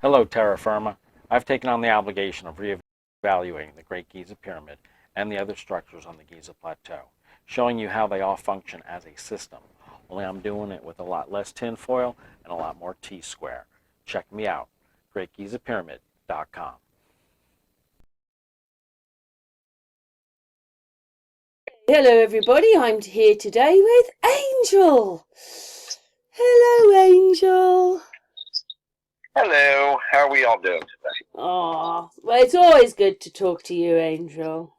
Hello, terra firma. I've taken on the obligation of reevaluating the Great Giza Pyramid and the other structures on the Giza Plateau, showing you how they all function as a system, only I'm doing it with a lot less tinfoil and a lot more T-square. Check me out, GreatGizaPyramid.com. Hello everybody, I'm here today with Angel. Hello Angel. Hello, how are we all doing today? Oh, well, it's always good to talk to you, Angel.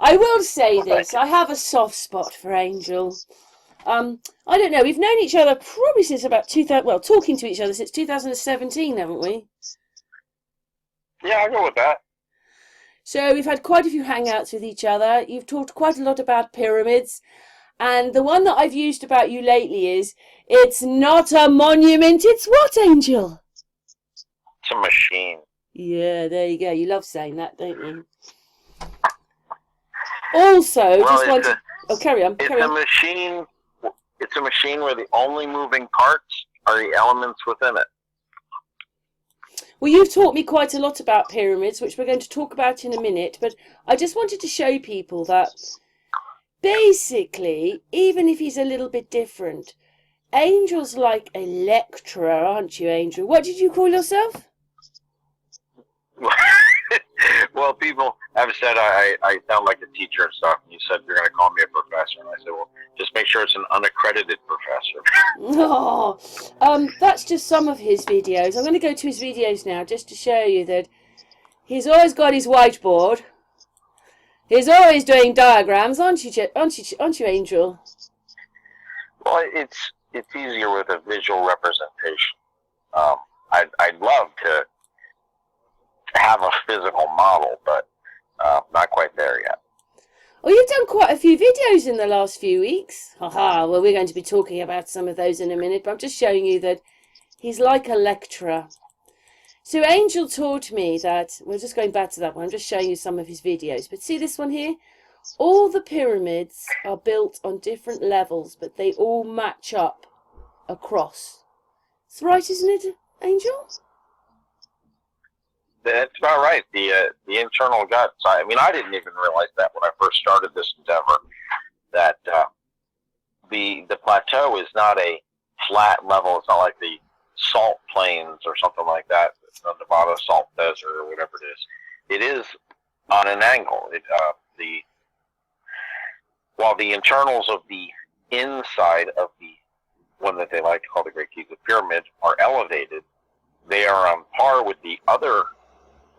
I will say this, I have a soft spot for Angel. I don't know, we've known each other probably since about 2000, well, talking to each other since 2017, haven't we? Yeah, I'll go with that. So we've had quite a few hangouts with each other. You've talked quite a lot about pyramids. And the one that I've used about you lately is, it's not a monument, it's what, Angel? It's a machine. Yeah, there you go. You love saying that, don't you? Also, well, just wanted... Oh, carry on. It's a machine where the only moving parts are the elements within it. Well, you've taught me quite a lot about pyramids, which we're going to talk about in a minute, but I just wanted to show people that basically, even if he's a little bit different, Angel's like a lecturer, aren't you, Angel? What did you call yourself? Well, people have said I sound like a teacher and stuff, and you said you're going to call me a professor. And I said, well, just make sure it's an unaccredited professor. Oh, that's just some of his videos. I'm going to go to his videos now just to show you that he's always got his whiteboard. He's always doing diagrams, aren't you, Angel? Well, it's easier with a visual representation. I'd love to have a physical model, but not quite there yet. Oh, you've done quite a few videos in the last few weeks. Haha, well, we're going to be talking about some of those in a minute, but I'm just showing you that he's like a lecturer. So Angel taught me that, we're just going back to that one, I'm just showing you some of his videos, but see this one here? All the pyramids are built on different levels, but they all match up across. It's right, isn't it, Angel? That's about right. The internal guts. I mean, I didn't even realize that when I first started this endeavor, that the plateau is not a flat level. It's not like the salt plains or something like that, the Nevada salt desert or whatever it is. It is on an angle. While the internals of the inside of the one that they like to call the Great Giza Pyramid are elevated, they are on par with the other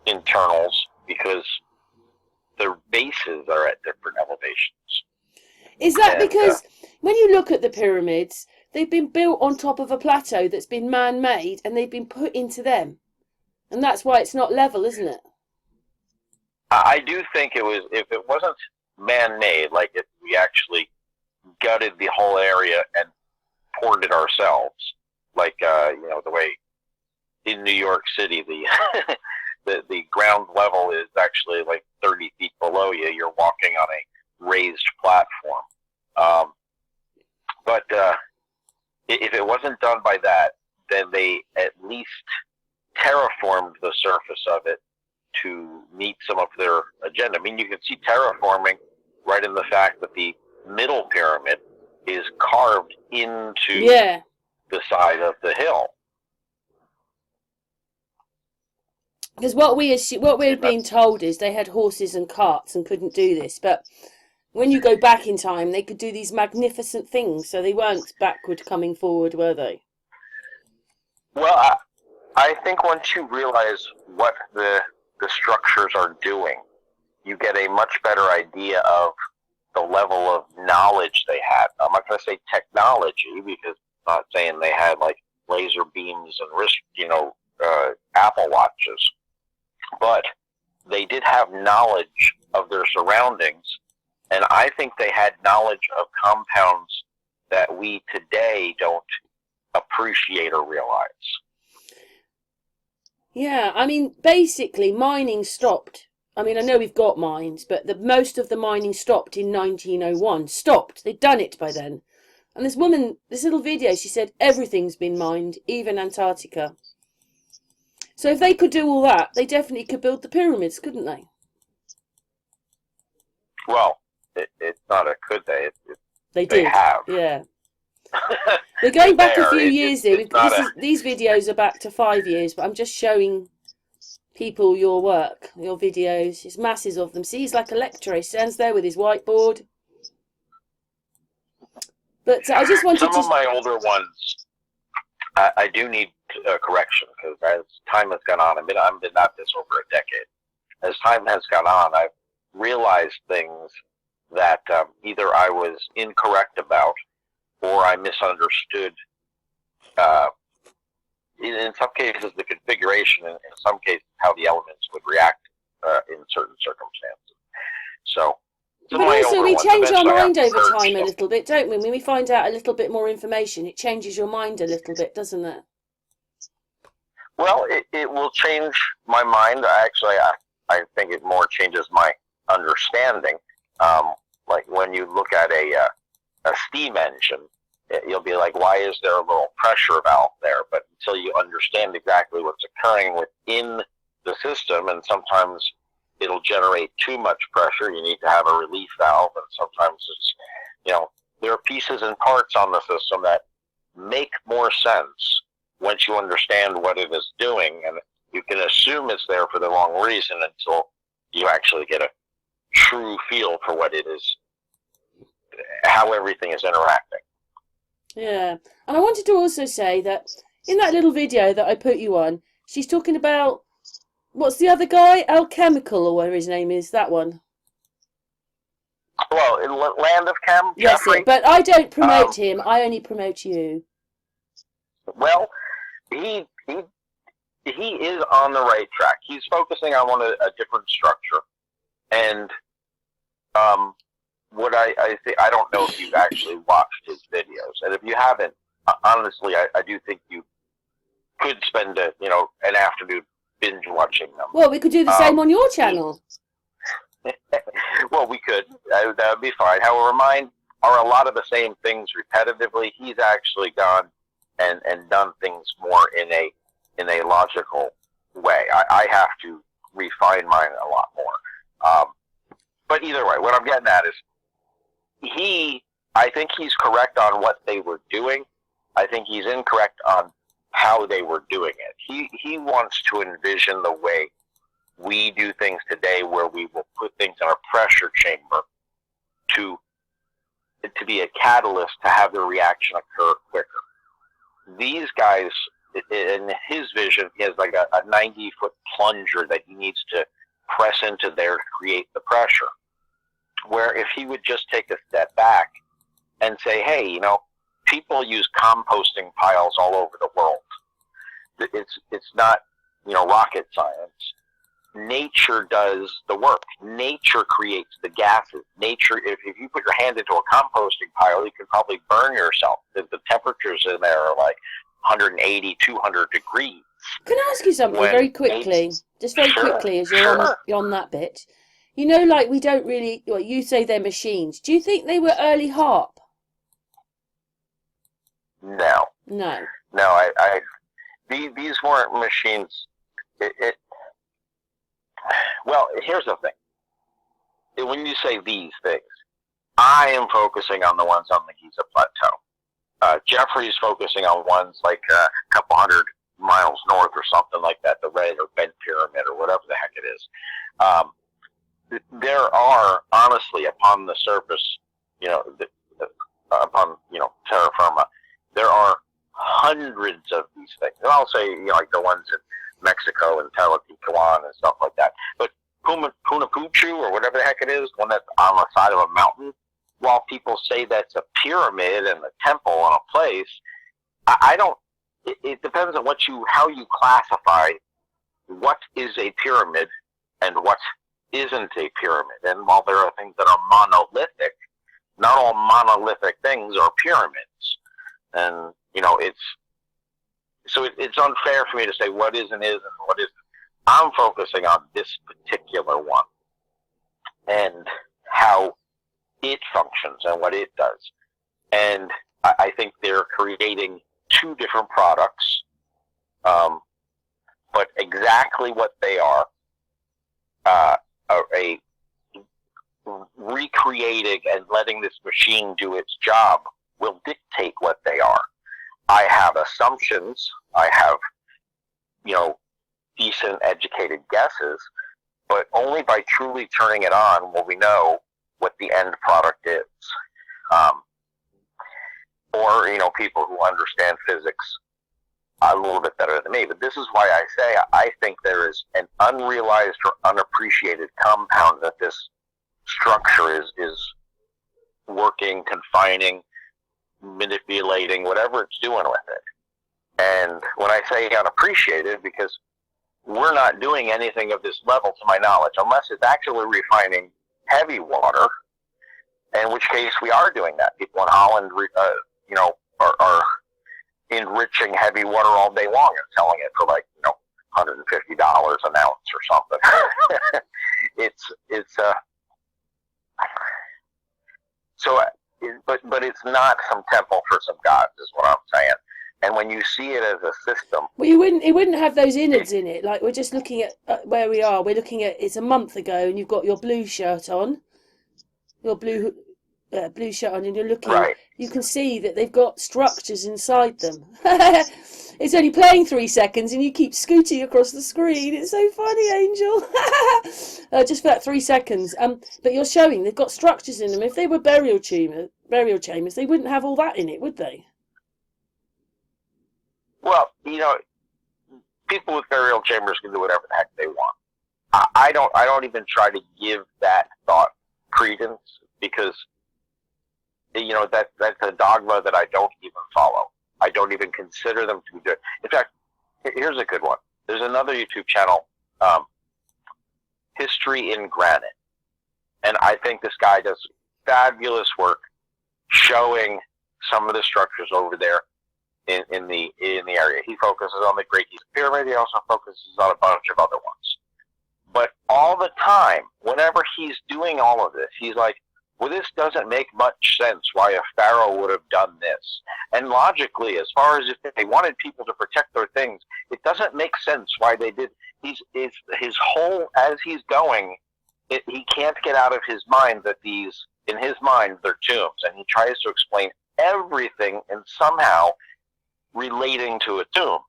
internals because their bases are at different elevations. Is that because when you look at the pyramids, they've been built on top of a plateau that's been man-made and they've been put into them? And that's why it's not level, isn't it? I do think it was, if it wasn't man-made, like if we actually gutted the whole area and poured it ourselves, like, the way in New York City, the ground level is actually like 30 feet below you. You're walking on a raised platform. But if it wasn't done by that, then they at least terraformed the surface of it to meet some of their agenda. I mean, you can see terraforming right in the fact that the middle pyramid is carved into the side of the hill. Because what we're being told is they had horses and carts and couldn't do this, but when you go back in time, they could do these magnificent things, so they weren't backward coming forward, were they? Well, I think once you realize what the structures are doing, you get a much better idea of the level of knowledge they had. I'm not going to say technology, because I'm not saying they had like laser beams and wrist, Apple watches. But they did have knowledge of their surroundings, and I think they had knowledge of compounds that we today don't appreciate or realize. Yeah, I mean, basically, mining stopped. I mean, I know we've got mines, but most of the mining stopped in 1901. Stopped. They'd done it by then. And this woman, this little video, she said everything's been mined, even Antarctica. So if they could do all that, they definitely could build the pyramids, couldn't they? Well, it's not a could they. They They did. have. Yeah. We're going back a few There. years here. It's not These videos are back to 5 years, but I'm just showing people your work, your videos. There's masses of them. See, he's like a lecturer. He stands there with his whiteboard. But I just wanted Some of my older ones, I do need a correction, because as time has gone on, I've been at this over a decade. As time has gone on, I've realized things that either I was incorrect about or I misunderstood. In some cases, the configuration, and in some cases, how the elements would react in certain circumstances. So, But also, we change our mind over time a little. little bit, don't we? When we find out a little bit more information, it changes your mind a little bit, doesn't it? Well, it will change my mind. Actually, I think it more changes my understanding. Like when you look at a steam engine, you'll be like, why is there a little pressure valve there? But until you understand exactly what's occurring within the system, and sometimes it'll generate too much pressure, you need to have a relief valve, and sometimes it's, there are pieces and parts on the system that make more sense once you understand what it is doing, and you can assume it's there for the wrong reason until you actually get a true feel for what it is, how everything is interacting. Yeah. And I wanted to also say that in that little video that I put you on, she's talking about, what's the other guy? Alchemical, or whatever his name is, that one. Well, in Land of Chem, Yes, Jeffrey, but I don't promote him. I only promote you. Well, he is on the right track. He's focusing on a different structure, and what I think, I don't know if you've actually watched his videos, and if you haven't, honestly, I do think you could spend an afternoon binge watching them. Well, we could do the same on your channel. Well, we could. That would be fine. However, mine are a lot of the same things repetitively. He's actually gone and done things more in a logical way. I have to refine mine a lot more. But either way, what I'm getting at is I think he's correct on what they were doing. I think he's incorrect on how they were doing it. He wants to envision the way we do things today, where we will put things in a pressure chamber to be a catalyst to have the reaction occur quicker. These guys, in his vision, he has like a 90-foot plunger that he needs to press into there to create the pressure. Where if he would just take a step back and say, hey, people use composting piles all over the world. It's not, rocket science. Nature does the work. Nature creates the gases. Nature, if you put your hand into a composting pile, you could probably burn yourself. The temperatures in there are like 180, 200 degrees. Can I ask you something very quickly? Just very quickly, as you're on that bit. Like we don't really, well, you say they're machines. Do you think they were early HARP? No. No. No, these weren't machines. Well, here's the thing. When you say these things, I am focusing on the ones on the Giza Plateau. Jeffrey's focusing on ones like a couple hundred miles north or something like that, the Red or Bent Pyramid or whatever the heck it is. There are, honestly, upon the surface, upon terra firma, there are hundreds of these things. And I'll say, like the ones in Mexico and Teotihuacan and stuff like that. But Punapuchu, or whatever the heck it is, one that's on the side of a mountain, while people say that's a pyramid and a temple in a place, I don't. It depends on how you classify what is a pyramid and what isn't a pyramid. And while there are things that are monolithic, not all monolithic things are pyramids. And it's unfair for me to say what is and isn't and what isn't. I'm focusing on this particular one and how it functions and what it does. And I think they're creating two different products. but exactly what they are, a recreating and letting this machine do its job will dictate what they are. I have assumptions. I have, decent educated guesses, but only by truly turning it on will we know what the end product is. Or, people who understand physics a little bit better than me. But this is why I say I think there is an unrealized or unappreciated compound that this structure is working, confining, manipulating, whatever it's doing with it. And when I say unappreciated, because we're not doing anything of this level to my knowledge, unless it's actually refining heavy water, in which case we are doing that. People in Holland, are enriching heavy water all day long and selling it for $150 an ounce or something. But it's not some temple for some gods, is what I'm saying. And when you see it as a system, well, it wouldn't have those innards in it. Like, we're just looking at where we are. We're looking at, it's a month ago, and you've got your blue shirt on, your blue shirt on, and you're looking. right? You can see that they've got structures inside them. It's only playing 3 seconds, and you keep scooting across the screen. It's so funny, Angel. Just for that 3 seconds. But you're showing they've got structures in them. If they were burial chambers, they wouldn't have all that in it, would they? Well, people with burial chambers can do whatever the heck they want. I don't even try to give that thought credence, because that's a dogma that I don't even follow. I don't even consider them to be good. In fact, here's a good one. There's another YouTube channel, History in Granite, and I think this guy does fabulous work showing some of the structures over there in the area. He focuses on the Great Giza Pyramid. He also focuses on a bunch of other ones. But all the time, whenever he's doing all of this, he's like, well, this doesn't make much sense why a pharaoh would have done this. And logically, as far as if they wanted people to protect their things, it doesn't make sense why they did. His whole, as he's going, he can't get out of his mind that these, in his mind, they're tombs. And he tries to explain everything and somehow relating to a tomb.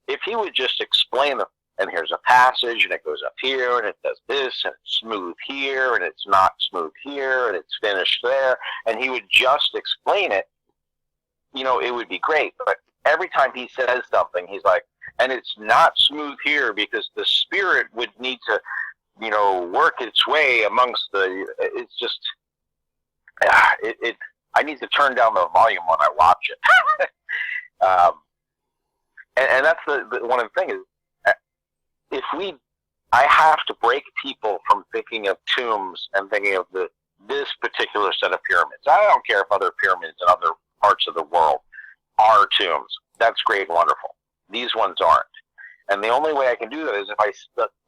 If he would just explain them, and here's a passage, and it goes up here, and it does this, and it's smooth here, and it's not smooth here, and it's finished there, and he would just explain it, it would be great. But every time he says something, he's like, and it's not smooth here because the spirit would need to, work its way amongst it's just, I need to turn down the volume when I watch it. And that's the one of the things is, I have to break people from thinking of tombs and thinking of this particular set of pyramids. I don't care if other pyramids in other parts of the world are tombs. That's great and wonderful. These ones aren't. And the only way I can do that is if I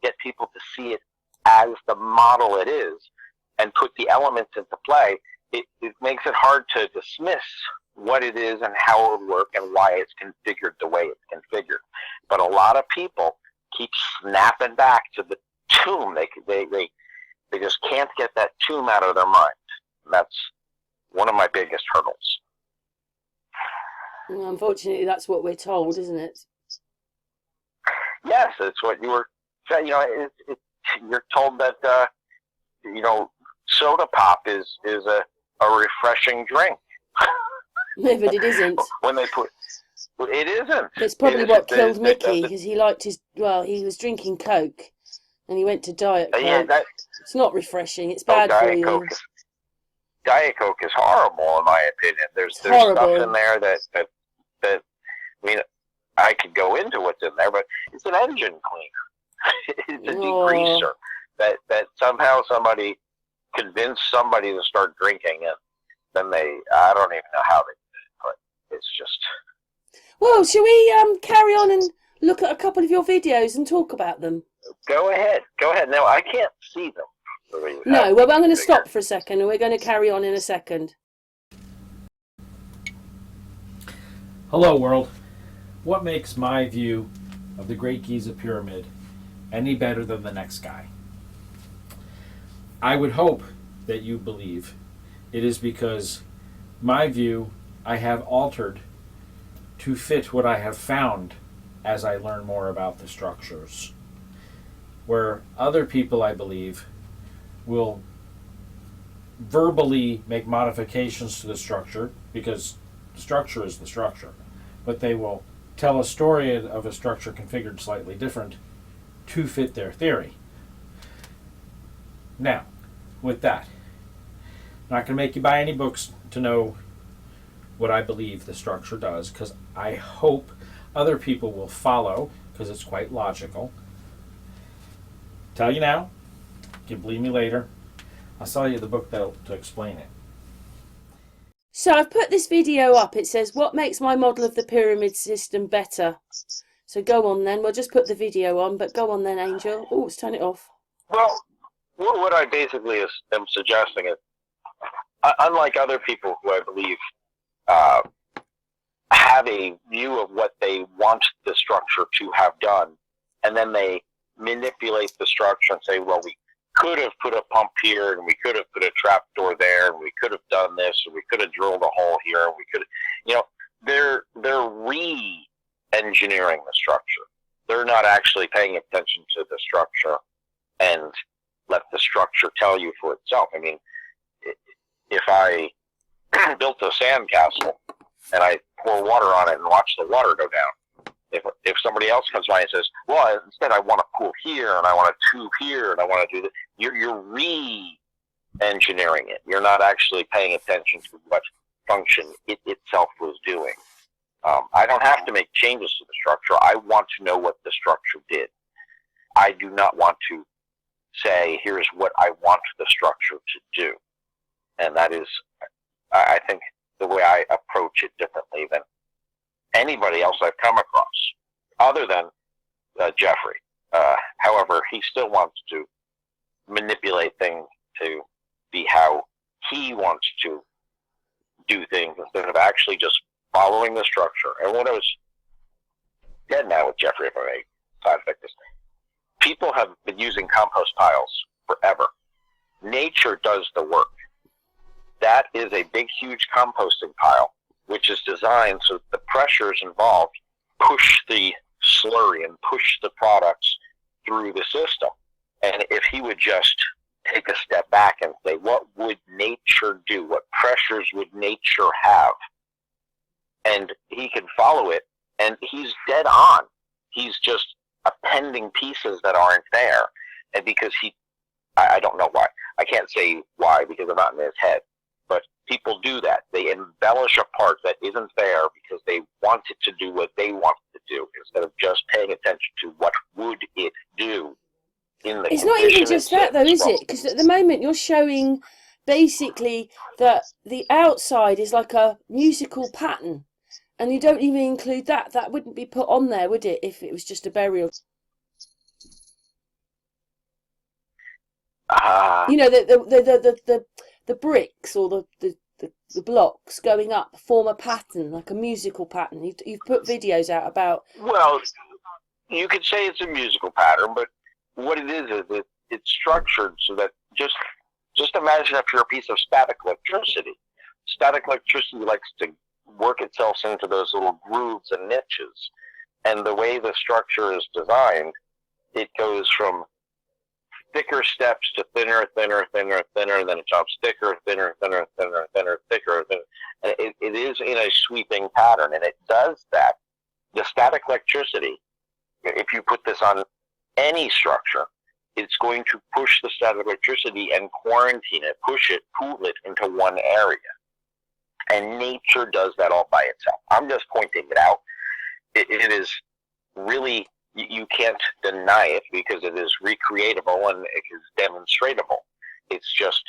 get people to see it as the model it is and put the elements into play. It makes it hard to dismiss what it is and how it would work and why it's configured the way it's configured. But a lot of people keep snapping back to the tomb. They just can't get that tomb out of their mind. And that's one of my biggest hurdles. Well, unfortunately, that's what we're told, isn't it? Yes, it's what you were saying. You're told that soda pop is a refreshing drink. No, but it isn't. When they put it isn't. It's probably what killed Mickey, because he liked he was drinking Coke, and he went to Diet Coke. Yeah, it's not refreshing. It's bad for you. Diet Coke is horrible, in my opinion. There's horrible. Stuff in there that I mean, I could go into what's in there, but it's an engine cleaner. It's a degreaser that somehow somebody convinced somebody to start drinking, and then I don't even know how they did it, but it's just. Well, shall we carry on and look at a couple of your videos and talk about them? Go ahead. Now, I can't see them. No, well, I'm going to stop for a second, and we're going to carry on in a second. Hello, world. What makes my view of the Great Giza Pyramid any better than the next guy. I would hope that you believe it is because my view I have altered to fit what I have found as I learn more about the structures. Where other people, I believe, will verbally make modifications to the structure, because the structure is the structure, but they will tell a story of a structure configured slightly different to fit their theory. Now, with that, I'm not going to make you buy any books to know what I believe the structure does, because I hope other people will follow, because it's quite logical. Tell you now, you can believe me later. I'll sell you the book to explain it. So I've put this video up. It says, what makes my model of the pyramid system better? So go on then. We'll just put the video on, but go on then, Angel. Oh, let's turn it off. Well, what I basically am suggesting is, unlike other people who I believe have a view of what they want the structure to have done, and then they manipulate the structure and say, well, we could have put a pump here, and we could have put a trap door there, and we could have done this, and we could have drilled a hole here, and we could, they're re-engineering the structure. They're not actually paying attention to the structure and let the structure tell you for itself. I mean, if I built a sandcastle and I pour water on it and watch the water go down, if somebody else comes by and says, well, instead I want a pool here and I want a tube here and I want to do this, you're re-engineering it. You're not actually paying attention to what function it itself was doing. I don't have to make changes to the structure. I want to know what the structure did. I do not want to say, here's what I want the structure to do. And that is, I think, the way I approach it differently than anybody else I've come across, other than Jeffrey. However, he still wants to manipulate things to be how he wants to do things instead of actually just following the structure. And what I was getting at with Jeffrey, if I may side effect this, people have been using compost piles forever. Nature does the work. That is a big, huge composting pile, which is designed so that the pressures involved push the slurry and push the products through the system. And if he would just take a step back and say, what would nature do? What pressures would nature have? And he can follow it, and he's dead on. He's just appending pieces that aren't there. And because I don't know why. I can't say why because I'm not in his head. But people do that. They embellish a part that isn't there because they want it to do what they want it to do instead of just paying attention to what would it do in the It's not even just that though, is it? Because at the moment you're showing basically that the outside is like a musical pattern, and you don't even include that. That wouldn't be put on there, would it, if it was just a burial? The bricks or the blocks going up form a pattern, like a musical pattern. You've put videos out about. Well, you could say it's a musical pattern, but what it is it's structured so that just imagine if you're a piece of static electricity. Static electricity likes to work itself into those little grooves and niches, and the way the structure is designed, it goes from thicker steps to thinner, thinner, thinner, thinner, and then it jumps thicker, thinner, thinner, thinner, thinner, thicker. And it is in a sweeping pattern, and it does that. The static electricity, if you put this on any structure, it's going to push the static electricity and quarantine it, push it, pool it into one area. And nature does that all by itself. I'm just pointing it out. It is really... You can't deny it because it is recreatable and it is demonstratable. It's just,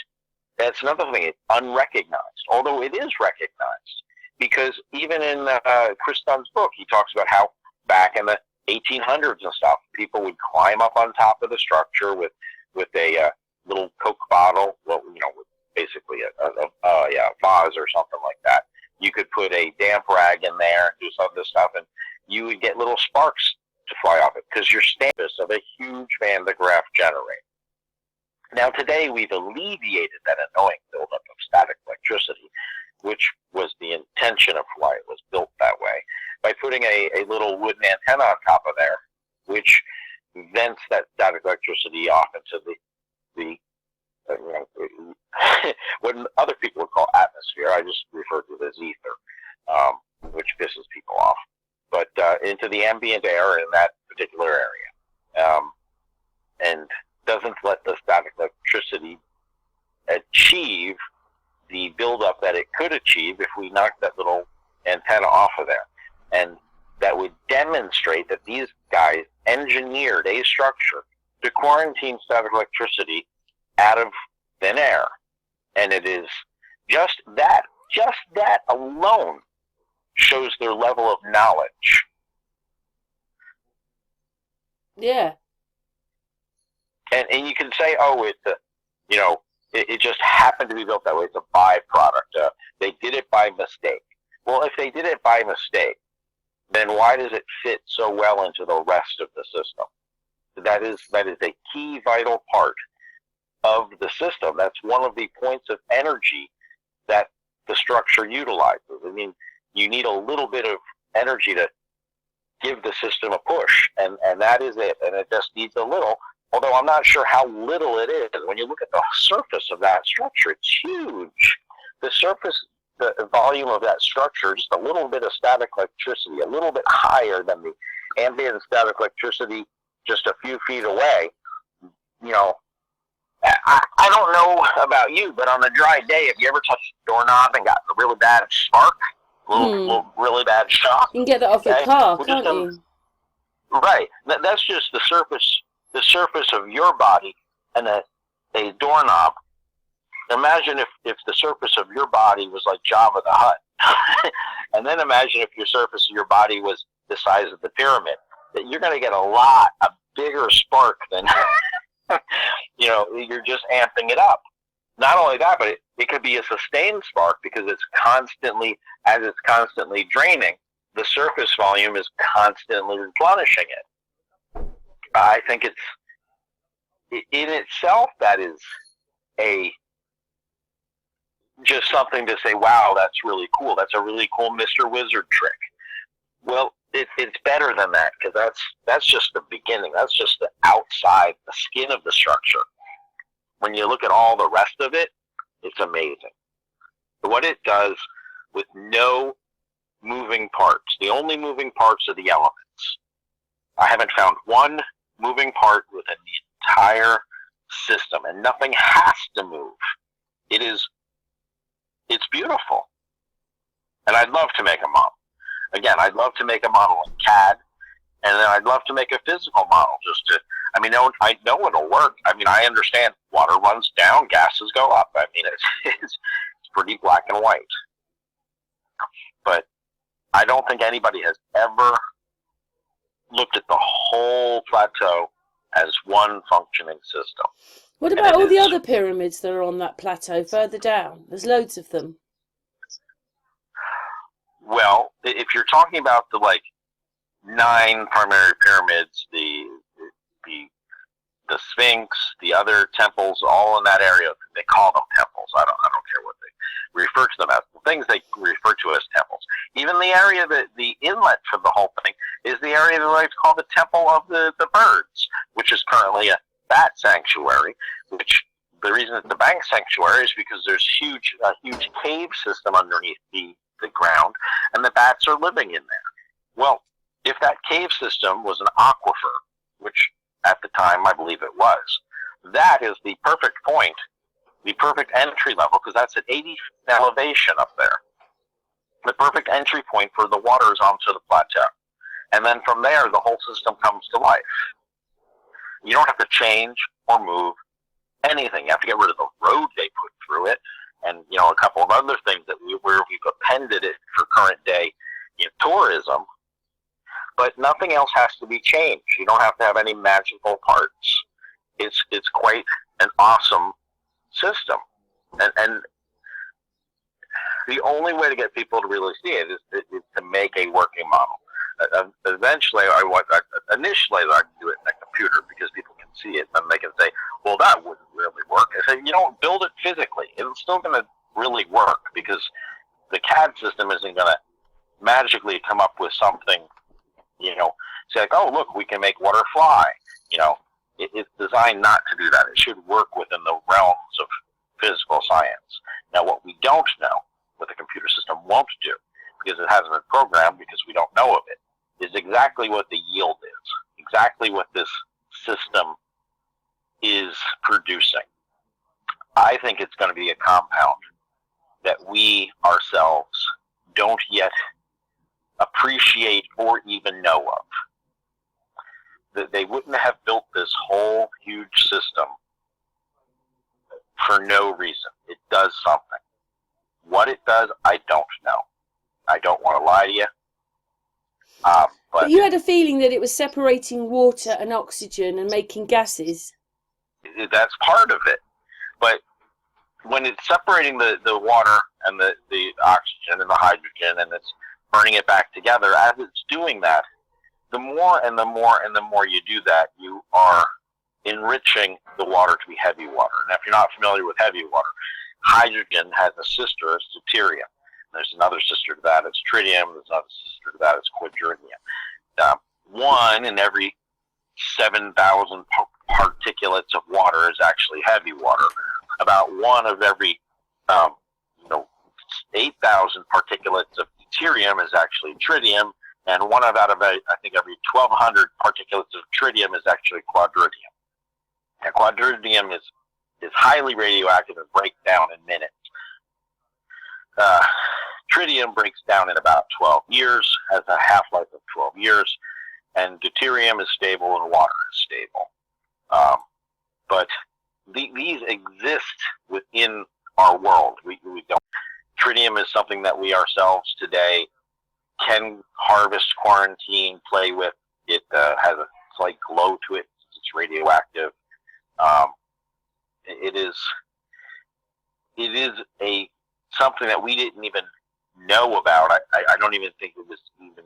that's another thing, it's unrecognized, although it is recognized. Because even in Chris Dunn's book, he talks about how back in the 1800s and stuff, people would climb up on top of the structure with a little Coke bottle, well, with basically a vase or something like that. You could put a damp rag in there and do some of this stuff, and you would get little sparks to fly because you're standing of a huge Van de Graaff generator. Now today we've alleviated that annoying buildup of static electricity, which was the intention of why it was built that way, by putting a little wooden antenna on top of there, which vents that static electricity off into the what other people would call atmosphere. I just refer to it as ether, which pisses people off. But into the ambient air in that particular area, and doesn't let the static electricity achieve the buildup that it could achieve if we knocked that little antenna off of there. And that would demonstrate that these guys engineered a structure to quarantine static electricity out of thin air. And it is just that alone shows their level of knowledge. Yeah. And you can say, oh, it just happened to be built that way. It's a byproduct. They did it by mistake. Well, if they did it by mistake, then why does it fit so well into the rest of the system? That is a key vital part of the system. That's one of the points of energy that the structure utilizes. I mean, you need a little bit of energy to give the system a push, and that is it. And it just needs a little, although I'm not sure how little it is. When you look at the surface of that structure, it's huge. The surface, the volume of that structure, just a little bit of static electricity, a little bit higher than the ambient static electricity just a few feet away. I don't know about you, but on a dry day, have you ever touched a doorknob and gotten a really bad spark? A little really bad shock? You can get that off your car, can't you? Right. That's just the surface of your body and a doorknob. Imagine if the surface of your body was like Jabba the Hutt. And then imagine if your surface of your body was the size of the pyramid. That you're going to get a bigger spark than, you're just amping it up. Not only that, but it could be a sustained spark because as it's constantly draining, the surface volume is constantly replenishing it. I think it's, in itself, that is just something to say, wow, that's really cool. That's a really cool Mr. Wizard trick. Well, it's better than that, because that's just the beginning. That's just the outside, the skin of the structure. When you look at all the rest of it, it's amazing. What it does with no moving parts. The only moving parts are the elements. I haven't found one moving part within the entire system, and nothing has to move. It's beautiful. And I'd love to make a model. Again, I'd love to make a model in CAD, and then I'd love to make a physical model I know it'll work. I mean, I understand water runs down, gases go up. I mean, it's pretty black and white. But I don't think anybody has ever looked at the whole plateau as one functioning system. What about all the other pyramids that are on that plateau further down? There's loads of them. Well, if you're talking about the 9 primary pyramids, the Sphinx, the other temples, all in that area, they call them temples. I don't care what they refer to them as. The things they refer to as temples. Even the area the inlet for the whole thing is the area that they call the Temple of the Birds, which is currently a bat sanctuary. Which the reason it's a bat sanctuary is because there's a huge cave system underneath the ground, and the bats are living in there. Well, if that cave system was an aquifer, which at the time I believe it was, that is the perfect point, the perfect entry level, because that's at 80 elevation up there. The perfect entry point for the waters onto the plateau. And then from there, the whole system comes to life. You don't have to change or move anything. You have to get rid of the road they put through it, and a couple of other things where we've appended it for current day tourism, but nothing else has to be changed. You don't have to have any magical parts. It's quite an awesome system, and the only way to get people to really see it is to make a working model. Eventually, initially I like to do it in a computer because people can see it, and then they can say, well, that wouldn't really work. I say, you don't build it physically. It's still going to really work because the CAD system isn't going to magically come up with something, say like, oh, look, we can make water fly. It's designed not to do that. It should work within the realms of physical science. Now, what we don't know, what the computer system won't do, because it hasn't been programmed, because we don't know of it, is exactly what the yield is, exactly what this system is producing. I think it's going to be a compound that we ourselves don't yet appreciate or even know of. That they wouldn't have built this whole huge system for no reason. It does something. What it does, I don't know. I don't want to lie to you. But you had a feeling that it was separating water and oxygen and making gases. That's part of it. But when it's separating the water and the oxygen and the hydrogen, and it's burning it back together, as it's doing that, the more and the more and the more you do that, you are enriching the water to be heavy water. And if you're not familiar with heavy water, hydrogen has a sister, it's deuterium. There's another sister to that, it's tritium. There's another sister to that, it's quadridium. One in every 7,000 particulates of water is actually heavy water. About one of every 8,000 particulates of deuterium is actually tritium, and one out of I think every 1,200 particulates of tritium is actually quadridium. And quadridium is highly radioactive and breaks down in minutes. Tritium breaks down in about 12 years, has a half-life of 12 years, and deuterium is stable and water is stable. But these exist within our world. We don't. Tritium is something that we ourselves today can harvest, quarantine, play with. It has a slight glow to it. It's radioactive. It is something that we didn't even know about. I don't even think it was even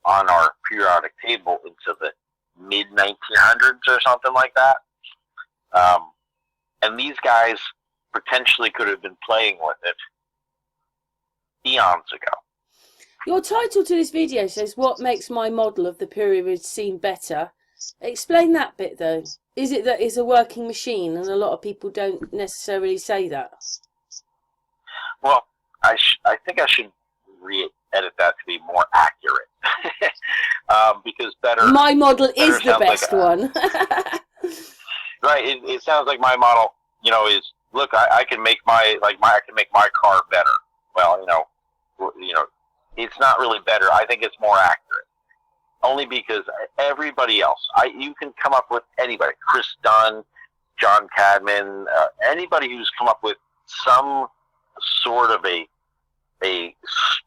on our periodic table until the mid-1900s or something like that. And these guys potentially could have been playing with it eons ago. Your title to this video says, "What makes my model of the pyramid seem better?" Explain that bit, though. Is it that it's a working machine? And a lot of people don't necessarily say that. Well, I think I should re-edit that to be more accurate. Because better... My model is the sounds best one. Right. It sounds like my model, is, look, I can make I can make my car better. Well, it's not really better. I think it's more accurate. Only because everybody else, you can come up with anybody, Chris Dunn, John Cadman, anybody who's come up with some sort of a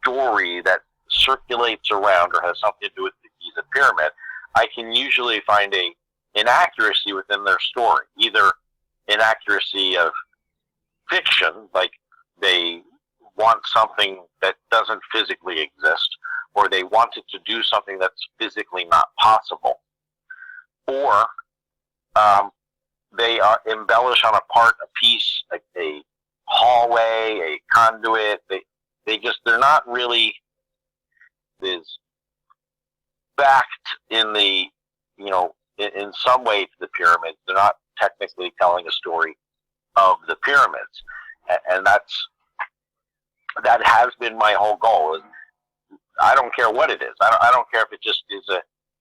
story that circulates around or has something to do with the Giza Pyramid, I can usually find an inaccuracy within their story. Either inaccuracy of fiction, like they want something that doesn't physically exist, or they wanted to do something that's physically not possible, or they embellish on a part, a piece, a hallway, a conduit. They're not really is backed in the in some way to the pyramids. They're not technically telling a story of the pyramids, and that has been my whole goal. I don't care what it is. I don't care if it just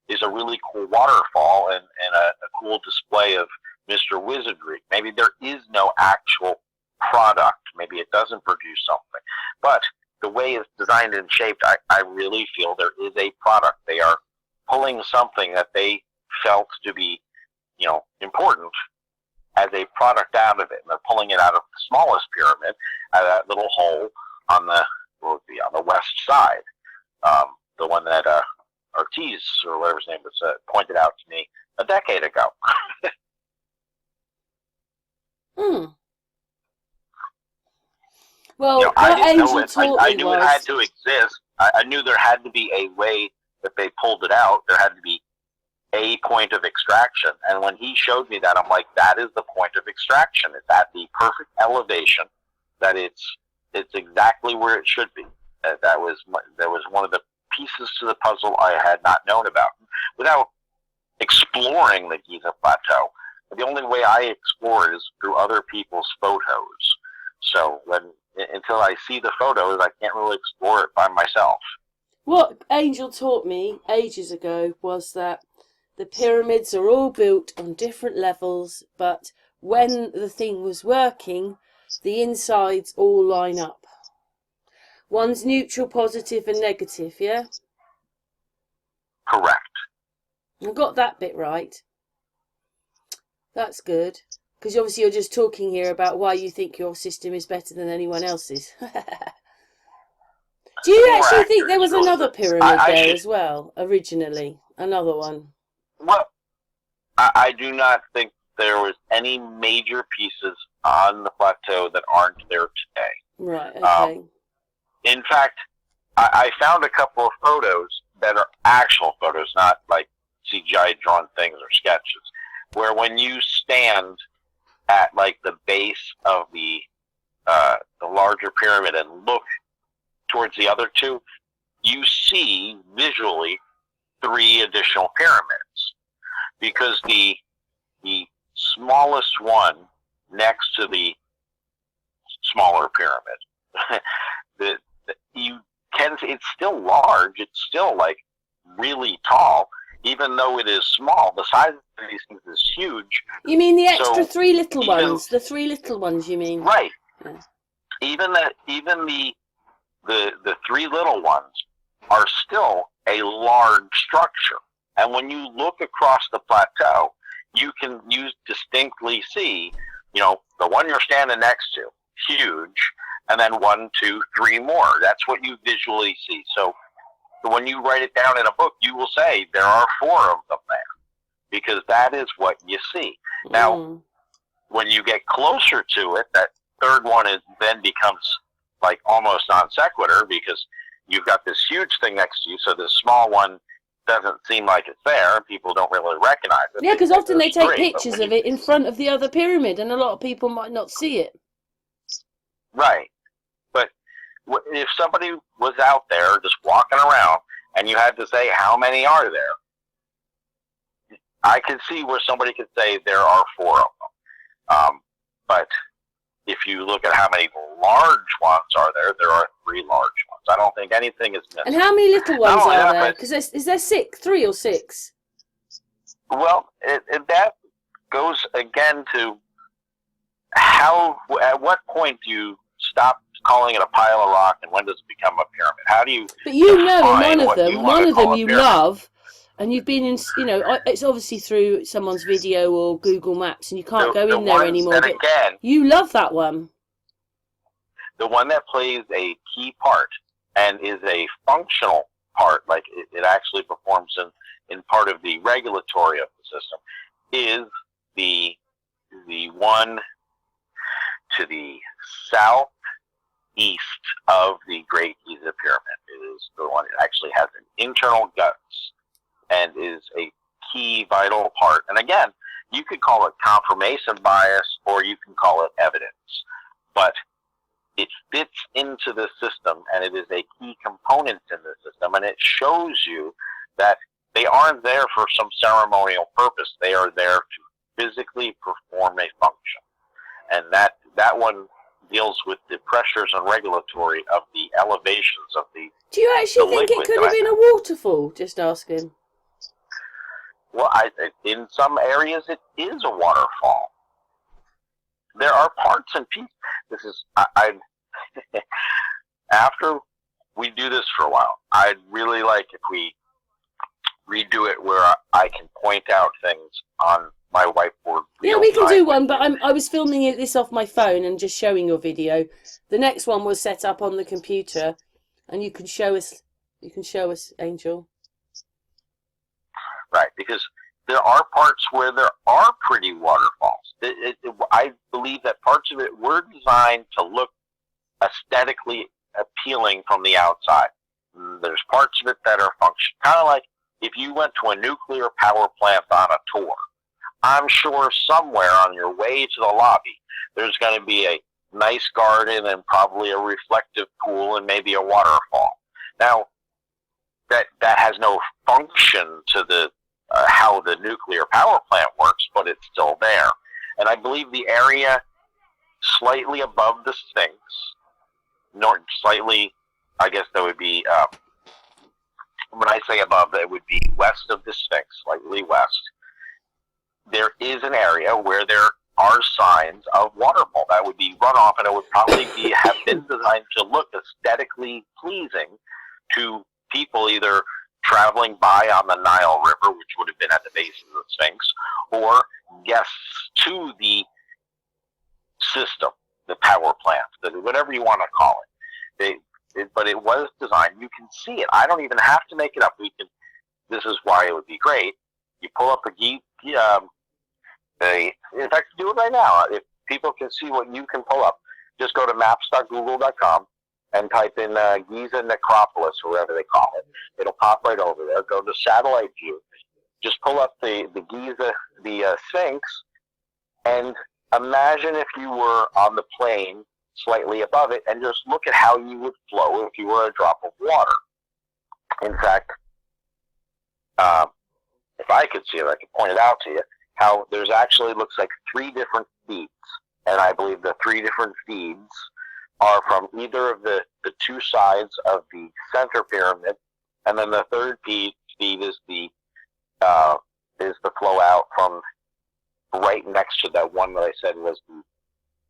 is a really cool waterfall and a cool display of Mr. Wizardry. Maybe there is no actual product. Maybe it doesn't produce something. But the way it's designed and shaped, I really feel there is a product. They are pulling something that they felt to be, important as a product out of it. And they're pulling it out of the smallest pyramid, out of that little hole on the west side. The one that Ortiz, or whatever his name was, pointed out to me a decade ago. Well, I what didn't know Angel it. taught I me knew was... it had to exist. I knew there had to be a way that they pulled it out. There had to be a point of extraction. And when he showed me that, I'm like, that is the point of extraction. It's at the perfect elevation that it's exactly where it should be. That was one of the pieces to the puzzle I had not known about. Without exploring the Giza Plateau, the only way I explore it is through other people's photos. So until I see the photos, I can't really explore it by myself. What Angel taught me ages ago was that the pyramids are all built on different levels, but when the thing was working, the insides all line up. One's neutral, positive and negative, yeah? Correct. I got that bit right. That's good. Because obviously you're just talking here about why you think your system is better than anyone else's. Do you actually think there was another pyramid there as well, originally? Another one? Well, I do not think there was any major pieces on the plateau that aren't there today. Right, okay. In fact, I found a couple of photos that are actual photos, not like CGI drawn things or sketches, where when you stand at like the base of the larger pyramid and look towards the other two, you see visually 3 additional pyramids, because the smallest one next to the smaller pyramid, it's still large. It's still like really tall, even though it is small. The size of these things is huge. You mean the extra 3 little ones? The 3 little ones, you mean? Right. Yeah. Even the 3 little ones are still a large structure. And when you look across the plateau, you distinctly see, the one you're standing next to, huge, and then 1, 2, 3 more. That's what you visually see. So when you write it down in a book, you will say there are 4 of them there, because that is what you see. Now, when you get closer to it, that 3rd one then becomes like almost non sequitur, because you've got this huge thing next to you, so this small one doesn't seem like it's there. People don't really recognize it. Yeah, because often they take pictures of it in front of the other pyramid, and a lot of people might not see it. Right. But if somebody was out there just walking around and you had to say how many are there, I could see where somebody could say there are 4 of them. But if you look at how many large ones are there, there are 3 large ones. I don't think anything is missing. And how many little ones are there? Because is there 3 or 6? Well, that goes again to at what point do you stop calling it a pile of rock, and when does it become a pyramid? How do you? But one of them you love, and you've been in. It's obviously through someone's video or Google Maps, and you can't go in there anymore. But again, you love that one. The one that plays a key part and is a functional part, like it actually performs in part of the regulatory of the system, is the one to the southeast of the Great Giza Pyramid. It is the one that actually has an internal guts and is a key vital part. And again, you could call it confirmation bias or you can call it evidence, but it fits into the system and it is a key component in the system, and it shows you that they aren't there for some ceremonial purpose. They are there to physically perform a function. And that one deals with the pressures and regulatory of the elevations of the. Do you actually think it could have been a waterfall? Just asking. Well, in some areas it is a waterfall. There are parts and pieces. This is after we do this for a while, I'd really like if we redo it where I can point out things on my whiteboard. Yeah, we can do one, but I was filming this off my phone and just showing your video. The next one was set up on the computer, and you can show us. You can show us, Angel. Right, because there are parts where there are pretty waterfalls. I believe that parts of it were designed to look aesthetically appealing from the outside. There's parts of it that are functional, kind of like if you went to a nuclear power plant on a tour, I'm sure somewhere on your way to the lobby, there's going to be a nice garden and probably a reflective pool and maybe a waterfall. Now, that has no function to the how the nuclear power plant works, but it's still there. And I believe the area slightly above the Sphinx, slightly, I guess that would be, when I say above, that would be west of the Sphinx, slightly west. There is an area where there are signs of waterfall. That would be runoff, and it would probably have been designed to look aesthetically pleasing to people either traveling by on the Nile River, which would have been at the base of the Sphinx, or guests to the system, the power plant, whatever you want to call it. But it was designed. You can see it. I don't even have to make it up. This is why it would be great. You pull up in fact, do it right now. If people can see what you can pull up, just go to maps.google.com and type in Giza necropolis, or whatever they call it. It'll pop right over there. Go to satellite view. Just pull up the Giza, the Sphinx, and imagine if you were on the plane slightly above it, and just look at how you would flow if you were a drop of water. In fact, if I could see it, I could point it out to you, how there's actually looks like 3 different feeds, and I believe the 3 different feeds are from either of the 2 sides of the center pyramid, and then the third feed is the flow out from right next to that one that I said was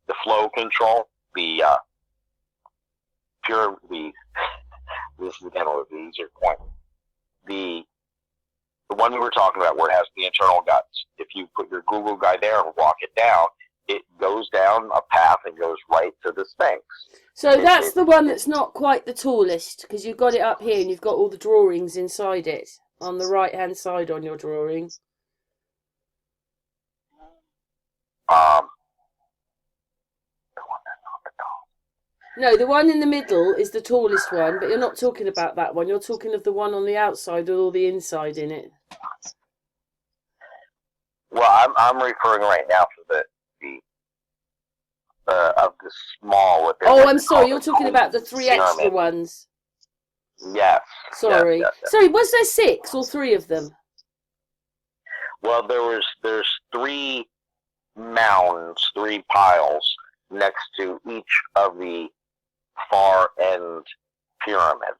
the flow control, the this is again one of the easier point. The one we were talking about where it has the internal guts. If you put your Google guide there and walk it down, it goes down a path and goes right to the Sphinx. So that's the one that's not quite the tallest, because you've got it up here and you've got all the drawings inside it on the right-hand side on your drawing. No, the one in the middle is the tallest one, but you're not talking about that one. You're talking of the one on the outside with all the inside in it. Well, I'm referring right now to of the small. Oh, I'm sorry. You're talking about the 3 extra ones. Yes. Sorry. Yes. Sorry. Was there 6 or 3 of them? Well, there's 3 mounds, 3 piles next to each of the far end pyramids.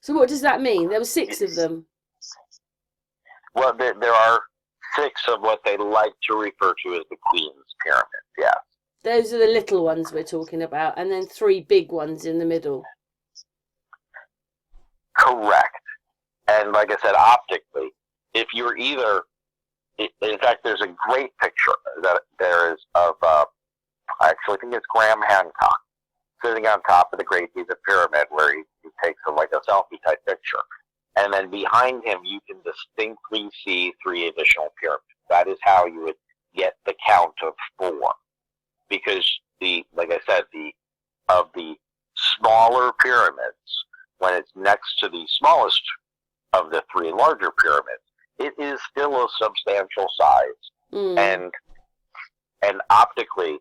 So what does that mean? There were 6 of them. Well, there are 6 of what they like to refer to as the Queen's Pyramid, yes. Those are the little ones we're talking about, and then 3 big ones in the middle. Correct. And like I said, optically, if you're either, in fact, there's a great picture that there is of, I actually think it's Graham Hancock, sitting on top of the Great Giza Pyramid, where he takes a selfie type picture. And then behind him, you can distinctly see 3 additional pyramids. That is how you would get the count of 4. Because like I said, of the smaller pyramids, when it's next to the smallest of the 3 larger pyramids, it is still a substantial size. And optically,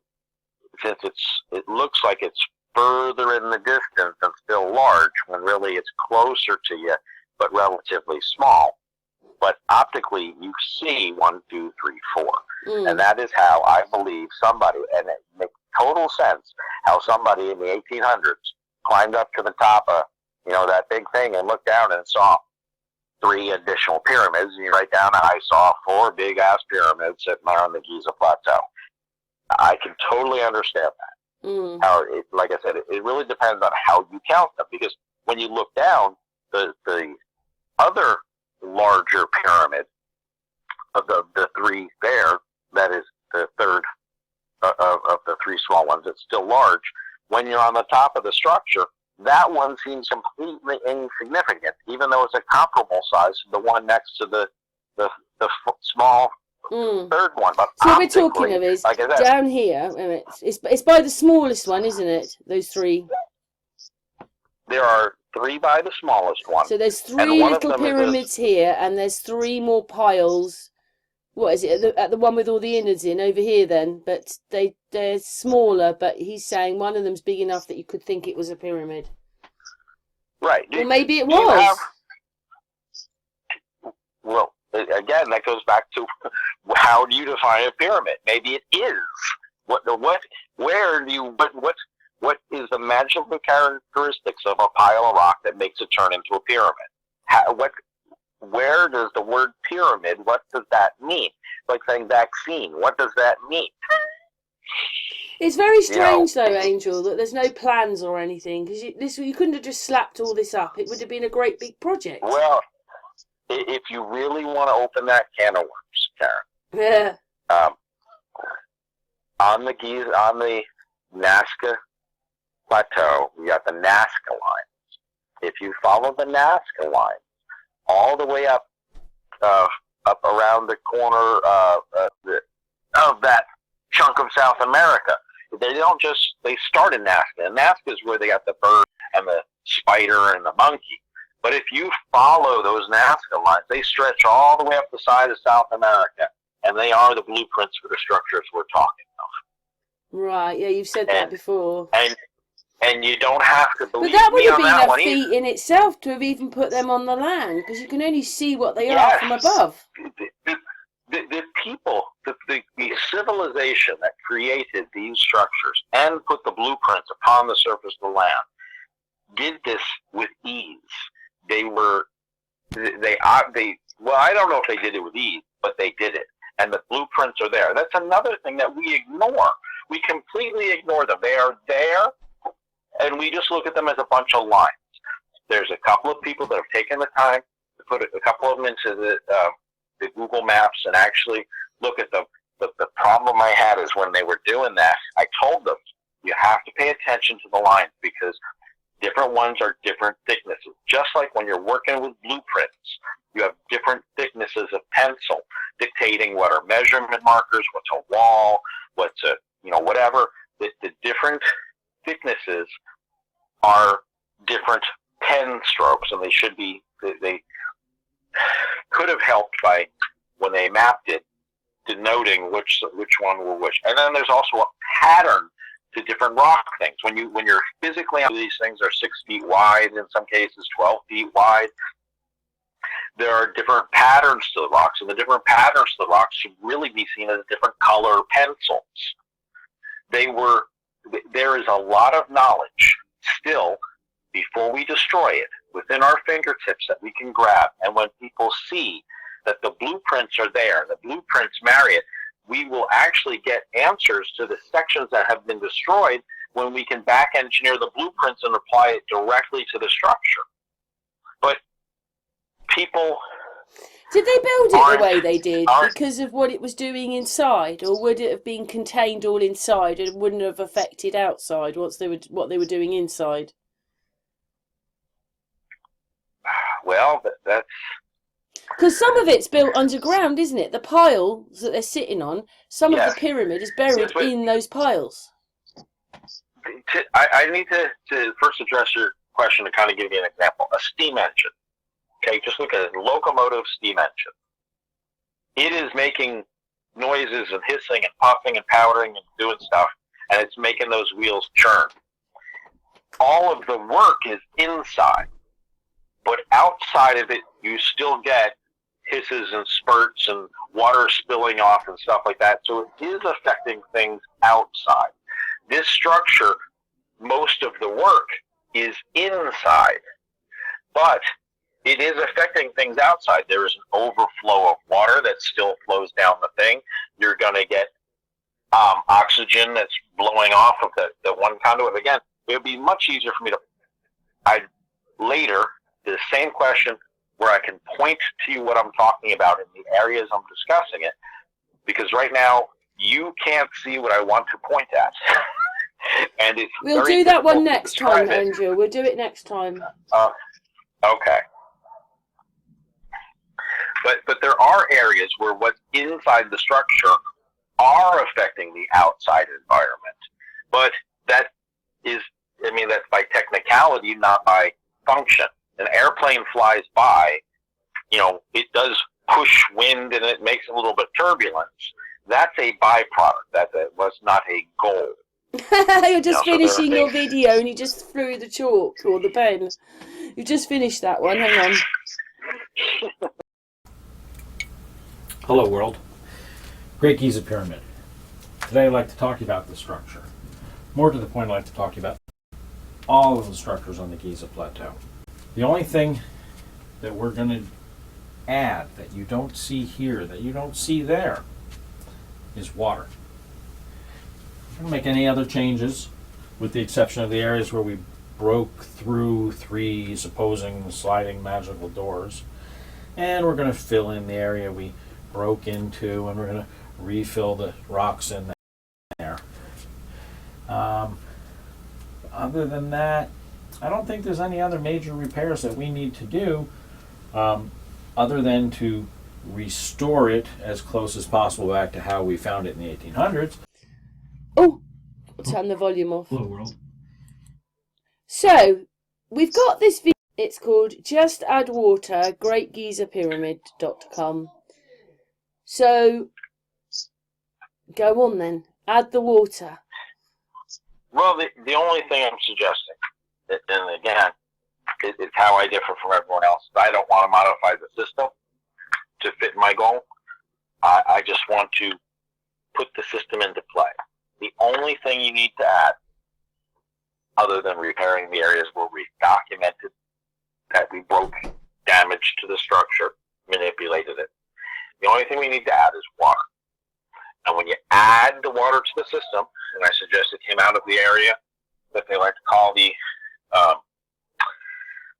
since it looks like it's further in the distance and still large, when really it's closer to you, but relatively small. But optically, you see 1, 2, 3, 4. And that is how I believe somebody, and it makes total sense, how somebody in the 1800s climbed up to the top of, that big thing and looked down and saw 3 additional pyramids. And you write down, I saw 4 big-ass pyramids sitting there on the Giza Plateau. I can totally understand that. How, like I said, it really depends on how you count them. Because when you look down, the other larger pyramid of the 3 there, that is the third of the 3 small ones, it's still large. When you're on the top of the structure, that one seems completely insignificant, even though it's a comparable size to the one next to the small third one. But so what we're talking of is, like I said, down here, it's by the smallest one, isn't it? Those 3. There are 3 by the smallest one. So there's And 3 one of little them is pyramids here, and there's 3 more piles. What is it, at the one with all the innards in over here then? But they're smaller, but he's saying one of them's big enough that you could think it was a pyramid. Right. Or maybe it Do you was. Well, again, that goes back to how do you define a pyramid? Maybe it is. What is the magical characteristics of a pile of rock that makes it turn into a pyramid? Where does the word pyramid, what does that mean? Like saying vaccine, what does that mean? It's very strange, though, Angel, that there's no plans or anything, because you couldn't have just slapped all this up. It would have been a great big project. Well, if you really want to open that can of worms, Karen, Yeah. On the Nazca Plateau, we got the Nazca lines. If you follow the Nazca lines all the way up around the corner of that chunk of South America, they start in Nazca. And Nazca is where they got the bird and the spider and the monkey. But if you follow those Nazca lines, they stretch all the way up the side of South America, and they are the blueprints for the structures we're talking of. Right, yeah, you've said that before. And you don't have to believe me on that one. But that would have been a feat in itself to have even put them on the land, because you can only see what they are from above. The people, the civilization that created these structures and put the blueprints upon the surface of the land did this with ease. Well, I don't know if they did it with ease, but they did it. And the blueprints are there. That's another thing that we ignore. We completely ignore them. They are there, and we just look at them as a bunch of lines. There's a couple of people that have taken the time to put a couple of them into the Google Maps and actually look at them. The problem I had is when they were doing that, I told them, you have to pay attention to the lines because different ones are different thicknesses. Just like when you're working with blueprints, you have different thicknesses of pencil dictating what are measurement markers, what's a wall, what's a, whatever. The different thicknesses are different pen strokes, and they could have helped by, when they mapped it, denoting which one were which. And then there's also a pattern to different rock things. When you're physically, these things are 6 feet wide, in some cases 12 feet wide. There are different patterns to the rocks, and the different patterns to the rocks should really be seen as different color pencils. There is a lot of knowledge still, before we destroy it, within our fingertips that we can grab. And when people see that the blueprints are there, the blueprints marry it, we will actually get answers to the sections that have been destroyed when we can back engineer the blueprints and apply it directly to the structure. But people... Did they build it the way they did because of what it was doing inside, or would it have been contained all inside and wouldn't have affected outside what they were doing inside? Well, that's... Because some of it's built underground, isn't it? The piles that they're sitting on, some of the pyramid is buried in those piles. I need to first address your question to kind of give you an example. A steam engine. Okay, just look at a locomotive steam engine. It is making noises and hissing and puffing and powdering and doing stuff, and it's making those wheels churn. All of the work is inside, but outside of it, you still get hisses and spurts and water spilling off and stuff like that. So it is affecting things outside. This structure, most of the work is inside, but it is affecting things outside. There is an overflow of water that still flows down the thing. You're going to get oxygen that's blowing off of the one conduit. Again, it would be much easier for me to, later, the same question where I can point to you what I'm talking about in the areas I'm discussing it, because right now you can't see what I want to point at. And it's we'll do that one next time, Andrew. We'll do it next time. Okay. But there are areas where what's inside the structure are affecting the outside environment. But that is, that's by technicality, not by function. An airplane flies by, it does push wind and it makes a little bit of turbulence. That's a byproduct. That was not a goal. You're just finishing your video and you just threw the chalk or the pen. You just finished that one. Hang on. Hello world. Great Giza Pyramid. Today I'd like to talk about the structure. More to the point, I'd like to talk about all of the structures on the Giza Plateau. The only thing that we're going to add that you don't see here, that you don't see there, is water. We don't make any other changes, with the exception of the areas where we broke through 3 supposing sliding magical doors. And we're going to fill in the area we broke into, and we're going to refill the rocks in there. Other than that, I don't think there's any other major repairs that we need to do, other than to restore it as close as possible back to how we found it in the 1800s. Oh, I'll turn the volume off. Hello world. So, we've got this video. It's called Just Add Water, GreatGizaPyramid.com. So, go on then. Add the water. Well, the only thing I'm suggesting, and again, it's how I differ from everyone else. I don't want to modify the system to fit my goal. I just want to put the system into play. The only thing you need to add, other than repairing the areas where we documented that we broke damage to the structure, manipulated it, the only thing we need to add is water. And when you add the water to the system, and I suggest it came out of the area that they like to call the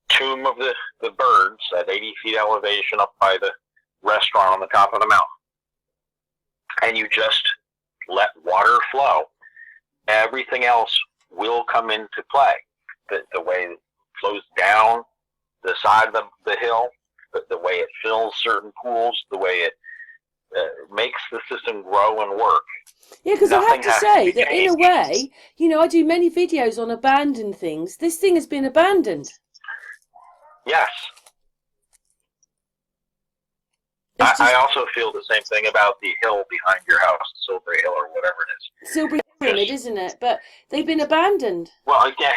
tomb of the birds at 80 feet elevation up by the restaurant on the top of the mountain, and you just let water flow, everything else will come into play. The way it flows down the side of the hill, the way it fills certain pools, the way it makes the system grow and work. Yeah, because I have to say that in a way, I do many videos on abandoned things. This thing has been abandoned. Yes. I also feel the same thing about the hill behind your house, Silbury Hill or whatever it is. Silbury Pyramid, isn't it? But they've been abandoned. Well, again,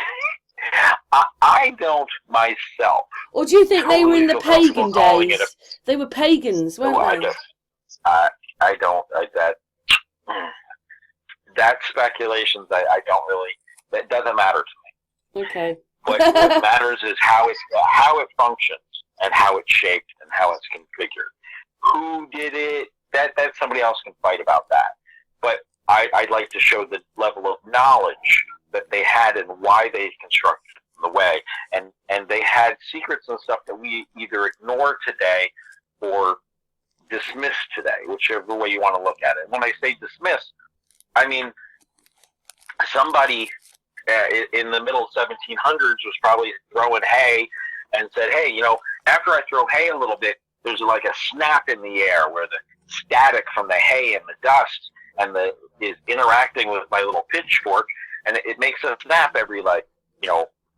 I don't myself. Or do you think they were in the pagan days? They were pagans, weren't they? I don't. That speculations, I don't really. That doesn't matter to me. Okay. What matters is how it functions and how it's shaped and how it's configured. Who did it? That somebody else can fight about that. But I'd like to show the level of knowledge that they had and why they constructed it the way. And they had secrets and stuff that we either ignore today or dismiss today, whichever way you want to look at it. When I say dismiss, I mean somebody in the middle 1700s was probably throwing hay and said, hey, after I throw hay a little bit, there's like a snap in the air where the static from the hay and the dust is interacting with my little pitchfork, and it makes a snap every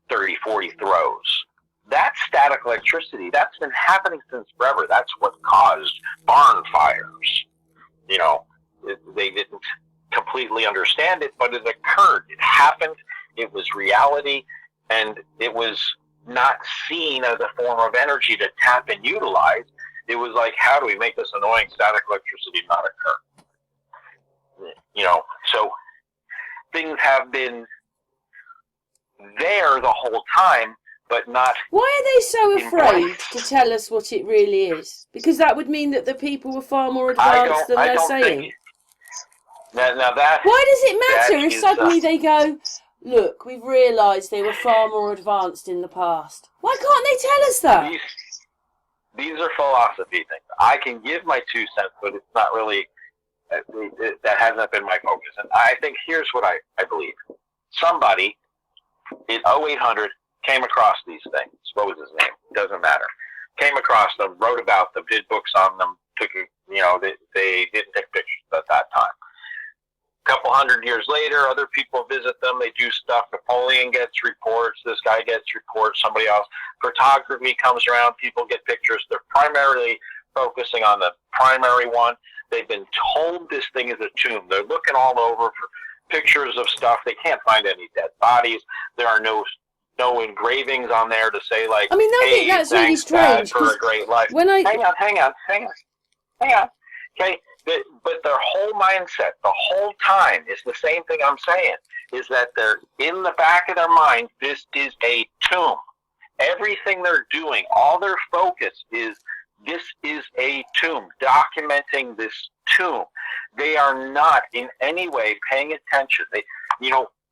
30, 40 throws. That's static electricity. That's been happening since forever. That's what caused barn fires. They didn't completely understand it, but it occurred. It happened. It was reality, and it was not seen as a form of energy to tap and utilize. It was like, how do we make this annoying static electricity not occur? So things have been there the whole time, but not. Why are they so afraid to tell us what it really is? Because that would mean that the people were far more advanced than they're saying. Now that. Why does it matter if suddenly they go, look, we've realised they were far more advanced in the past? Why can't they tell us that? These are philosophy things. I can give my 2 cents, but it's not really. That hasn't been my focus. And I think here's what I believe. Somebody in 0800 came across these things. What was his name? Doesn't matter. Came across them, wrote about them, did books on them, they didn't take pictures at that time. A couple couple hundred years later, other people visit them. They do stuff. Napoleon gets reports. This guy gets reports. Somebody else. Photography comes around. People get pictures. They're primarily focusing on the primary one. They've been told this thing is a tomb. They're looking all over for pictures of stuff. They can't find any dead bodies. There are no engravings on there to say, like, I mean, I hey, think that's really thanks, Dad, strange. for a great life. When I Hang on. Okay, but their whole mindset, the whole time, is the same thing I'm saying, is that they're in the back of their mind, this is a tomb. Everything they're doing, all their focus is, this is a tomb, documenting this tomb. They are not in any way paying attention.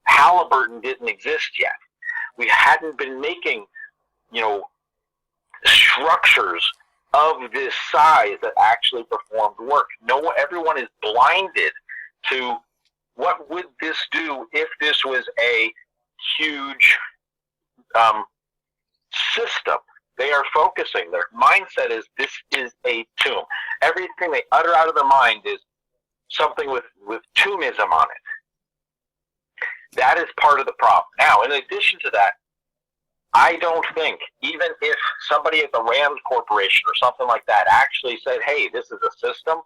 Halliburton didn't exist yet. We hadn't been making, structures of this size that actually performed work. Everyone is blinded to what would this do if this was a huge system. They are focusing. Their mindset is, this is a tomb. Everything they utter out of their mind is something with tombism on it. That is part of the problem. Now, in addition to that, I don't think, even if somebody at the Rand Corporation or something like that actually said, hey, this is a system,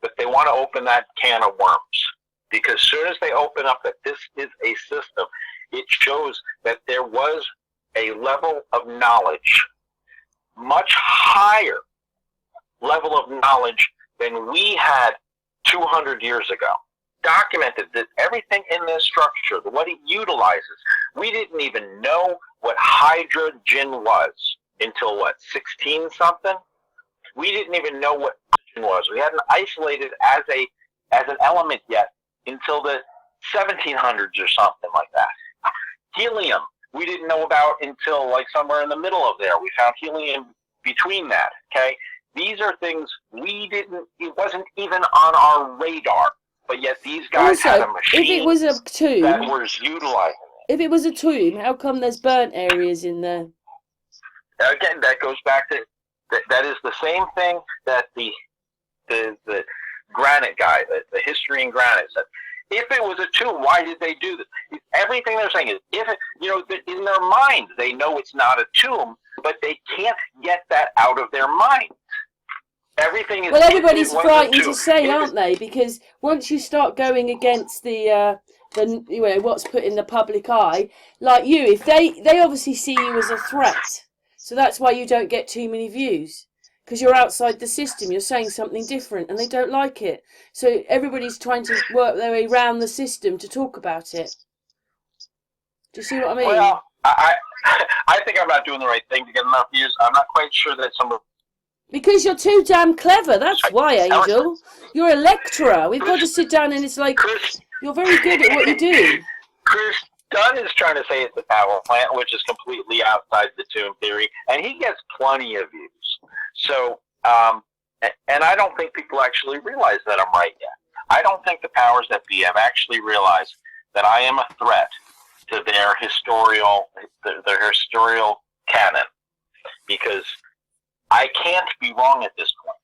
that they want to open that can of worms. Because as soon as they open up that this is a system, it shows that there was a level of knowledge, much higher level of knowledge than we had 200 years ago. Documented that everything in this structure, what it utilizes, we didn't even know what hydrogen was until 16 something. We didn't even know what oxygen was. We hadn't isolated as an element yet until the 1700s or something like that. Helium, we didn't know about until somewhere in the middle of there. We found helium between that. Okay, these are things it wasn't even on our radar. But yet these guys also, had a machine if it was a tomb, that was utilizing it. If it was a tomb, how come there's burnt areas in there? Again, that goes back to that is the same thing that the granite guy, the history in granite said. If it was a tomb, why did they do this? Everything they're saying is, in their minds they know it's not a tomb, but they can't get that out of their mind. Everything is. Well, everybody's frightened to say, aren't they? Because once you start going against the what's put in the public eye, like you, if they obviously see you as a threat, so that's why you don't get too many views, because you're outside the system. You're saying something different, and they don't like it. So everybody's trying to work their way around the system to talk about it. Do you see what I mean? Well, I think I'm not doing the right thing to get enough views. I'm not quite sure that some of. Because you're too damn clever, that's why, Angel. You're a lecturer. We've got to sit down and it's like, you're very good at what you do. Chris Dunn is trying to say it's a power plant, which is completely outside the tomb theory, and he gets plenty of views. So, and I don't think people actually realize that I'm right yet. I don't think the powers that be have actually realized that I am a threat to their historical canon, because I can't be wrong at this point.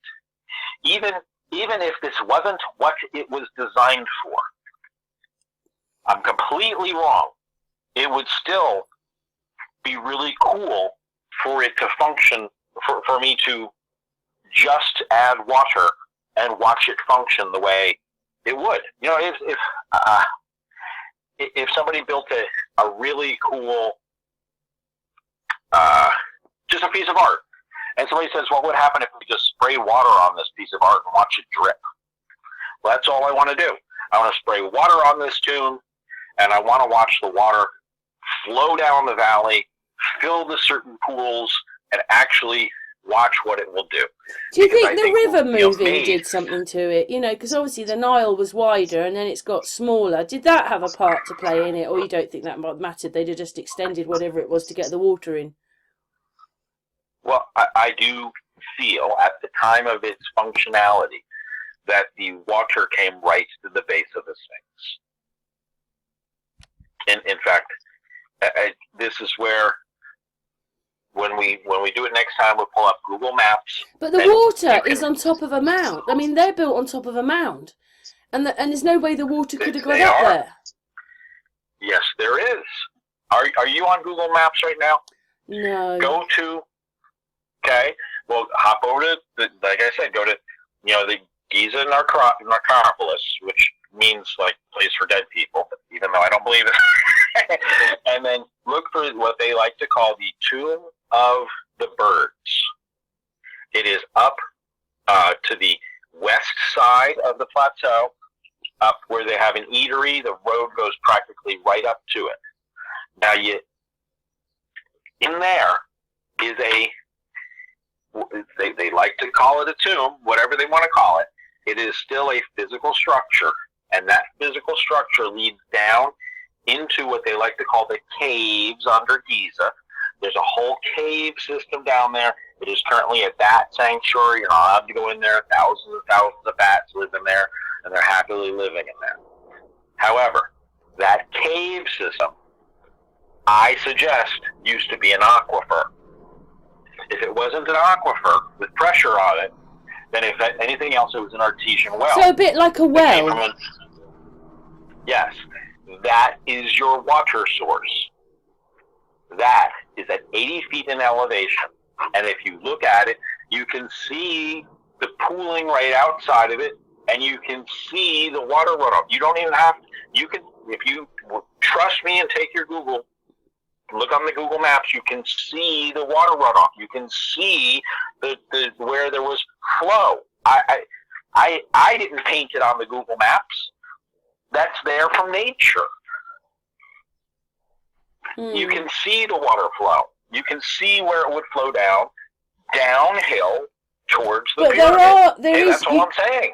Even if this wasn't what it was designed for, I'm completely wrong. It would still be really cool for it to function, for me to just add water and watch it function the way it would. If somebody built a really cool, just a piece of art, and somebody says, what would happen if we just spray water on this piece of art and watch it drip? Well, that's all I want to do. I want to spray water on this tomb, and I want to watch the water flow down the valley, fill the certain pools, and actually watch what it will do. Do you think the river moving did something to it? Because obviously the Nile was wider and then it's got smaller. Did that have a part to play in it, or you don't think that mattered? They'd have just extended whatever it was to get the water in? Well, I do feel at the time of its functionality that the water came right to the base of the Sphinx. In fact, this is where, when we do it next time, we'll pull up Google Maps. But the water is on top of a mound. I mean, they're built on top of a mound. And there's no way the water could have got They up are. there. Yes, there is. Are you on Google Maps right now? No. Go to, okay, well, hop over to, like I said, go to, the Giza Necropolis, which means like place for dead people, even though I don't believe it. And then look for what they like to call the Tomb of the Birds. It is up to the west side of the plateau, up where they have an eatery. The road goes practically right up to it. Now, in there is they like to call it a tomb, whatever they want to call it. It is still a physical structure, and that physical structure leads down into what they like to call the caves under Giza. There's a whole cave system down there. It is currently a bat sanctuary. You're not allowed to go in there. Thousands and thousands of bats live in there, and they're happily living in there. However, that cave system, I suggest, used to be an aquifer. If it wasn't an aquifer with pressure on it, then if anything else, it was an artesian well. So a bit like a well. Yes, that is your water source. That is at 80 feet in elevation. And if you look at it, you can see the pooling right outside of it, and you can see the water runoff. You don't even have, you can, if you trust me and take your Google, look on the Google Maps, you can see the water runoff. You can see the where there was flow. I didn't paint it on the Google Maps. That's there from nature. You can see the water flow. You can see where it would flow downhill towards the pyramid. That's all I'm saying.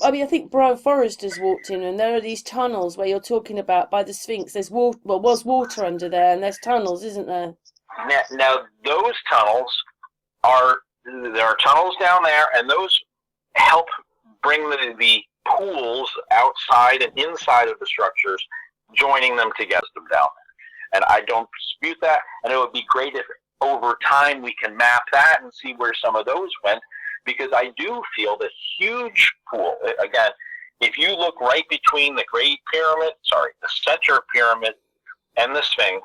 I mean, I think Brian Forrester's walked in, and there are these tunnels where you're talking about by the Sphinx. There's water, well, was water under there, and there's tunnels, isn't there? Now those tunnels there are tunnels down there, and those help bring the pools outside and inside of the structures, joining them together down there. And I don't dispute that, and it would be great if over time we can map that and see where some of those went, because I do feel the huge pool, again, if you look right between the the center pyramid and the Sphinx,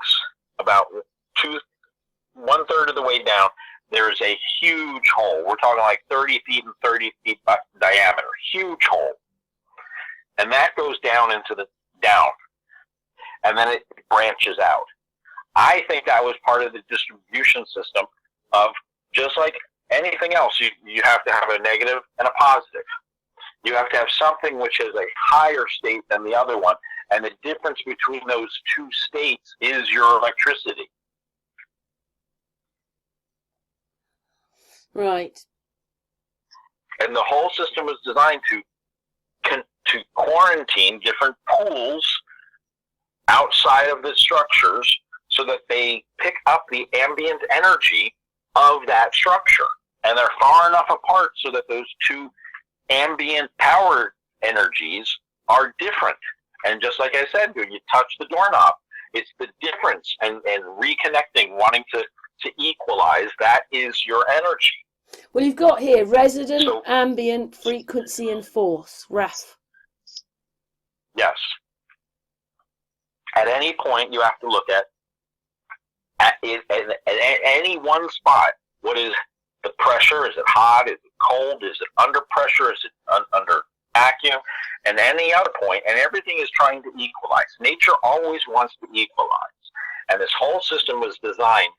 about 1/3 of the way down, there's a huge hole. We're talking like 30 feet and 30 feet diameter, huge hole. And that goes down into down. And then it branches out. I think that was part of the distribution system of, just like anything else, you have to have a negative and a positive. You have to have something which is a higher state than the other one, and the difference between those two states is your electricity. Right. And the whole system was designed to quarantine different pools outside of the structures so that they pick up the ambient energy of that structure. And they're far enough apart so that those two ambient power energies are different. And just like I said, when you touch the doorknob, it's the difference, and reconnecting, wanting to equalize, that is your energy. Well, you've got here resident, ambient, frequency, and force, RAF. Yes. At any point, you have to look at any one spot. What is the pressure? Is it hot? Is it cold? Is it under pressure? Is it under vacuum? And any other point, and everything is trying to equalize. Nature always wants to equalize. And this whole system was designed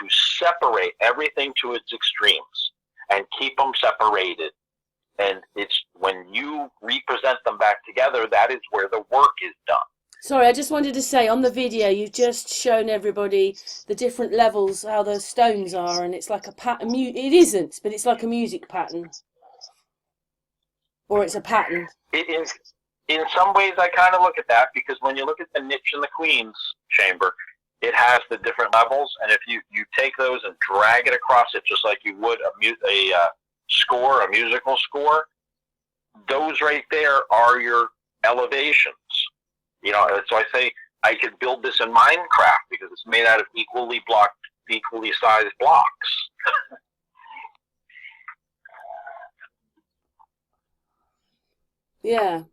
to separate everything to its extremes and keep them separated. And it's when you represent them back together, that is where the work is done. Sorry, I just wanted to say, on the video, you've just shown everybody the different levels, how those stones are, and it's like a pattern. It isn't, but it's like a music pattern. Or it's a pattern. It is. In some ways, I kind of look at that, because when you look at the niche in the Queen's chamber, it has the different levels, and if you take those and drag it across it, just like you would a musical score, those right there are your elevations. So I say I could build this in Minecraft because it's made out of equally sized blocks. Yeah.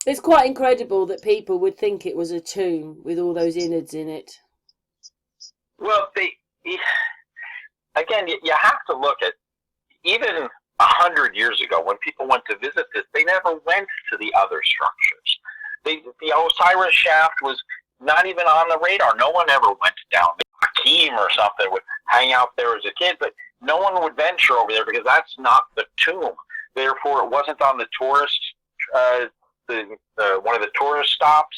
It's quite incredible that people would think it was a tomb with all those innards in it. Well, again, you have to look at, even 100 years ago, when people went to visit this, they never went to the other structures. The Osiris shaft was not even on the radar. No one ever went down. Hakeem or something would hang out there as a kid, but no one would venture over there because that's not the tomb. Therefore, it wasn't on the tourist, one of the tourist stops.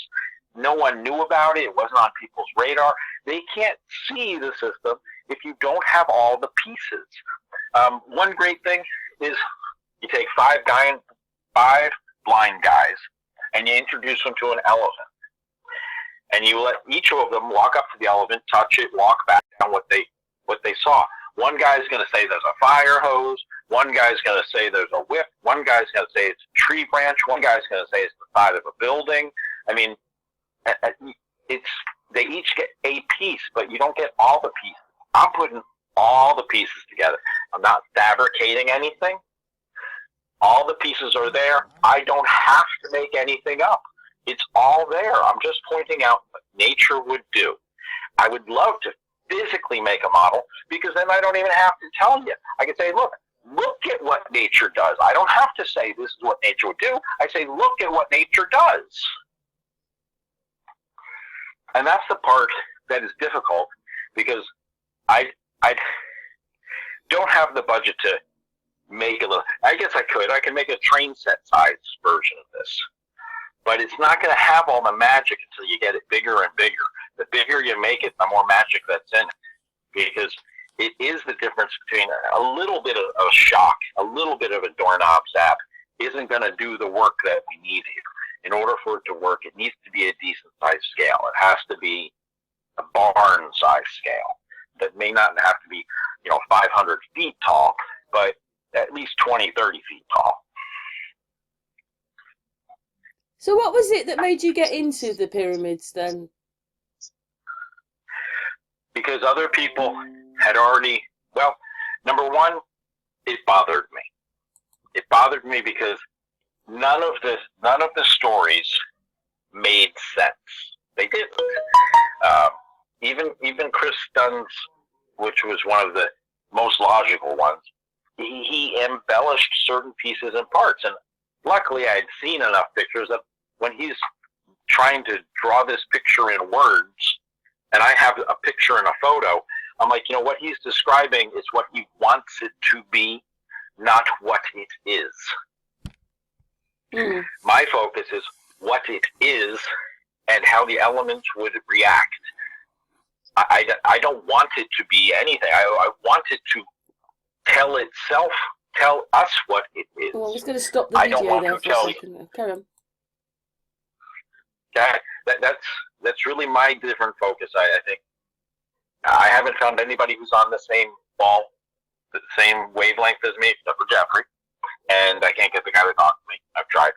No one knew about it. It wasn't on people's radar. They can't see the system if you don't have all the pieces. One great thing is you take five blind guys and you introduce them to an elephant. And you let each of them walk up to the elephant, touch it, walk back down what they saw. One guy's going to say there's a fire hose. One guy's going to say there's a whip. One guy's going to say it's a tree branch. One guy's going to say it's the side of a building. I mean, they each get a piece, but you don't get all the pieces. I'm putting all the pieces together. I'm not fabricating anything. All the pieces are there. I don't have to make anything up. It's all there. I'm just pointing out what nature would do. I would love to physically make a model because then I don't even have to tell you. I can say, look at what nature does. I don't have to say this is what nature would do. I say, look at what nature does. And that's the part that is difficult because I don't have the budget to make a little. I guess I could. I can make a train set size version of this. But it's not going to have all the magic until you get it bigger and bigger. The bigger you make it, the more magic that's in it. Because it is the difference between a little bit of a shock, a little bit of a doorknob zap isn't going to do the work that we need here. In order for it to work, it needs to be a decent sized scale. It has to be a barn size scale. That may not have to be, 500 feet tall, but at least 20, 30 feet tall. So what was it that made you get into the pyramids then? Because other people had already, number one, it bothered me. It bothered me because none of the stories made sense. They didn't. Even Chris Dunn's, which was one of the most logical ones, he embellished certain pieces and parts. And luckily, I had seen enough pictures that when he's trying to draw this picture in words, and I have a picture and a photo, I'm like, what he's describing is what he wants it to be, not what it is. Mm. My focus is what it is and how the elements would react. I don't want it to be anything. I want it to tell us what it is. Well, I'm just going to stop the video there for a second. Carry on. That's really my different focus. I think I haven't found anybody who's on the same wavelength as me, except for Jeffrey. And I can't get the guy to talk to me. I've tried.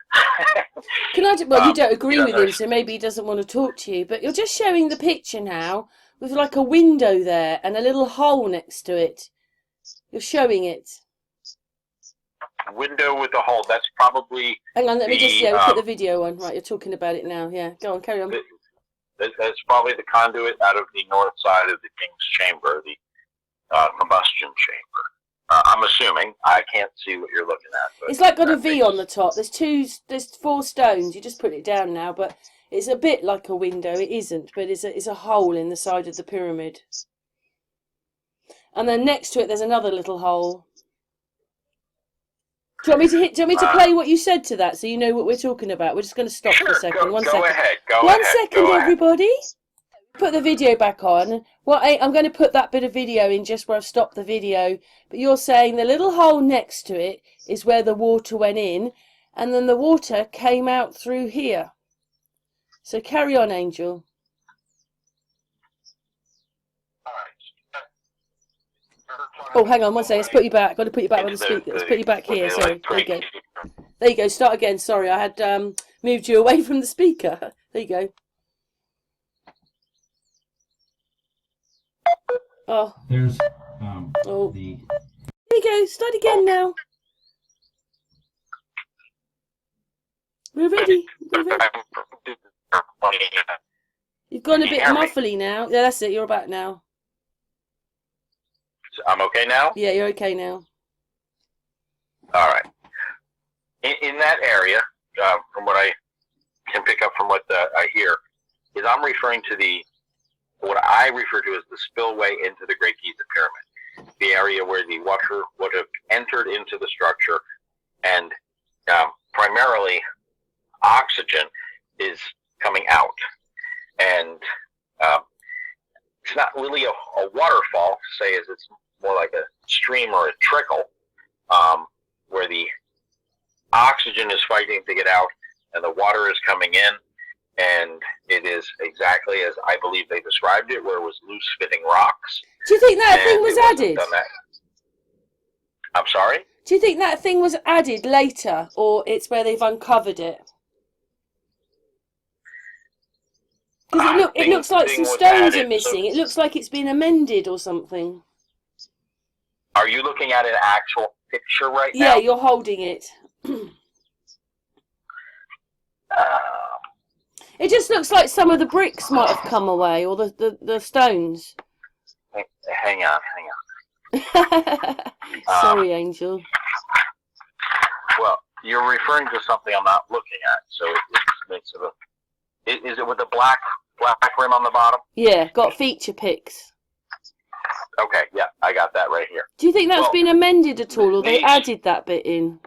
Can I? Well, you don't agree with him, so maybe he doesn't want to talk to you. But you're just showing the picture now with like a window there and a little hole next to it. You're showing it. Window with a hole. That's probably. Hang on, let me just put the video on. Right, you're talking about it now. Yeah, go on, carry on. That's probably the conduit out of the north side of the King's Chamber, the combustion chamber. I'm assuming. I can't see what you're looking at. But it's like got a V on the top. There's 4 stones. You just put it down now, but it's a bit like a window. It isn't, but it's a hole in the side of the pyramid. And then next to it, there's another little hole. Do you want me to play what you said to that so you know what we're talking about? We're just going to stop for a second. One second. One second, everybody. Put the video back on. I'm going to put that bit of video in just where I've stopped the video. But you're saying the little hole next to it is where the water went in, and then the water came out through here. So carry on, Angel. Oh, hang on one second. Let's put you back. I've got to put you back on the speaker. Let's put you back here. Sorry. There you go. There you go. Start again. Sorry, I had moved you away from the speaker. There you go. Oh. There's the. There you go. Start again now. We're ready. We're ready. You've gone a bit muffly now. Yeah, that's it. You're back now. I'm okay now? Yeah, you're okay now. All right. In that area, from what I can pick up from what I hear, is I'm referring to what I refer to as the spillway into the Great Giza Pyramid, the area where the water would have entered into the structure, and primarily oxygen is coming out. And it's not really a waterfall, say, as it's more like a stream or a trickle, where the oxygen is fighting to get out and the water is coming in, and it is exactly as I believe they described it, where it was loose-fitting rocks. Do you think that thing was added? I'm sorry? Do you think that thing was added later, or it's where they've uncovered it? Because it looks like some stones are missing. It looks like it's been amended or something. Are you looking at an actual picture right now? Yeah, you're holding it. It just looks like some of the bricks might have come away, or the stones. Hang on. Sorry, Angel. Well, you're referring to something I'm not looking at, so it makes it is it with the black rim on the bottom? Yeah, got feature pics. Okay, yeah, I got that right here. Do you think that's been amended at all, or they added that bit in?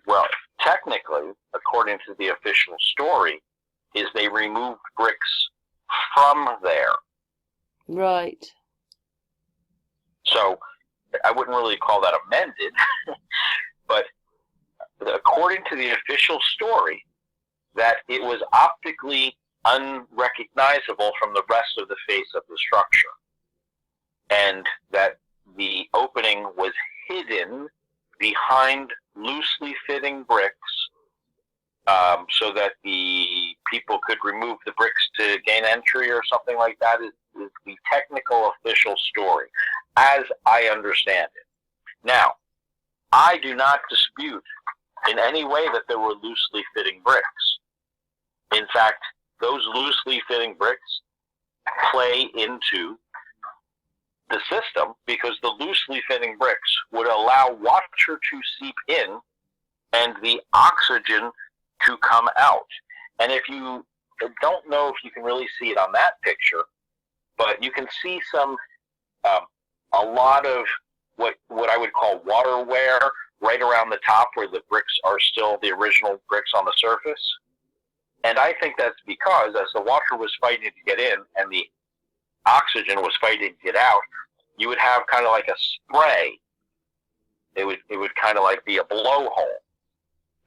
Well, technically, according to the official story, is they removed bricks from there. Right. So I wouldn't really call that amended, but according to the official story, that it was optically unrecognizable from the rest of the face of the structure, and that the opening was hidden behind loosely fitting bricks, so that the people could remove the bricks to gain entry or something like that is the technical official story, as I understand it. Now, I do not dispute in any way that there were loosely fitting bricks. In fact, those loosely fitting bricks play into the system, because the loosely fitting bricks would allow water to seep in and the oxygen to come out. And if you don't know if you can really see it on that picture, but you can see a lot of what I would call water wear right around the top where the bricks are still the original bricks on the surface. And I think that's because as the water was fighting to get in and the oxygen was fighting to get out, you would have kind of like a spray. It would kind of like be a blowhole,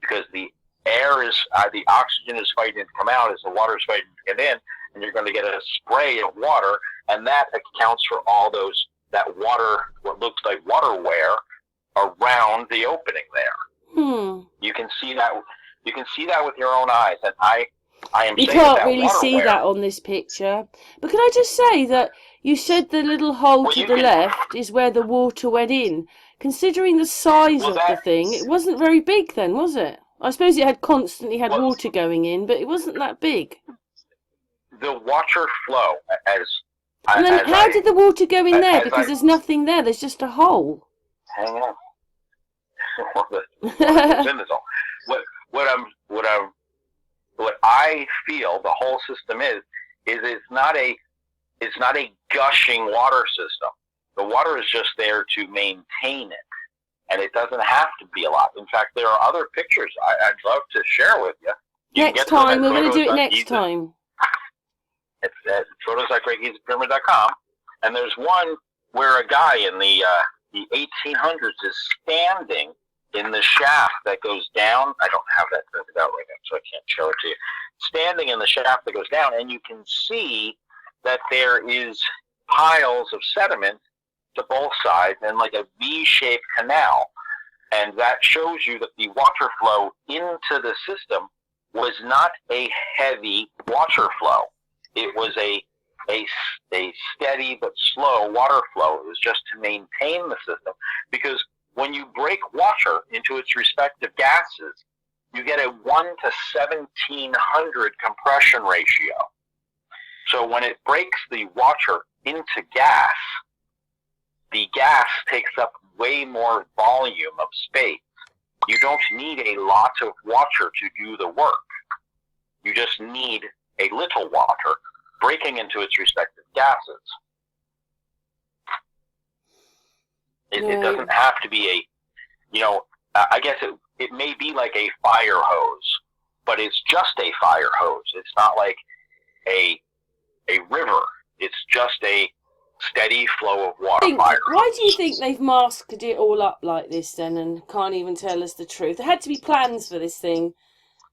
because the air is the oxygen is fighting to come out as the water is fighting to get in, and you're going to get a spray of water, and that accounts for all that water, what looks like water wear around the opening there. You can see that. You can see that with your own eyes, and I am. You can't really see that on this picture. But can I just say that you said the little hole to the left is where the water went in. Considering the size of the thing, it wasn't very big then, was it? I suppose it had constantly had water going in, but it wasn't that big. The water flow and then how did the water go in there? Because there's nothing there. There's just a hole. Hang on. What's in this hole? What I feel the whole system is it's not a gushing water system. The water is just there to maintain it, and it doesn't have to be a lot. In fact, there are other pictures I'd love to share with you. Next time, we're going to do it next time. It's at photos at GreatGizaPyramid.com, and there's one where a guy in the 1800s is standing in the shaft that goes down. I don't have that printed out right now, so I can't show it to you. Standing in the shaft that goes down, and you can see that there is piles of sediment to both sides and like a V-shaped canal. And that shows you that the water flow into the system was not a heavy water flow. It was a steady but slow water flow. It was just to maintain the system, because when you break water into its respective gases, you get a 1 to 1700 compression ratio. So when it breaks the water into gas, the gas takes up way more volume of space. You don't need a lot of water to do the work. You just need a little water breaking into its respective gases. It doesn't have to be I guess it may be like a fire hose, but it's just a fire hose. It's not like a river. It's just a steady flow of water. Why do you think they've masked it all up like this then and can't even tell us the truth? There had to be plans for this thing.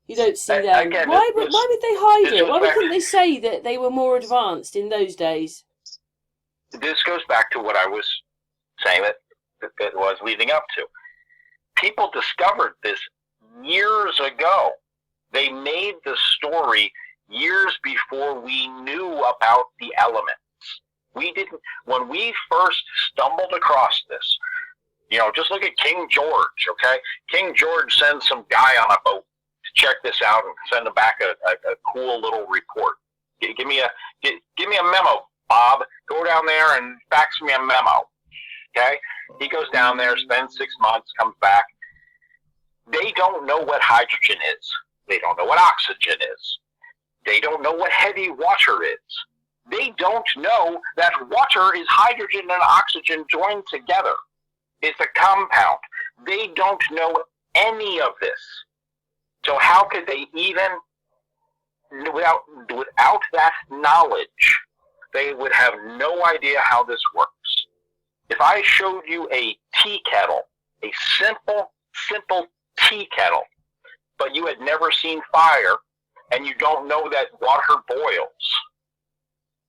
You don't see them. Again, why would they hide it? Why back, couldn't they say that they were more advanced in those days? This goes back to what I was saying that it was leading up to. People discovered this years ago. They made the story years before we knew about the elements. We didn't, when we first stumbled across this, just look at King George, okay? King George sends some guy on a boat to check this out and send him back a cool little report. Give me a memo, Bob. Go down there and fax me a memo, okay? He goes down there, spends 6 months, comes back. They don't know what hydrogen is. They don't know what oxygen is. They don't know what heavy water is. They don't know that water is hydrogen and oxygen joined together. It's a compound. They don't know any of this. So how could they even, without that knowledge, they would have no idea how this works. If I showed you a tea kettle, a simple tea kettle, but you had never seen fire and you don't know that water boils,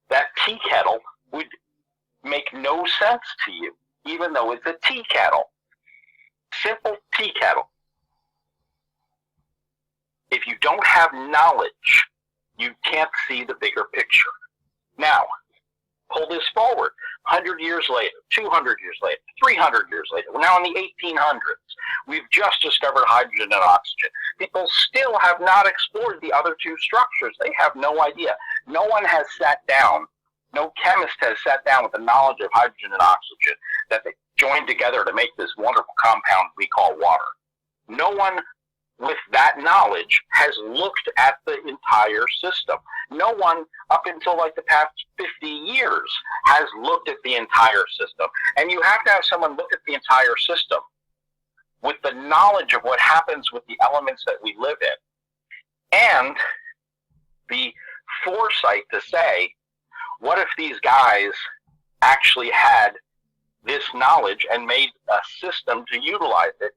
that tea kettle would make no sense to you, even though it's a tea kettle. Simple tea kettle. If you don't have knowledge, you can't see the bigger picture. Now, pull this forward. 100 years later, 200 years later, 300 years later, we're now in the 1800s. We've just discovered hydrogen and oxygen. People still have not explored the other two structures. They have no idea. No one has sat down, no chemist has sat down with the knowledge of hydrogen and oxygen that they joined together to make this wonderful compound we call water. No one with that knowledge has looked at the entire system. No one up until like the past 50 years has looked at the entire system. And you have to have someone look at the entire system with the knowledge of what happens with the elements that we live in, and the foresight to say, what if these guys actually had this knowledge and made a system to utilize it?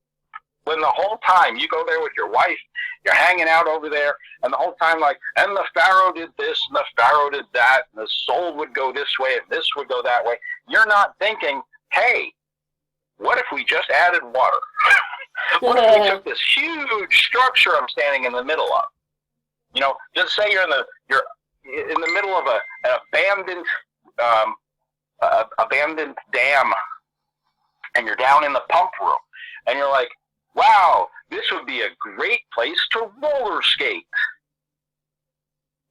When the whole time you go there with your wife, you're hanging out over there, and the whole time and the Pharaoh did this, and the Pharaoh did that, and the soul would go this way, and this would go that way. You're not thinking, hey, what if we just added water? What if we took this huge structure I'm standing in the middle of? Just say you're in the middle of an abandoned dam, and you're down in the pump room, and you're like, wow, this would be a great place to roller skate.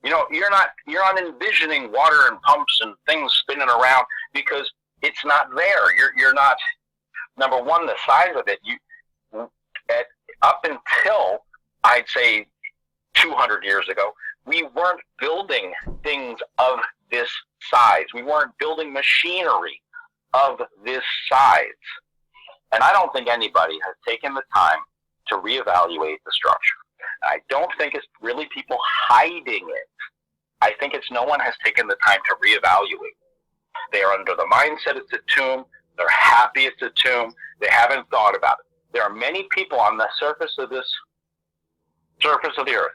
You're not envisioning water and pumps and things spinning around because it's not there. You're not, number one, the size of it. Up until I'd say 200 years ago, we weren't building things of this size. We weren't building machinery of this size. And I don't think anybody has taken the time to reevaluate the structure. I don't think it's really people hiding it. I think it's no one has taken the time to reevaluate. They are under the mindset it's a tomb. They're happy it's a tomb. They haven't thought about it. There are many people on the surface of the earth,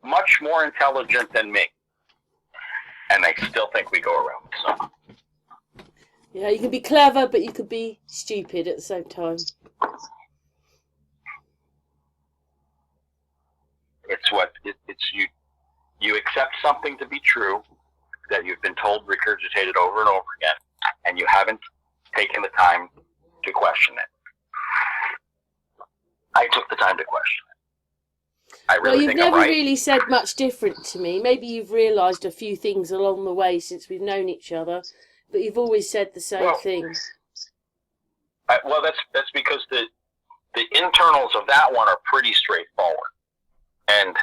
much more intelligent than me, and they still think we go around. So. Yeah, you can be clever, but you could be stupid at the same time. It's you accept something to be true that you've been told, regurgitated over and over again, and you haven't taken the time to question it. I took the time to question I Well, really you've think I'm never right. really said much different to me. Maybe you've realised a few things along the way since we've known each other, but you've always said the same Well, thing. that's because the internals of that one are pretty straightforward. And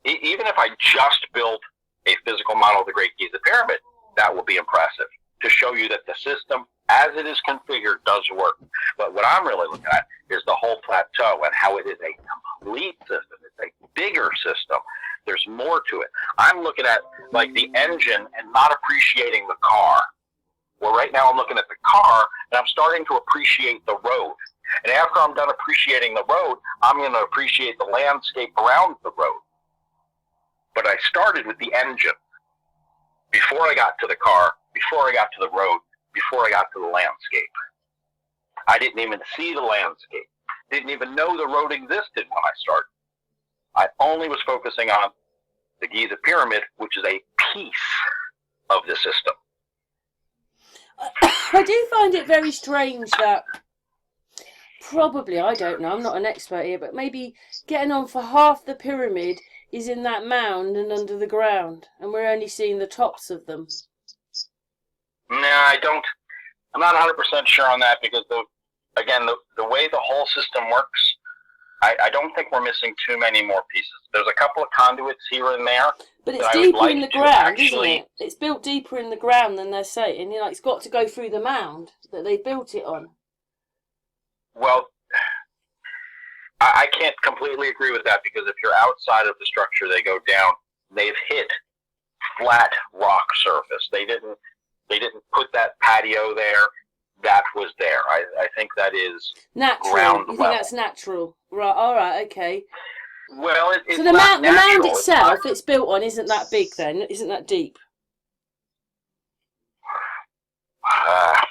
even if I just build a physical model of the Great Giza Pyramid, that will be impressive to show you that the system, as it is configured, does work. But what I'm really looking at is the whole plateau and how it is a complete system. It's a bigger system. There's more to it. I'm looking at like the engine and not appreciating the car. Well, right now I'm looking at the car and I'm starting to appreciate the road. And after I'm done appreciating the road, I'm going to appreciate the landscape around the road. But I started with the engine before I got to the car, before I got to the road, before I got to the landscape. I didn't even see the landscape. Didn't even know the road existed when I started. I only was focusing on the Giza Pyramid, which is a piece of the system. I do find it very strange that probably, I don't know, I'm not an expert here, but maybe getting on for half the pyramid is in that mound and under the ground, and we're only seeing the tops of them. No, I'm not 100% sure on that because, the way the whole system works, I don't think we're missing too many more pieces. There's a couple of conduits here and there. But it's deeper in the ground, isn't it? It's built deeper in the ground than they're saying. You know, it's got to go through the mound that they built it on. Well, I can't completely agree with that because if you're outside of the structure, they go down. They've hit flat rock surface. They didn't put that patio there. That was there. I think that is natural. Ground you think level. That's natural, right? All right, okay. Well, it's so the not the mound natural. itself, it's built on, isn't that big then? Isn't that deep?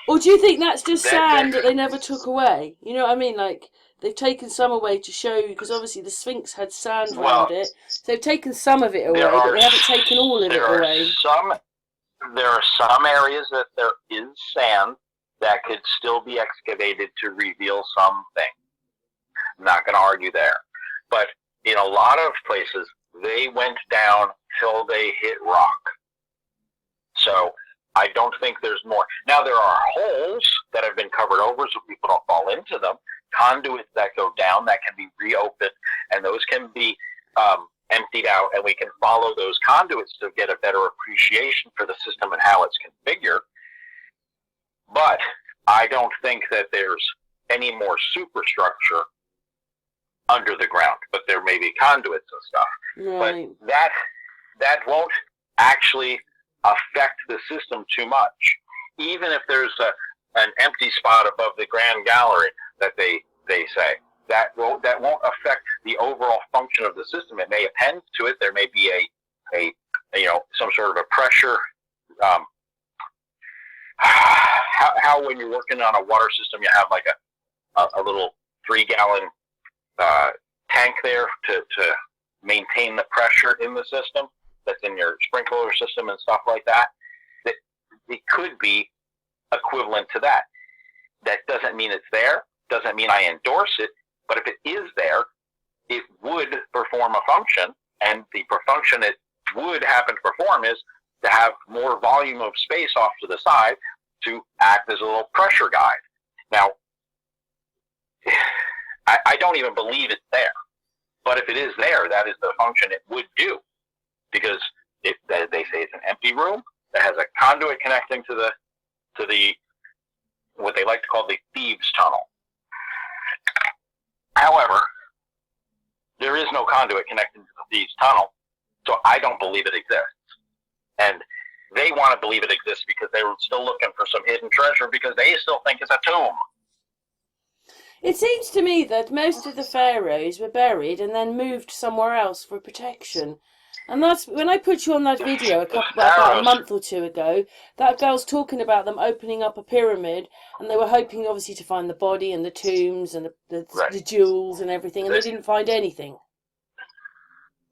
Or do you think that's just sand that they never took away? You know what I mean? Like, they've taken some away to show you, because obviously the Sphinx had sand around it. So they've taken some of it away, but they haven't taken all of it away. There are some areas that there is sand that could still be excavated to reveal something. I'm not going to argue there. But in a lot of places, they went down till they hit rock. So I don't think there's more. Now, there are holes that have been covered over so people don't fall into them, conduits that go down that can be reopened, and those can be emptied out, and we can follow those conduits to get a better appreciation for the system and how it's configured. But I don't think that there's any more superstructure under the ground, but there may be conduits and stuff. Right. But that won't actually affect the system too much. Even if there's an empty spot above the Grand Gallery that they say, that won't affect the overall function of the system. It may append to it. There may be a some sort of a pressure. How when you're working on a water system, you have like a little 3-gallon tank there to maintain the pressure in the system that's in your sprinkler system and stuff like that. It could be equivalent to that. That doesn't mean it's there. Doesn't mean I endorse it. But if it is there, it would perform a function, and the function it would happen to perform is to have more volume of space off to the side to act as a little pressure guide. Now, I don't even believe it's there. But if it is there, that is the function it would do. Because they say it's an empty room that has a conduit connecting to the what they like to call the thieves' tunnel. However, there is no conduit connecting to the thieves' tunnel, so I don't believe it exists. And they want to believe it exists because they were still looking for some hidden treasure because they still think it's a tomb. It seems to me that most of the pharaohs were buried and then moved somewhere else for protection. And that's when I put you on that video about a month or two ago. That girl's talking about them opening up a pyramid, and they were hoping, obviously, to find the body and the tombs and the jewels and everything, and they didn't find anything.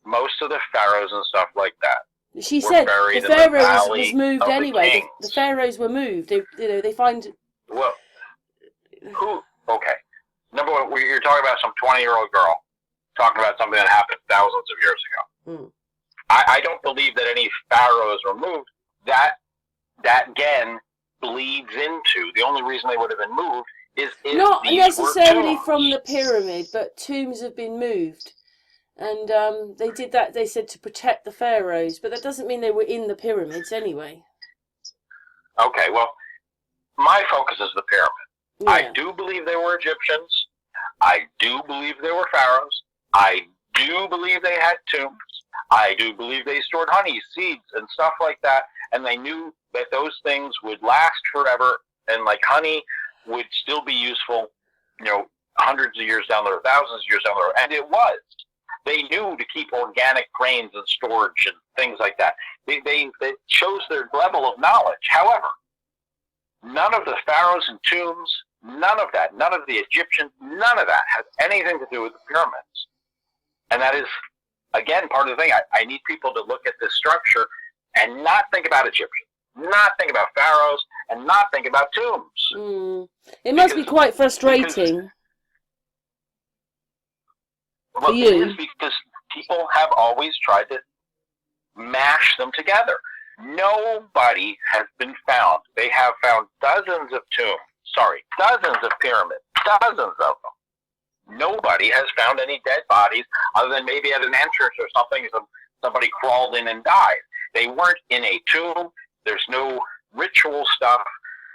Most of the pharaohs and stuff like that. She said the pharaoh was moved anyway. The pharaohs were moved. They find. Well, who? Okay. Number one, you're talking about some 20-year-old girl talking about something that happened thousands of years ago. Hmm. I don't believe that any pharaohs were moved. That again bleeds into the only reason they would have been moved is if Not these necessarily were tombs. from the pyramid, but tombs have been moved. And they did that, they said, to protect the pharaohs. But that doesn't mean they were in the pyramids anyway. Okay, well, my focus is the pyramid. Yeah. I do believe they were Egyptians. I do believe they were pharaohs. I do believe they had tombs. I do believe they stored honey, seeds, and stuff like that. And they knew that those things would last forever. And like honey would still be useful, hundreds of years down the road, thousands of years down the road. And it was. They knew to keep organic grains in storage and things like that. They shows their level of knowledge. However, none of the pharaohs and tombs, none of that, none of the Egyptians, none of that has anything to do with the pyramids. And that is, again, part of the thing. I need people to look at this structure and not think about Egyptians, not think about pharaohs, and not think about tombs. It must be quite frustrating. Well, for you. it is because people have always tried to mash them together. Nobody has been found. They have found dozens of dozens of pyramids, dozens of them. Nobody has found any dead bodies other than maybe at an entrance or something, somebody crawled in and died. They weren't in a tomb. There's no ritual stuff.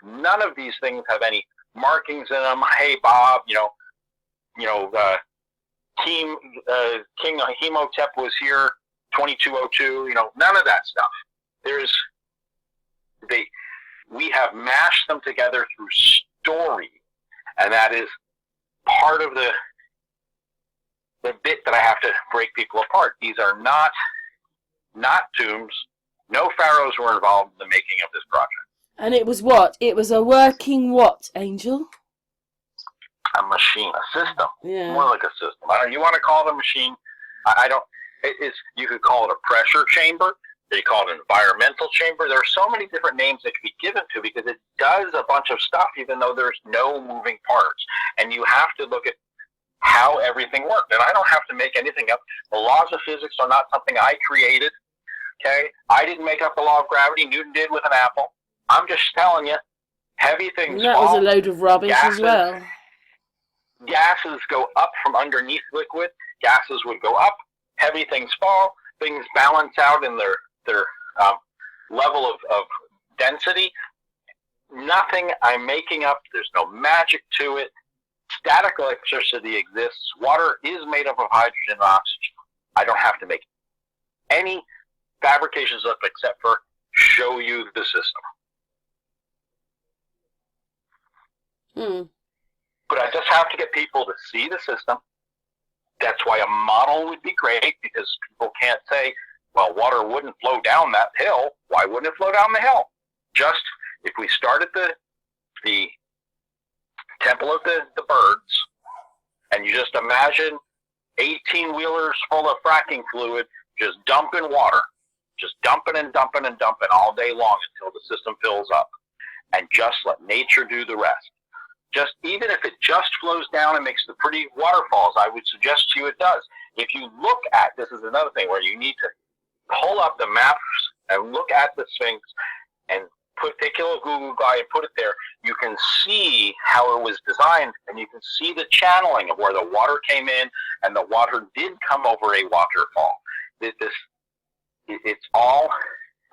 None of these things have any markings in them. Hey, Bob, King Hemotep was here, 2202. None of that stuff. We have mashed them together through story, and that is part of the bit that I have to break people apart. These are not tombs. No pharaohs were involved in the making of this project. And it was what? It was a working what, Angel? A machine, a system. Yeah. More like a system. You want to call it a machine? I don't. You could call it a pressure chamber. They call it an environmental chamber. There are so many different names that could be given to because it does a bunch of stuff even though there's no moving parts. And you have to look at how everything worked. And I don't have to make anything up. The laws of physics are not something I created. Okay? I didn't make up the law of gravity. Newton did with an apple. I'm just telling you, heavy things And that fall. was a load of rubbish as well. Gases go up from underneath liquid. Gases would go up. Heavy things fall. Things balance out in their level of density. Nothing I'm making up. There's no magic to it. Static electricity exists. Water is made up of hydrogen and oxygen. I don't have to make any fabrications up except for show you the system. But I just have to get people to see the system. That's why a model would be great, because people can't say, well, water wouldn't flow down that hill. Why wouldn't it flow down the hill? Just if we start at the Temple of the Birds, and you just imagine 18-wheelers full of fracking fluid just dumping water, just dumping and dumping and dumping all day long until the system fills up, and just let nature do the rest. Just even if it just flows down and makes the pretty waterfalls, I would suggest to you it does. If you look at, this is another thing where you need to pull up the maps and look at the Sphinx and take a little Google guy and put it there. You can see how it was designed, and you can see the channeling of where the water came in, and the water did come over a waterfall. It's all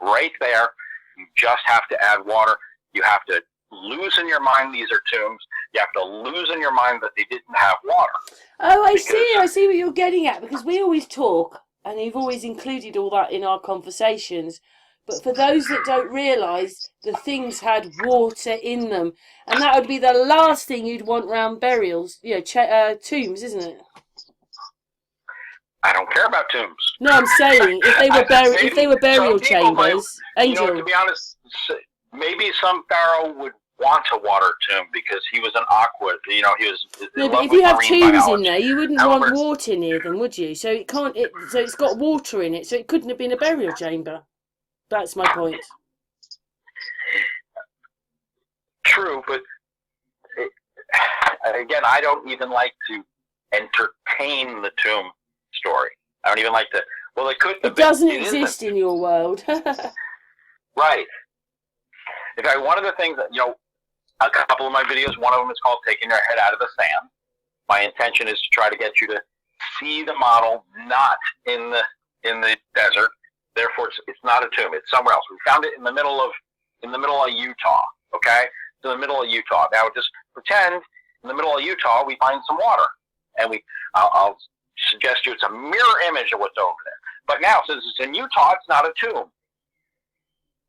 right there. You just have to add water. You have to lose in your mind these are tombs. You have to lose in your mind that they didn't have water. Oh, I see what you're getting at, because we always talk, and you've always included all that in our conversations. But for those that don't realise, the things had water in them. And that would be the last thing you'd want round burials, tombs, isn't it? I don't care about tombs. No, I'm saying if they were burial chambers, Angel. To be honest, maybe some pharaoh would want a water tomb because he was an aqua. He was. No, but if you have tombs in there, you wouldn't want water near them, would you? So it can't. So it's got water in it, so it couldn't have been a burial chamber. That's my point. True, but again, I don't even like to entertain the tomb story. I don't even like to. Well, it could. It doesn't exist in your world. Right. In fact, one of the things that, a couple of my videos, one of them is called "Taking Your Head Out of the Sand." My intention is to try to get you to see the model not in the desert. Therefore, it's not a tomb. It's somewhere else. We found it in the middle of Utah. Okay, in the middle of Utah. Now, just pretend in the middle of Utah we find some water, and I'll suggest to you it's a mirror image of what's over there. But now, since it's in Utah, it's not a tomb.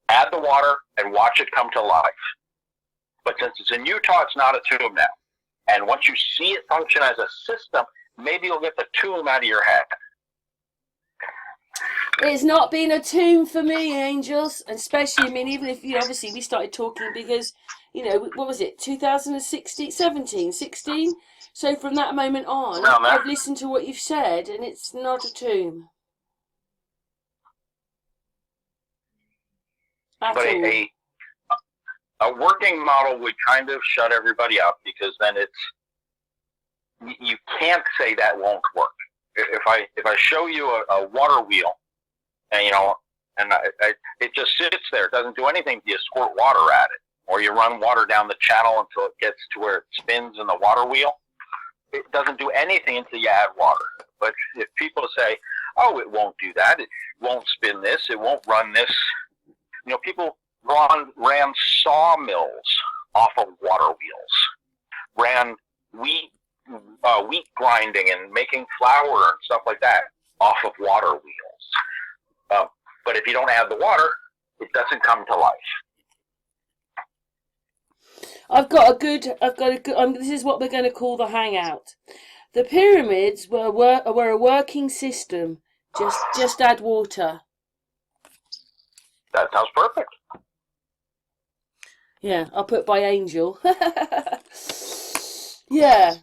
Add the water and watch it come to life. But since it's in Utah, it's not a tomb now. And once you see it function as a system, maybe you'll get the tomb out of your head. It's not been a tomb for me, Angels. Especially, I mean, even if, obviously we started talking because, what was it, 2016, 17, 16? So from that moment on, I've listened to what you've said, and it's not a tomb. But a working model would kind of shut everybody up, because then you can't say that won't work. If I show you a water wheel, and it just sits there, it doesn't do anything. You squirt water at it, or you run water down the channel until it gets to where it spins in the water wheel. It doesn't do anything until you add water. But if people say, "Oh, it won't do that. It won't spin this. It won't run this." People ran sawmills off of water wheels, ran wheat grinding and making flour and stuff like that off of water wheels. But if you don't add the water, it doesn't come to life. I've got a good. This is what we're going to call the hangout. The pyramids were a working system. Just add water. That sounds perfect. Yeah, I'll put by Angel. Yeah.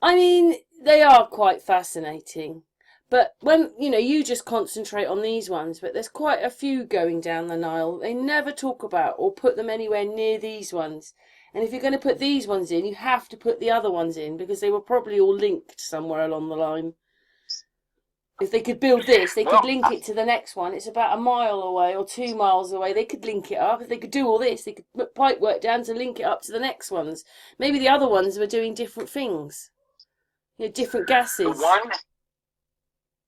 I mean, they are quite fascinating. But when, you just concentrate on these ones, but there's quite a few going down the Nile. They never talk about or put them anywhere near these ones. And if you're going to put these ones in, you have to put the other ones in, because they were probably all linked somewhere along the line. If they could build this, they could link it to the next one. It's about 1 mile away or 2 miles away. They could link it up. If they could do all this, they could put pipe work down to link it up to the next ones. Maybe the other ones were doing different things. Different gases.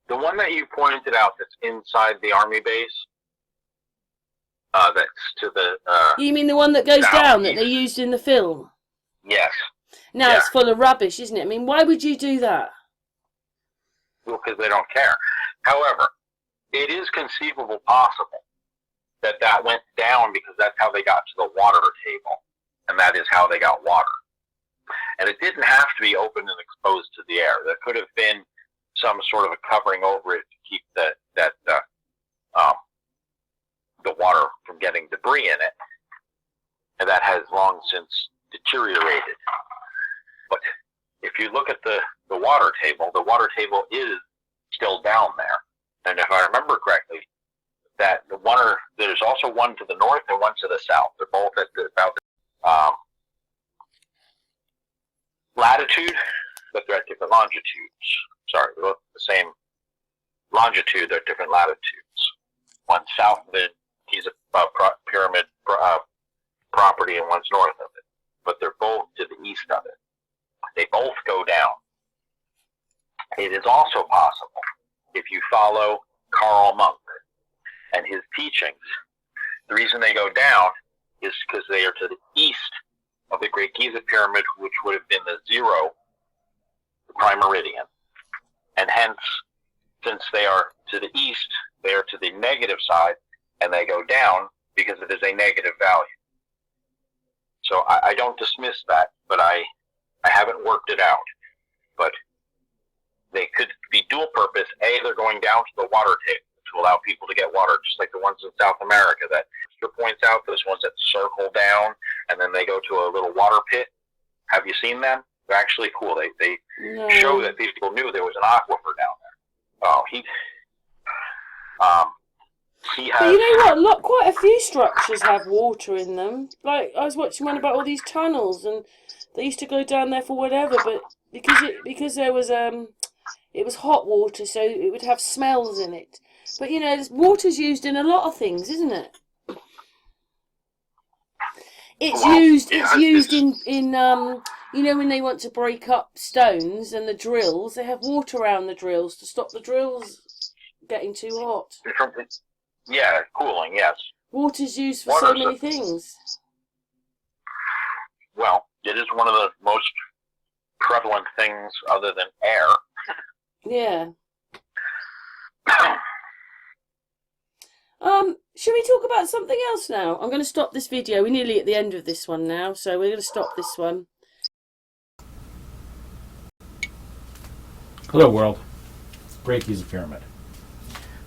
The one that you pointed out that's inside the army base, that's to the... You mean the one that goes down that they used in the film? Yes. Now it's full of rubbish, isn't it? I mean, why would you do that? Well, because they don't care. However, it is conceivable possible that went down because that's how they got to the water table, and that is how they got water. And it didn't have to be open and exposed to the air. There could have been some sort of a covering over it to keep the water from getting debris in it, and that has long since deteriorated. But if you look at the water table is still down there. And if I remember correctly, there's also one to the north and one to the south. They're both at about latitude, but they're at different longitudes. Sorry, they're both the same longitude, they're different latitudes. One south of the Giza pyramid property and one's north of it. But they're both to the east of it. They both go down. It is also possible, if you follow Karl Monk and his teachings, the reason they go down is because they are to the east of the Great Giza Pyramid, which would have been the zero, the prime meridian. And hence, since they are to the east, they are to the negative side, and they go down because it is a negative value. So I don't dismiss that, but I haven't worked it out. But they could be dual purpose. A, they're going down to the water table to allow people to get water, just like the ones in South America that Mr. points out, those ones that circle down and then they go to a little water pit. Have you seen them? They're actually cool. They show that people knew there was an aquifer down there. Oh, he has... But you know what? Quite a few structures have water in them. Like, I was watching one about all these tunnels, and they used to go down there for whatever, but because there was it was hot water, so it would have smells in it. But you know, water's used in a lot of things, isn't it? It's used in you know, when they want to break up stones and the drills, they have water around the drills to stop the drills getting too hot. Yeah, cooling, yes. Water's used for so many things. Well, it is one of the most prevalent things other than air. Yeah. Should we talk about something else now? I'm going to stop this video. We're nearly at the end of this one now, so we're going to stop this one. Hello world, Great Giza Pyramid.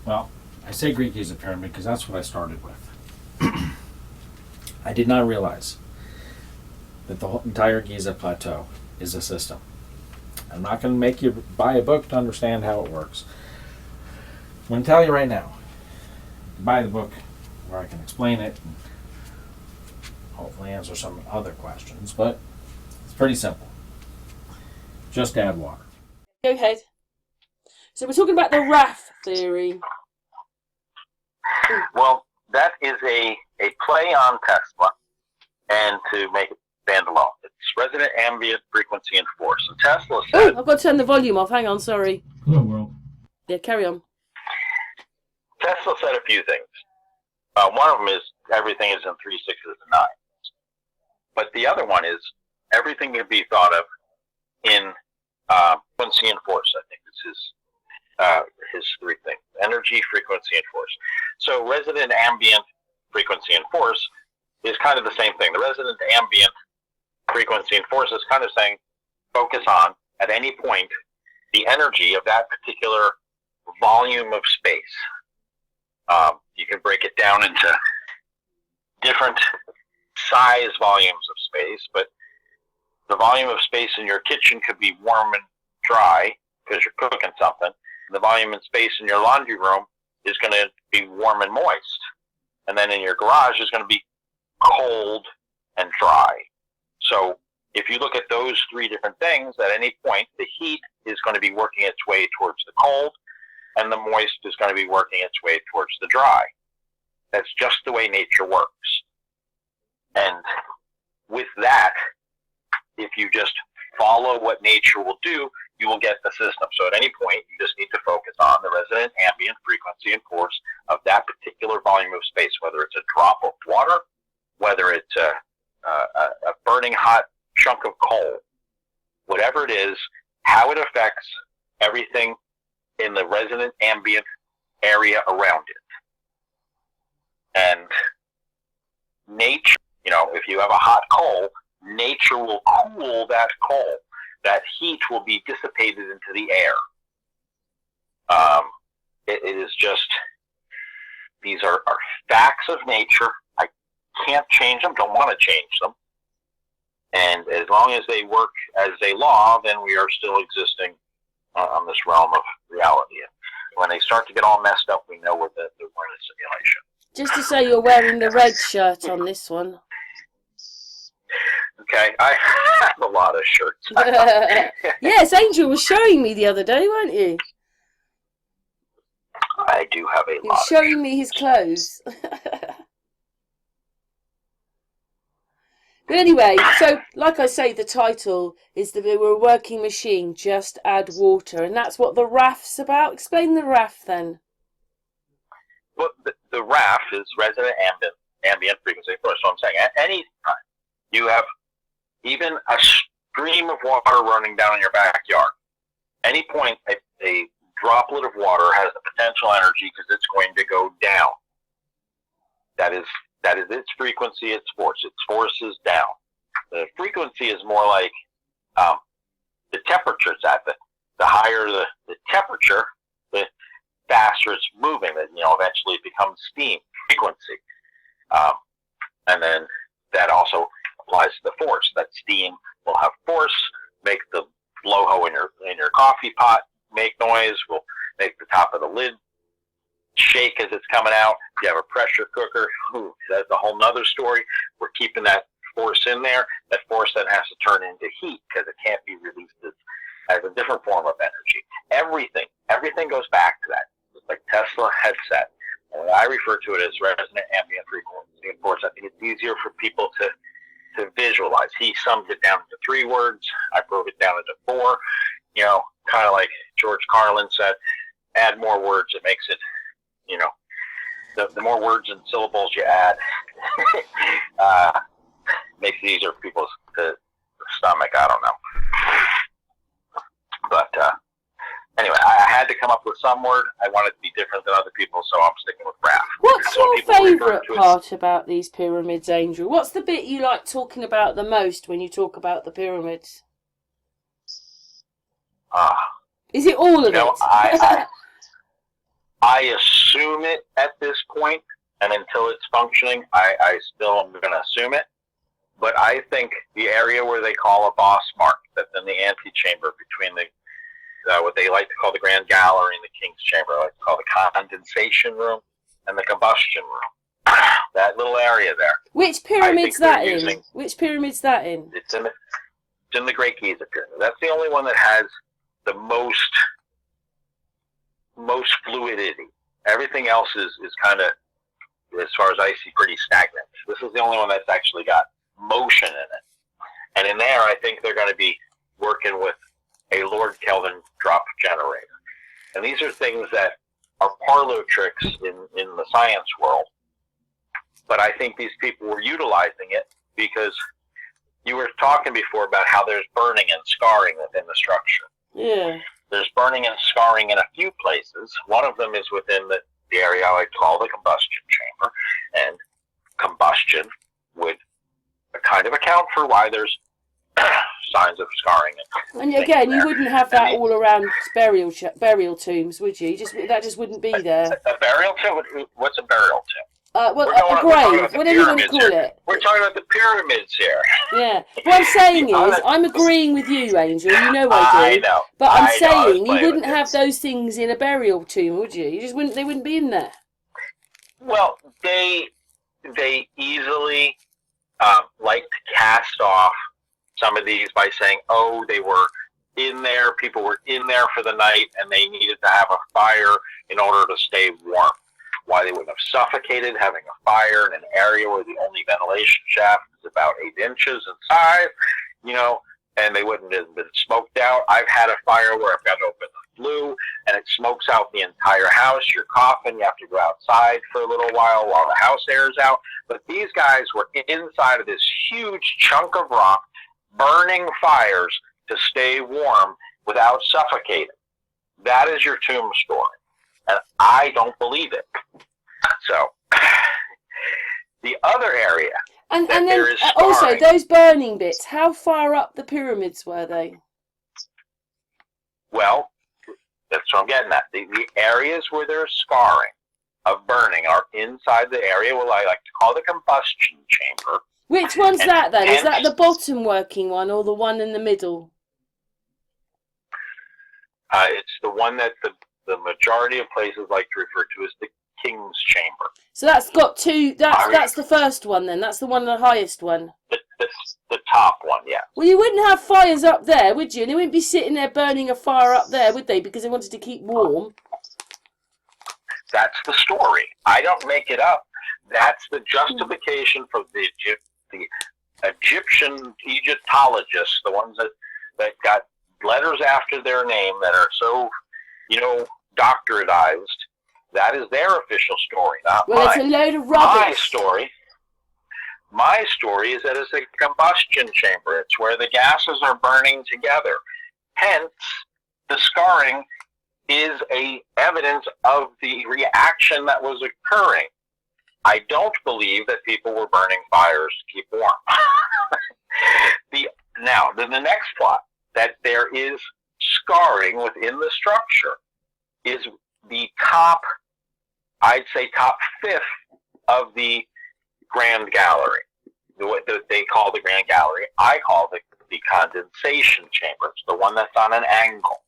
Well, I say Great Giza Pyramid because that's what I started with. I did not realize that the whole entire Giza Plateau is a system. I'm not going to make you buy a book to understand how it works. I'm going to tell you right now, buy the book where I can explain it and hopefully answer some other questions, but it's pretty simple. Just add water. Go ahead. So we're talking about the RAF theory. Well, that is a play on Tesla, and to make it stand alone. It's resonant ambient frequency and force. And Tesla said... Oh, I've got to turn the volume off. Hang on, sorry. Hello world. Yeah, carry on. Tesla said a few things. One of them is everything is in 3, 6s, and 9s. But the other one is everything can be thought of in frequency and force. I think this is his 3 things: energy, frequency, and force. So resonant ambient frequency and force is kind of the same thing. The resonant ambient frequency and force is kind of saying focus on, at any point, the energy of that particular volume of space. You can break it down into different size volumes of space, but the volume of space in your kitchen could be warm and dry because you're cooking something. And the volume and space in your laundry room is going to be warm and moist. And then in your garage is going to be cold and dry. So if you look at those 3 different things, at any point, the heat is going to be working its way towards the cold, and the moist is going to be working its way towards the dry. That's just the way nature works. And with that, if you just follow what nature will do, you will get the system. So at any point, you just need to focus on the resonant ambient frequency and force of that particular volume of space, whether it's a drop of water, whether it's a burning hot chunk of coal, whatever it is, how it affects everything in the resonant ambient area around it. And nature, you know, if you have a hot coal, nature will cool that coal. That heat will be dissipated into the air. It is just, these are facts of nature. I can't change them, don't want to change them. And as long as they work as a law, then we are still existing on this realm of reality. And when they start to get all messed up, we know we're in a simulation. Just to say, you're wearing the red shirt on this one. Okay, I have a lot of shirts. Yes, Angel was showing me the other day, weren't you? I do have a lot. He was showing me his clothes. But anyway, so like I say, the title is that we're a working machine, just add water. And that's what the RAF's about. Explain the RAF then. Well, the RAF is resonant ambient frequency. First, so I'm saying at any time you have even a stream of water running down in your backyard. Any point a droplet of water has the potential energy because it's going to go down. That is its frequency, its force. Its force is down. The frequency is more like the temperature it's at. The higher the temperature, the faster it's moving. That, you know, eventually it becomes steam frequency. And then that also applies to the force. That steam will have force, make the blowhole in your coffee pot make noise, will make the top of the lid shake as it's coming out. If you have a pressure cooker, that's a whole nother story. We're keeping that force in there. That force then has to turn into heat because it can't be released as a different form of energy. Everything goes back to that. It's like Tesla headset. And I refer to it as resonant ambient frequency. Of course, I think it's easier for people to visualize. He summed it down to 3 words. I broke it down into 4. You know, kind of like George Carlin said, add more words. It makes it, you know, the more words and syllables you add, makes it easier for people's stomach. I don't know. But anyway, I had to come up with some word. I wanted to be different than other people, so I'm sticking with graph. What's your favourite part about these pyramids, Angel? What's the bit you like talking about the most when you talk about the pyramids? Is it all of it? I assume it at this point, and until it's functioning, I still am going to assume it. But I think the area where they call a boss mark, that's in the antechamber between the what they like to call the Grand Gallery and the King's Chamber, I like to call the condensation room and the combustion room. That little area there. Which pyramid's that in? Which pyramid's that in? It's in the Great Giza Pyramid. That's the only one that has the most fluidity. Everything else is kind of, as far as I see, pretty stagnant. This is the only one that's actually got motion in it. And in there, I think they're going to be working with a Lord Kelvin drop generator. And these are things that are parlor tricks in the science world. But I think these people were utilizing it because you were talking before about how there's burning and scarring within the structure. Yeah. There's burning and scarring in a few places. One of them is within the area I like to call the combustion chamber. And combustion would kind of account for why there's signs of scarring. And again, you wouldn't have that all around burial tombs, would you? That just wouldn't be there. A burial tomb? What's a burial tomb? A grave, whatever you want to call it. We're talking about the pyramids here. Yeah. What I'm saying is, I'm agreeing with you, Angel. You know I do. I know. But I'm saying you wouldn't have those things in a burial tomb, would you? You just wouldn't. They wouldn't be in there. Well, they easily like to cast off some of these by saying, oh, they were in there, people were in there for the night, and they needed to have a fire in order to stay warm. Why they wouldn't have suffocated having a fire in an area where the only ventilation shaft is about 8 inches in size, you know, and they wouldn't have been smoked out. I've had a fire where I've got to open the flue, and it smokes out the entire house. You're coughing, you have to go outside for a little while the house airs out. But these guys were inside of this huge chunk of rock, burning fires to stay warm without suffocating. That is your tomb story. And I don't believe it. So, the other area. And then also, those burning bits, how far up the pyramids were they? Well, that's what I'm getting at. The areas where there's scarring of burning are inside the area what I like to call the combustion chamber. Which one's that then? Is that the bottom working one or the one in the middle? It's the one that the majority of places like to refer to as the King's Chamber. So that's got 2. That's the first one then. That's the highest one. The top one, yeah. Well, you wouldn't have fires up there, would you? They wouldn't be sitting there burning a fire up there, would they? Because they wanted to keep warm. That's the story. I don't make it up. That's the justification for the Egyptian Egyptologists, the ones that got letters after their name that are so, you know, doctoratized. That is their official story, not mine. Well, it's a load of rubbish. My story is that it's a combustion chamber. It's where the gases are burning together. Hence, the scarring is a evidence of the reaction that was occurring. I don't believe that people were burning fires to keep warm. Then the next plot, that there is scarring within the structure, is the top, I'd say top fifth of the Grand Gallery. What they call the Grand Gallery, I call the condensation chamber. It's the one that's on an angle.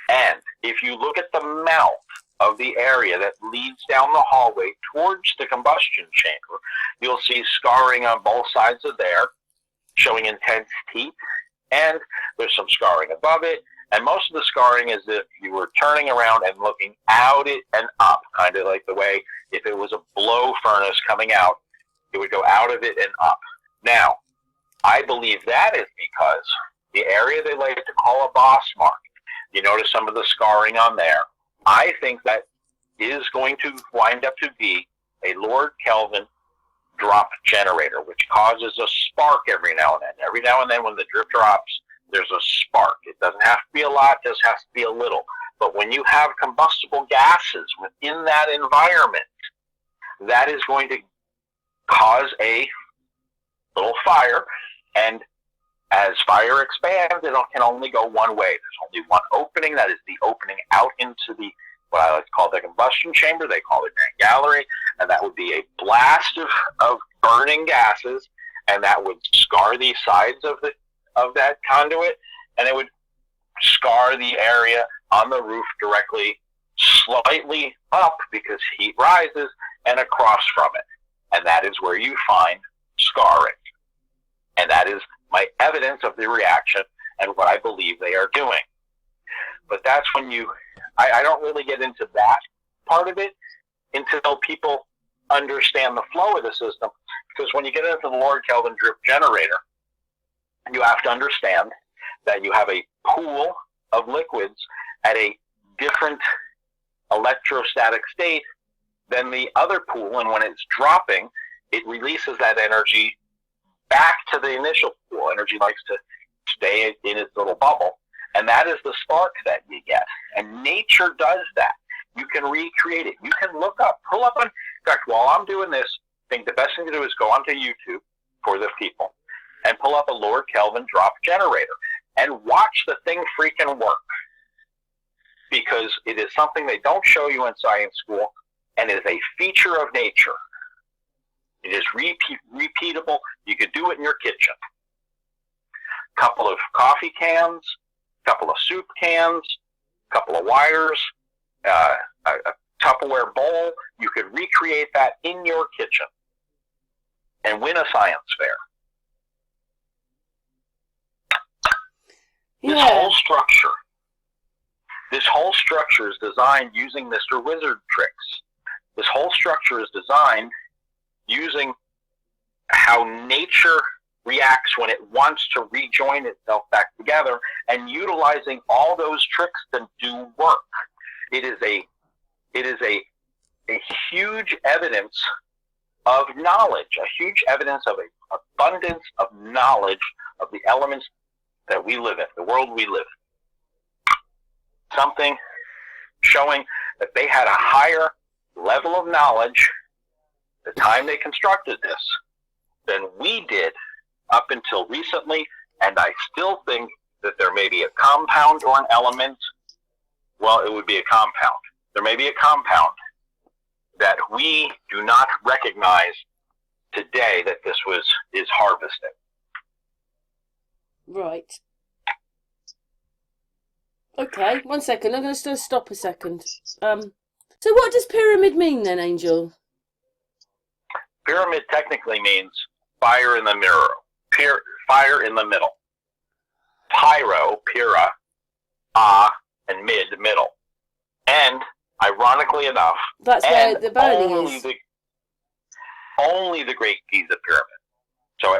And if you look at the mouth of the area that leads down the hallway towards the combustion chamber, you'll see scarring on both sides of there, showing intense heat. end. There's some scarring above it. And most of the scarring is if you were turning around and looking out it and up, kind of like the way if it was a blow furnace coming out, it would go out of it and up. Now, I believe that is because the area they like to call a boss mark, you notice some of the scarring on there. I think that is going to wind up to be a Lord Kelvin drop generator, which causes a spark every now and then. Every now and then when the drip drops, there's a spark. It doesn't have to be a lot, it just has to be a little. But when you have combustible gases within that environment, that is going to cause a little fire, and as fire expands, it can only go one way. There's only one opening, that is the opening out into the, what I like to call the combustion chamber. They call it Grand Gallery, and that would be a blast of burning gases, and that would scar the sides of that conduit, and it would scar the area on the roof directly slightly up because heat rises and across from it. And that is where you find scarring. And that is my evidence of the reaction and what I believe they are doing. But that's when I don't really get into that part of it until people understand the flow of the system. Because when you get into the Lord Kelvin drip generator, you have to understand that you have a pool of liquids at a different electrostatic state than the other pool, and when it's dropping, it releases that energy back to the initial pool. Energy likes to stay in its little bubble, and that is the spark that you get. And nature does that. You can recreate it. You can look up, pull up on, in fact, while I'm doing this, I think the best thing to do is go onto YouTube for the people and pull up a Lord Kelvin drop generator and watch the thing freaking work. Because it is something they don't show you in science school, and is a feature of nature. It is repeatable. You could do it in your kitchen. Couple of coffee cans, couple of soup cans, couple of wires, a Tupperware bowl. You could recreate that in your kitchen and win a science fair. Yeah. This whole structure is designed using Mr. Wizard tricks. This whole structure is designed using how nature reacts when it wants to rejoin itself back together, and utilizing all those tricks to do work. It is a huge evidence of knowledge, a huge evidence of an abundance of knowledge of the elements that we live in, the world we live in. Something showing that they had a higher level of knowledge the time they constructed this than we did up until recently, and I still think that there may be a compound or an element. Well, it would be a compound. There may be a compound that we do not recognize today that this is harvesting. Right. Okay, 1 second. I'm going to stop a second. So what does pyramid mean then, Angel? Pyramid technically means fire in the mirror. Fire in the middle. Pyro, pira, and mid, middle. And, ironically enough, that's where the burning is. Only the Great Giza Pyramid. So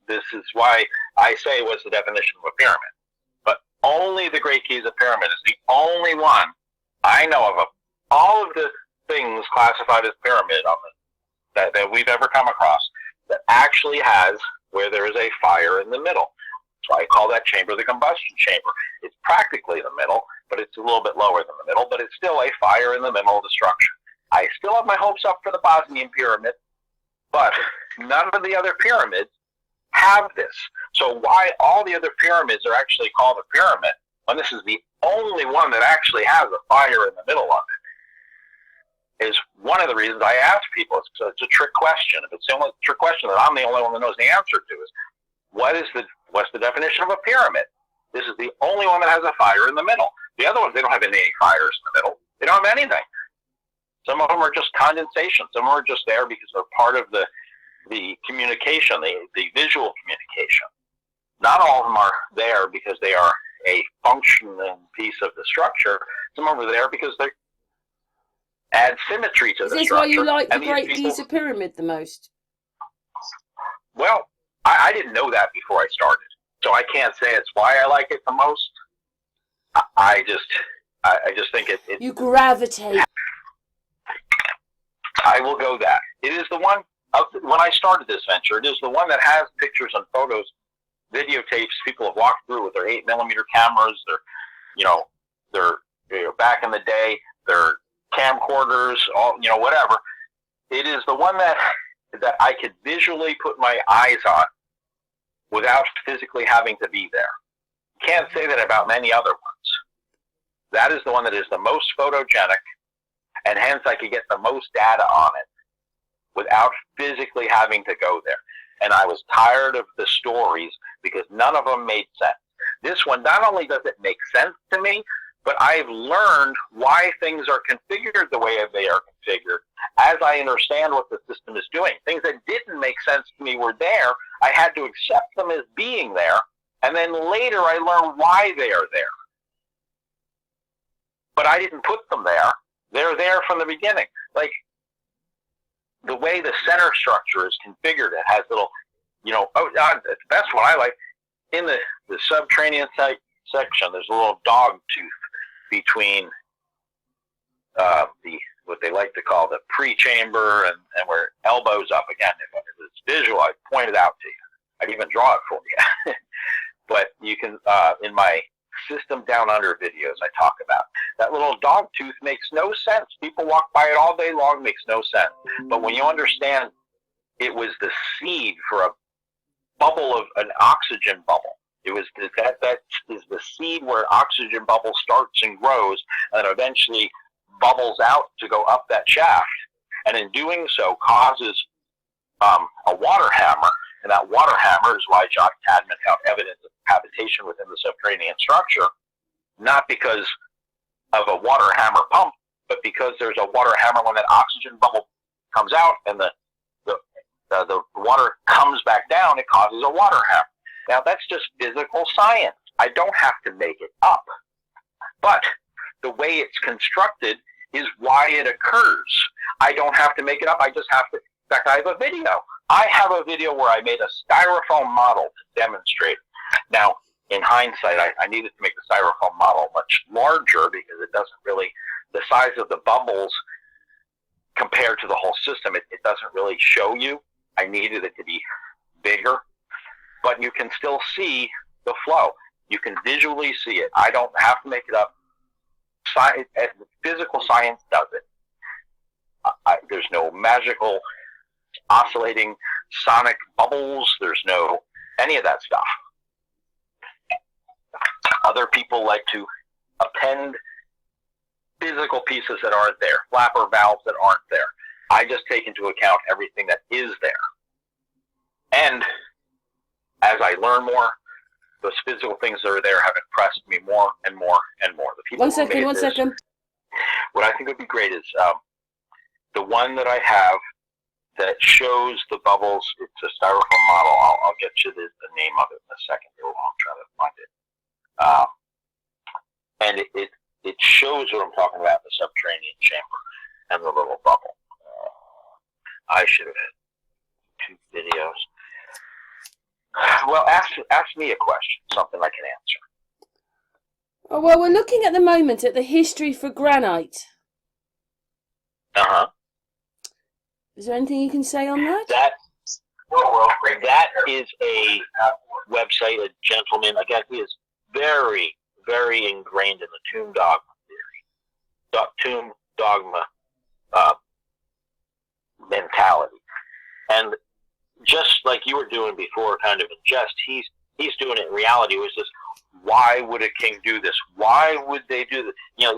this is why I say what's the definition of a pyramid. But only the Great Giza Pyramid is the only one I know of all of the things classified as pyramid on that we've ever come across that actually has where there is a fire in the middle. So I call that chamber the combustion chamber. It's practically the middle, but it's a little bit lower than the middle, but it's still a fire in the middle of the structure. I still have my hopes up for the Bosnian pyramid, but none of the other pyramids have this. So why all the other pyramids are actually called a pyramid when this is the only one that actually has a fire in the middle of it is one of the reasons I ask people. It's a trick question. If it's the only trick question that I'm the only one that knows the answer to is, what's the definition of a pyramid? This is the only one that has a fire in the middle. The other ones, they don't have any fires in the middle. They don't have anything. Some of them are just condensation. Some are just there because they're part of the communication, the visual communication. not all of them are there because they are a functional piece of the structure. Some of them are there because they add symmetry to the structure. Is this why you like the And Great these people- Giza Pyramid the most? Well, I didn't know that before I started, so I can't say it's why I like it the most. I just think it. You gravitate. I will go that. It is the one, when I started this venture, it is the one that has pictures and photos, videotapes people have walked through with their 8mm cameras, their back in the day, their camcorders, all, whatever. It is the one that I could visually put my eyes on without physically having to be there. Can't say that about many other ones. That is the one that is the most photogenic, and hence I could get the most data on it without physically having to go there. And I was tired of the stories because none of them made sense. This one, not only does it make sense to me, but I've learned why things are configured the way they are configured as I understand what the system is doing. Things that didn't make sense to me were there. I had to accept them as being there, and then later I learned why they are there. But I didn't put them there. They're there from the beginning. Like, the way the center structure is configured, it has little, the best one I like, in the subterranean section, there's a little dog tooth between what they like to call the pre-chamber and where elbows up again. If it's visual, I point it out to you. I'd even draw it for you. But you can, in my System Down Under videos, I talk about that little dog tooth makes no sense. People walk by it all day long, makes no sense. But when you understand it was the seed for a bubble of an oxygen bubble. It was that is the seed where oxygen bubble starts and grows and eventually bubbles out to go up that shaft. And in doing so causes a water hammer. And that water hammer is why John Cadman found evidence of habitation within the subterranean structure, not because of a water hammer pump, but because there's a water hammer when that oxygen bubble comes out and the water comes back down, it causes a water hammer. Now, that's just physical science. I don't have to make it up. But the way it's constructed is why it occurs. I don't have to make it up. I just have to. In fact, I have a video. I have a video where I made a styrofoam model to demonstrate. Now, in hindsight, I needed to make the styrofoam model much larger because it doesn't really, the size of the bubbles compared to the whole system, it doesn't really show you. I needed it to be bigger, but you can still see the flow. You can visually see it. I don't have to make it up. Physical science does it. There's no magical oscillating sonic bubbles. There's no any of that stuff. Other people like to append physical pieces that aren't there, flapper valves that aren't there. I just take into account everything that is there. And as I learn more, those physical things that are there have impressed me more and more and more. The people One second. What I think would be great is the one that I have that shows the bubbles. It's a styrofoam model. I'll get you the name of it in a second. I'll try to find it. And it shows what I'm talking about in the subterranean chamber and the little bubble. I should have had 2 videos. Well, ask me a question, something I can answer. Oh, well, we're looking at the moment at the history for granite. Uh-huh. Is there anything you can say on that? That is a website, a gentleman, again, he is very, very ingrained in the tomb dogma theory, tomb dogma mentality. And just like you were doing before, kind of in jest, he's doing it in reality. It was this, why would a king do this? Why would they do this?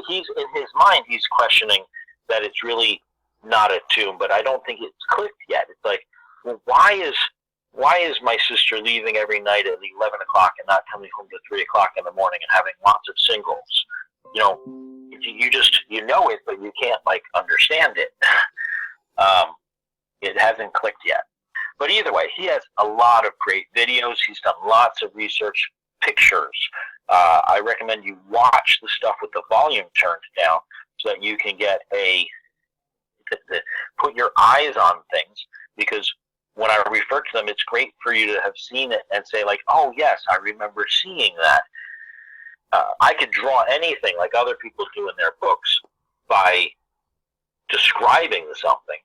He's in his mind, he's questioning that it's really not a tomb, but I don't think it's clicked yet. It's like, well, why is my sister leaving every night at 11 o'clock and not coming home to 3 o'clock in the morning and having lots of singles? You know it, but you can't understand it. It hasn't clicked yet. But either way, he has a lot of great videos. He's done lots of research, pictures. I recommend you watch the stuff with the volume turned down so that you can get put your eyes on things, because when I refer to them, it's great for you to have seen it and say, like, oh, yes, I remember seeing that. I could draw anything like other people do in their books by describing something,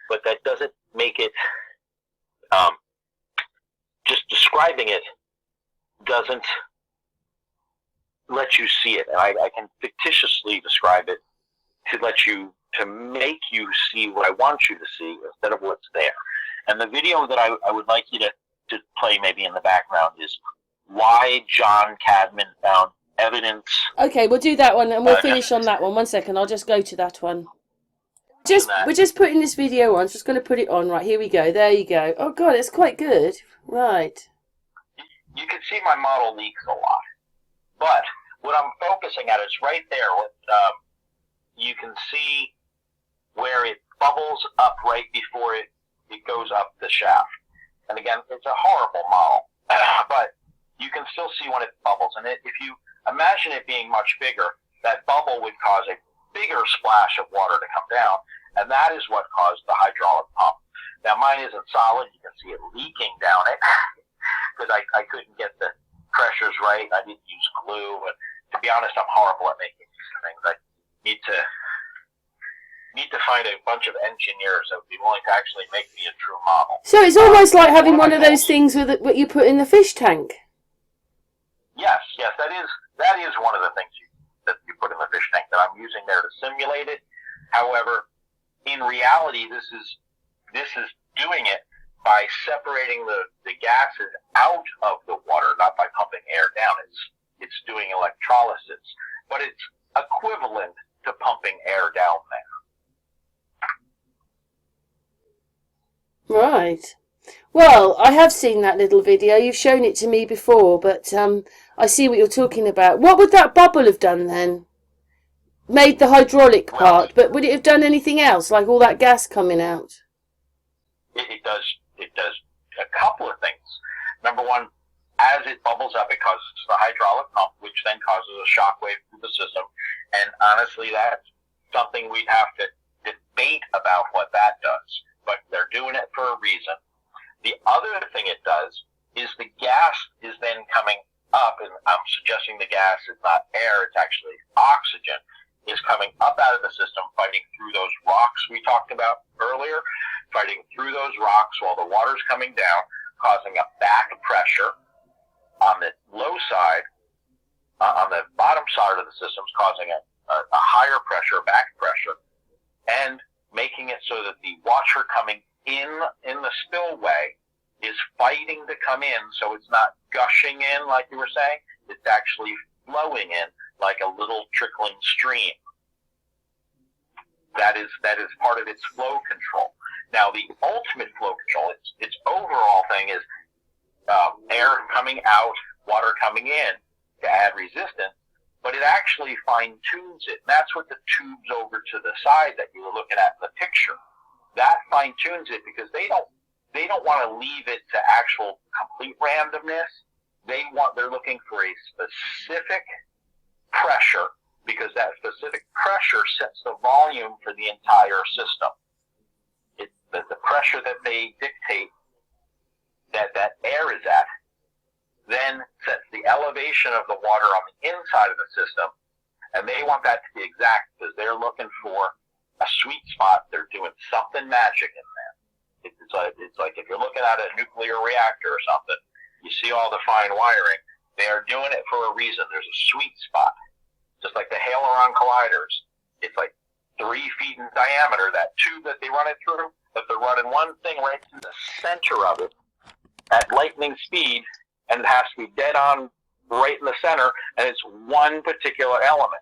but that doesn't make it, just describing it doesn't let you see it. And I can fictitiously describe it to make you see what I want you to see instead of what's there. And the video that I would like you to play maybe in the background is why John Cadman found evidence. Okay, we'll do that one and we'll finish on that one. 1 second, I'll just go to that one. We're just putting this video on. Just going to put it on. Right, here we go. There you go. Oh, God, it's quite good. Right. You can see my model leaks a lot. But what I'm focusing at is right there. You can see where it bubbles up right before it goes up the shaft. And again, it's a horrible model. But you can still see when it bubbles. And if you imagine it being much bigger, that bubble would cause a bigger splash of water to come down, and that is what caused the hydraulic pump. Now, mine isn't solid. You can see it leaking down it because I couldn't get the pressures right. I didn't use glue, and to be honest, I'm horrible at making these things. I need to find a bunch of engineers that would be willing to actually make me a true model. So it's almost like having one of those things with what you put in the fish tank. Yes, that is one of the things that you put in the fish tank that I'm using there to simulate it. However, in reality, this is doing it by separating the gases out of the water, not by pumping air down. It's doing electrolysis, but it's equivalent to pumping air down there. Right. Well, I have seen that little video. You've shown it to me before, but I see what you're talking about. What would that bubble have done then? Made the hydraulic part, but would it have done anything else, like all that gas coming out? It does a couple of things. Number one, as it bubbles up, it causes the hydraulic pump, which then causes a shock wave through the system. And honestly, that's something we'd have to debate about what that does. But they're doing it for a reason. The other thing it does is the gas is then coming up, and I'm suggesting the gas is not air, it's actually oxygen, is coming up out of the system, fighting through those rocks we talked about earlier, fighting through those rocks while the water's coming down, causing a back pressure on the low side, on the bottom side of the system, causing a higher pressure, back pressure, and making it so that the water coming in the spillway is fighting to come in, so it's not gushing in like you were saying, it's actually flowing in like a little trickling stream. That is part of its flow control. Now, the ultimate flow control, its overall thing is air coming out, water coming in to add resistance, but it actually fine-tunes it. And that's what the tubes over to the side that you were looking at in the picture, that fine-tunes it, because they don't want to leave it to actual complete randomness. They're looking for a specific pressure, because that specific pressure sets the volume for the entire system. The pressure that they dictate that air is at then sets the elevation of the water on the inside of the system, and they want that to be exact because they're looking for a sweet spot. They're doing something magic in there. It's like if you're looking at a nuclear reactor or something, you see all the fine wiring. They are doing it for a reason. There's a sweet spot. Just like the Haleron colliders. It's like 3 feet in diameter, that tube that they run it through, but they're running one thing right in the center of it at lightning speed, and it has to be dead on right in the center, and it's one particular element.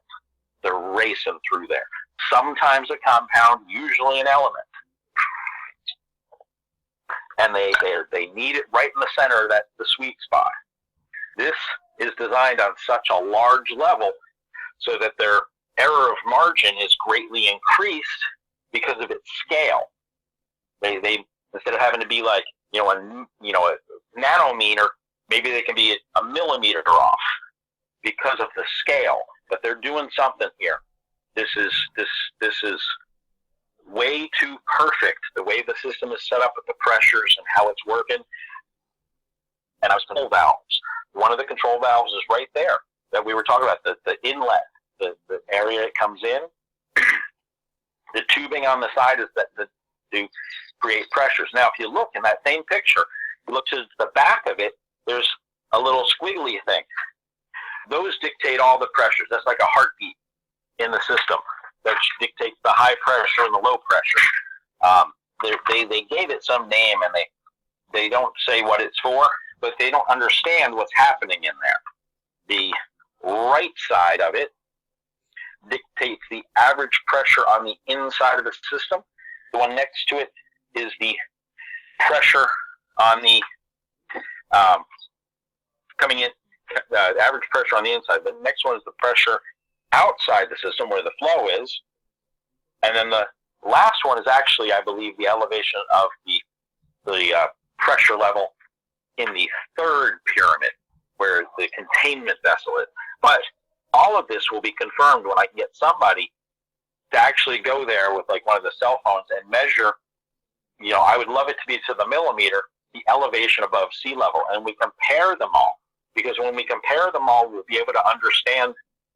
They're racing through there. Sometimes a compound, usually an element. And they need it right in the center, that's the sweet spot. This is designed on such a large level so that their error of margin is greatly increased because of its scale. They instead of having to be like a nanometer, maybe they can be a millimeter off because of the scale. But they're doing something here. This is way too perfect. The way the system is set up with the pressures and how it's working. And I was control valves. One of the control valves is right there that we were talking about, the inlet, the area it comes in. The tubing on the side is to create pressures. Now, if you look in that same picture, you look to the back of it, there's a little squiggly thing. Those dictate all the pressures. That's like a heartbeat in the system that dictates the high pressure and the low pressure. They gave it some name, and they don't say what it's for, but they don't understand what's happening in there. The right side of it dictates the average pressure on the inside of the system. The one next to it is the pressure on the coming in, the average pressure on the inside. The next one is the pressure outside the system where the flow is. And then the last one is actually, I believe, the elevation of the pressure level in the third pyramid where the containment vessel is. But all of this will be confirmed when I can get somebody to actually go there with like one of the cell phones and measure, I would love it to be to the millimeter, the elevation above sea level. And we compare them all. Because when we compare them all, we'll be able to understand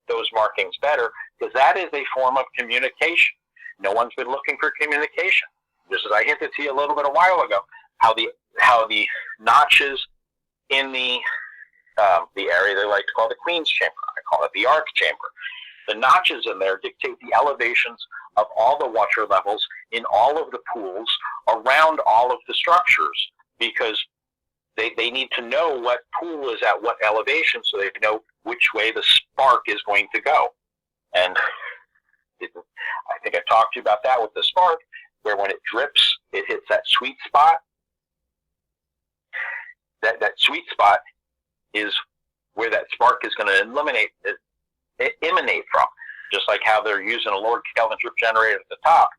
those markings better, because that is a form of communication. No one's been looking for communication. Just as I hinted to you a little bit a while ago, how the notches in the area they like to call the Queen's Chamber, I call it the Arc Chamber. The notches in there dictate the elevations of all the water levels in all of the pools around all of the structures, because they need to know what pool is at what elevation so they know which way the spark is going to go. And I think I've talked to you about that with the spark, where when it drips, it hits that sweet spot. That sweet spot is where that spark is going to emanate from. Just like how they're using a Lord Kelvin drip generator at the top,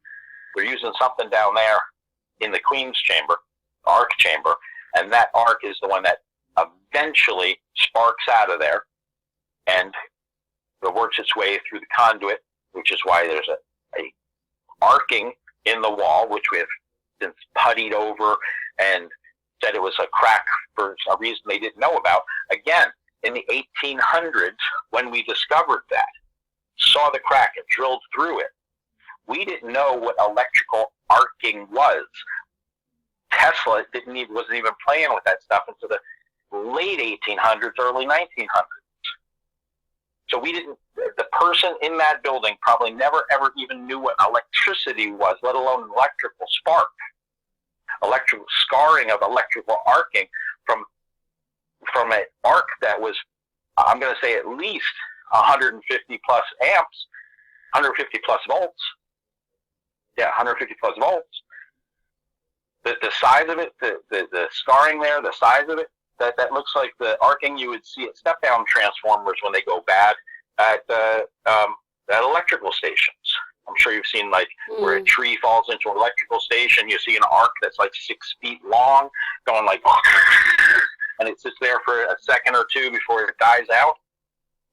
they're using something down there in the Queen's Chamber, Arc Chamber, and that arc is the one that eventually sparks out of there and it works its way through the conduit, which is why there's a arcing in the wall, which we have since puttied over and said it was a crack for a reason they didn't know about. Again, in the 1800s, when we discovered that, saw the crack and drilled through it, we didn't know what electrical arcing was. Tesla wasn't even playing with that stuff until the late 1800s, early 1900s. So the person in that building probably never ever even knew what electricity was, let alone an electrical spark. Electrical scarring of electrical arcing from an arc that was, I'm going to say, at least 150 plus amps, 150 plus volts. Yeah, 150 plus volts. The size of it, the scarring there, the size of it, that looks like the arcing you would see at step-down transformers when they go bad at electrical stations. I'm sure you've seen where a tree falls into an electrical station, you see an arc that's like 6 feet long, going like, and it sits there for a second or two before it dies out.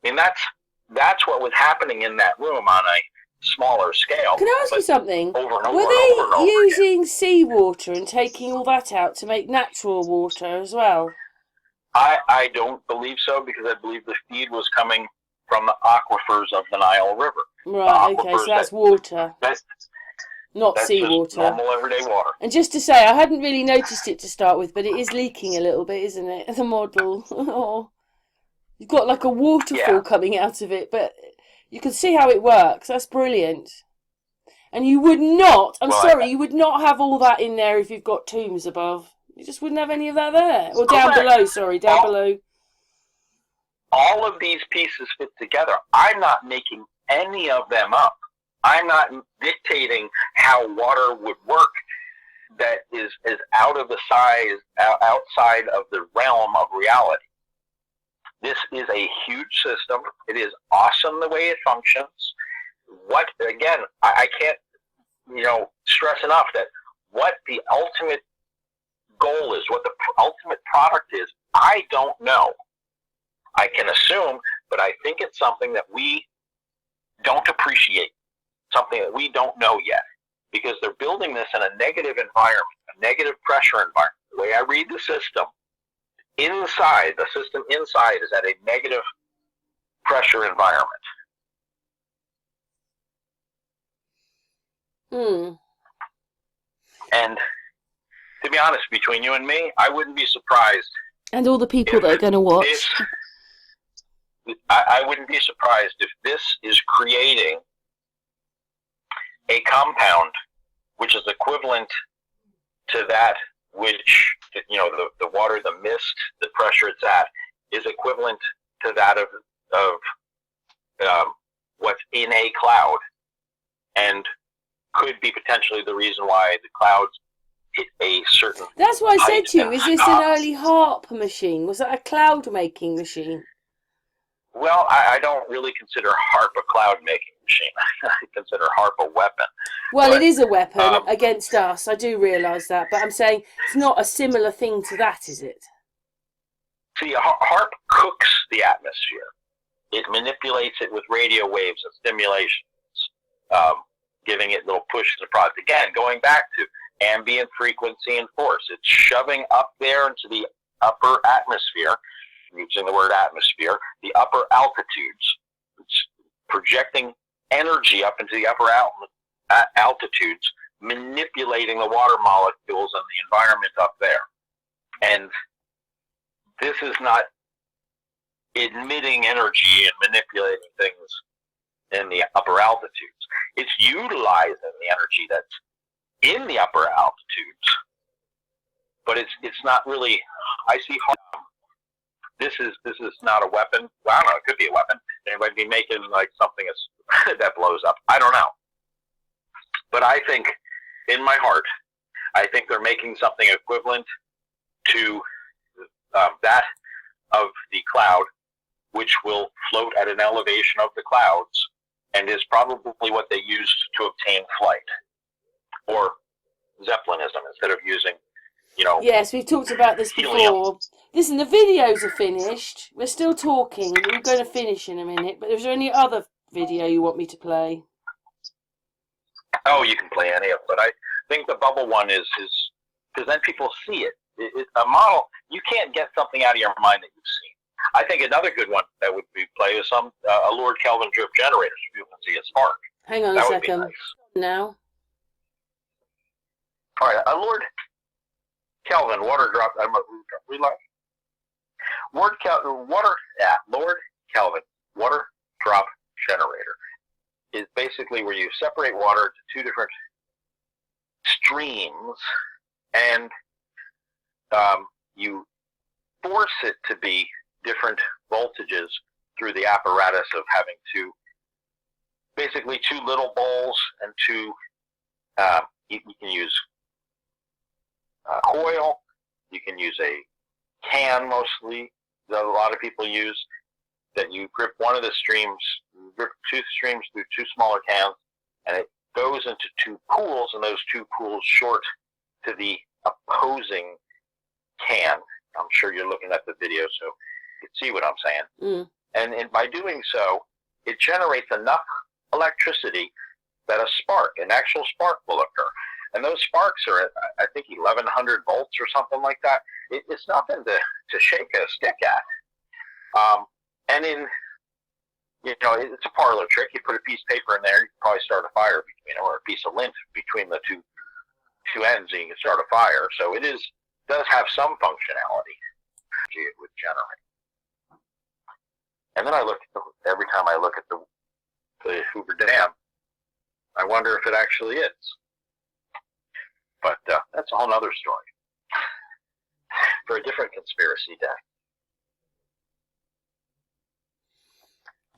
I mean, that's what was happening in that room on a smaller scale. Can I ask you something? Over and over Were and they over and over using again. seawater and taking all that out to make natural water as well? I don't believe so, because I believe the feed was coming from the aquifers of the Nile River. Right, okay, so that's water, not that's seawater. Just normal everyday water. And just to say, I hadn't really noticed it to start with, but it is leaking a little bit, isn't it? The model. Oh. You've got like a waterfall coming out of it, but you can see how it works. That's brilliant. And you would not, you would not have all that in there if you've got tombs above. You just wouldn't have any of that there. Or down below, below. All of these pieces fit together. I'm not making any of them up. I'm not dictating how water would work that is out of the size, outside of the realm of reality. This is a huge system. It is awesome the way it functions. Again, I can't, stress enough that what the ultimate goal is ultimate product is, I don't know. I can assume, but I think it's something that we don't appreciate, something that we don't know yet, because they're building this in a negative environment, a negative pressure environment. The way I read the system inside is at a negative pressure environment. And to be honest, between you and me, I wouldn't be surprised. And all the people that are going to watch. I wouldn't be surprised if this is creating a compound which is equivalent to that which, the water, the mist, the pressure it's at, is equivalent to that of what's in a cloud, and could be potentially the reason why the clouds hit a certain. That's why I said to you, is this stop. an early HARP machine? Was that a cloud making machine? Well, I don't really consider HARP a cloud making machine. I consider HARP a weapon. Well, but it is a weapon against us. I do realise that, but I'm saying it's not a similar thing to that, is it? See, HARP cooks the atmosphere. It manipulates it with radio waves and stimulations, giving it little pushes and prods. Again, going back to ambient frequency and force. It's shoving up there into the upper atmosphere, using the word atmosphere, the upper altitudes. It's projecting energy up into the upper altitudes, manipulating the water molecules and the environment up there. And this is not emitting energy and manipulating things in the upper altitudes. It's utilizing the energy that's in the upper altitudes, but it's not really. I see. This is not a weapon. Well, I don't know. It could be a weapon. They might be making like something that blows up. I don't know. But I think, in my heart, I think they're making something equivalent to that of the cloud, which will float at an elevation of the clouds, and is probably what they used to obtain flight, or Zeppelinism, instead of using, Yes, we've talked about this before. Listen, the videos are finished. We're still talking. We're going to finish in a minute. But is there any other video you want me to play? Oh, you can play any of it. But I think the bubble one is because then people see it. It's a model. You can't get something out of your mind that you've seen. I think another good one that would be play is a Lord Kelvin drift generator, so you can see a spark. Hang on that a would second. Be nice. Now. All right, a Lord Kelvin water drop. We like Lord Kelvin water drop generator is basically where you separate water into two different streams, and you force it to be different voltages through the apparatus of having basically two little bowls and two. You can use coil. You can use a can mostly that a lot of people use. That you grip one of the streams, grip two streams through two smaller cans, and it goes into two pools, and those two pools short to the opposing can. I'm sure you're looking at the video, so you can see what I'm saying. And by doing so, it generates enough electricity that an actual spark will occur. And those sparks are at, I think, 1,100 volts or something like that. It's nothing to shake a stick at. And it's a parlor trick. You put a piece of paper in there, you can probably start a fire or a piece of lint between the two ends, and you can start a fire. So it does have some functionality. It would generate. And then every time I look at the Hoover Dam, I wonder if it actually is. But that's a whole other story for a different conspiracy day.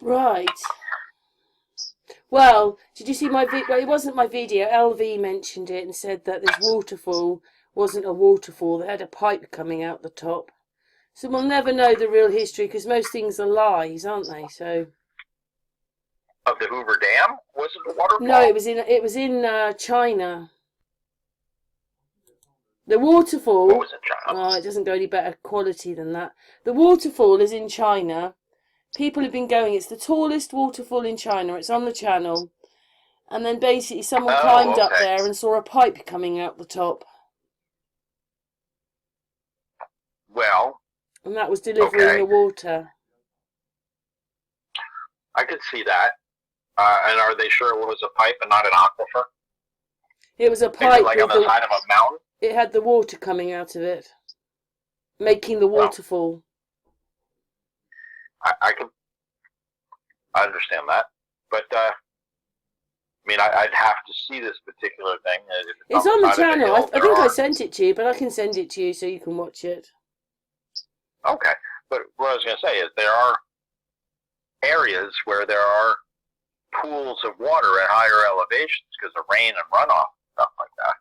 Right. Well, did you see my video? Well, it wasn't my video. LV mentioned it and said that this waterfall wasn't a waterfall. They had a pipe coming out the top. So we'll never know the real history because most things are lies, aren't they? So. Of the Hoover Dam? Was it a waterfall? No, it was in China. The waterfall. What was in China? Oh, it doesn't go any better quality than that. The waterfall is in China. People have been going. It's the tallest waterfall in China. It's on the channel. And then basically someone climbed up there and saw a pipe coming out the top. Well. And that was delivering the water. I could see that. And are they sure it was a pipe and not an aquifer? It was a pipe. Like on the side of a mountain? It had the water coming out of it, making the waterfall. I understand that. But, I mean, I'd have to see this particular thing. It's on the channel. I think I sent it to you, but I can send it to you so you can watch it. Okay. But what I was going to say is there are areas where there are pools of water at higher elevations because of rain and runoff and stuff like that.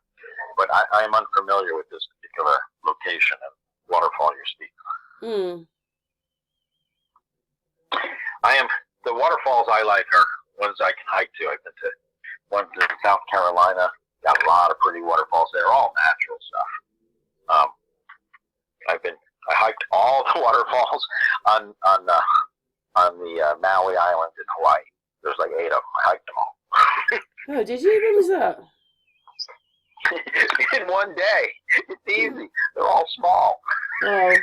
But I'm unfamiliar with this particular location and waterfall you're speaking of. The waterfalls I like are ones I can hike to. I've been to ones in South Carolina. Got a lot of pretty waterfalls. They're all natural stuff. I hiked all the waterfalls on the Maui Island in Hawaii. There's like 8 of them. I hiked them all. Oh, did you? When was that? In one day. It's easy. They're all small. Oh.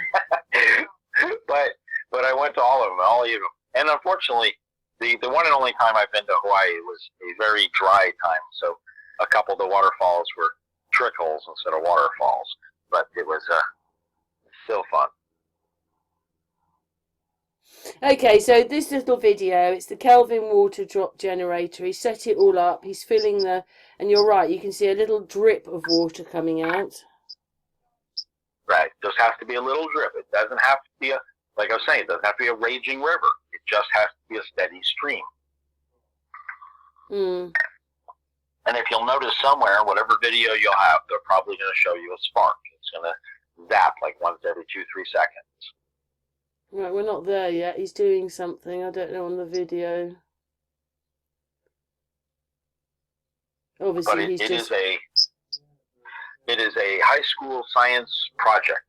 but I went to all of them, all 8 of them. And unfortunately, the one and only time I've been to Hawaii was a very dry time. So a couple of the waterfalls were trickles instead of waterfalls. But it was still fun. Okay, so this little video, it's the Kelvin water drop generator. He set it all up. He's filling the, and you're right, you can see a little drip of water coming out. Right. Just has to be a little drip. It doesn't have to be like I was saying, it doesn't have to be a raging river. It just has to be a steady stream. Mm. And if you'll notice somewhere, whatever video you'll have, they're probably going to show you a spark. It's going to zap like once every 2-3 seconds. Right, we're not there yet. He's doing something. I don't know on the video. Obviously, but it is a high school science project.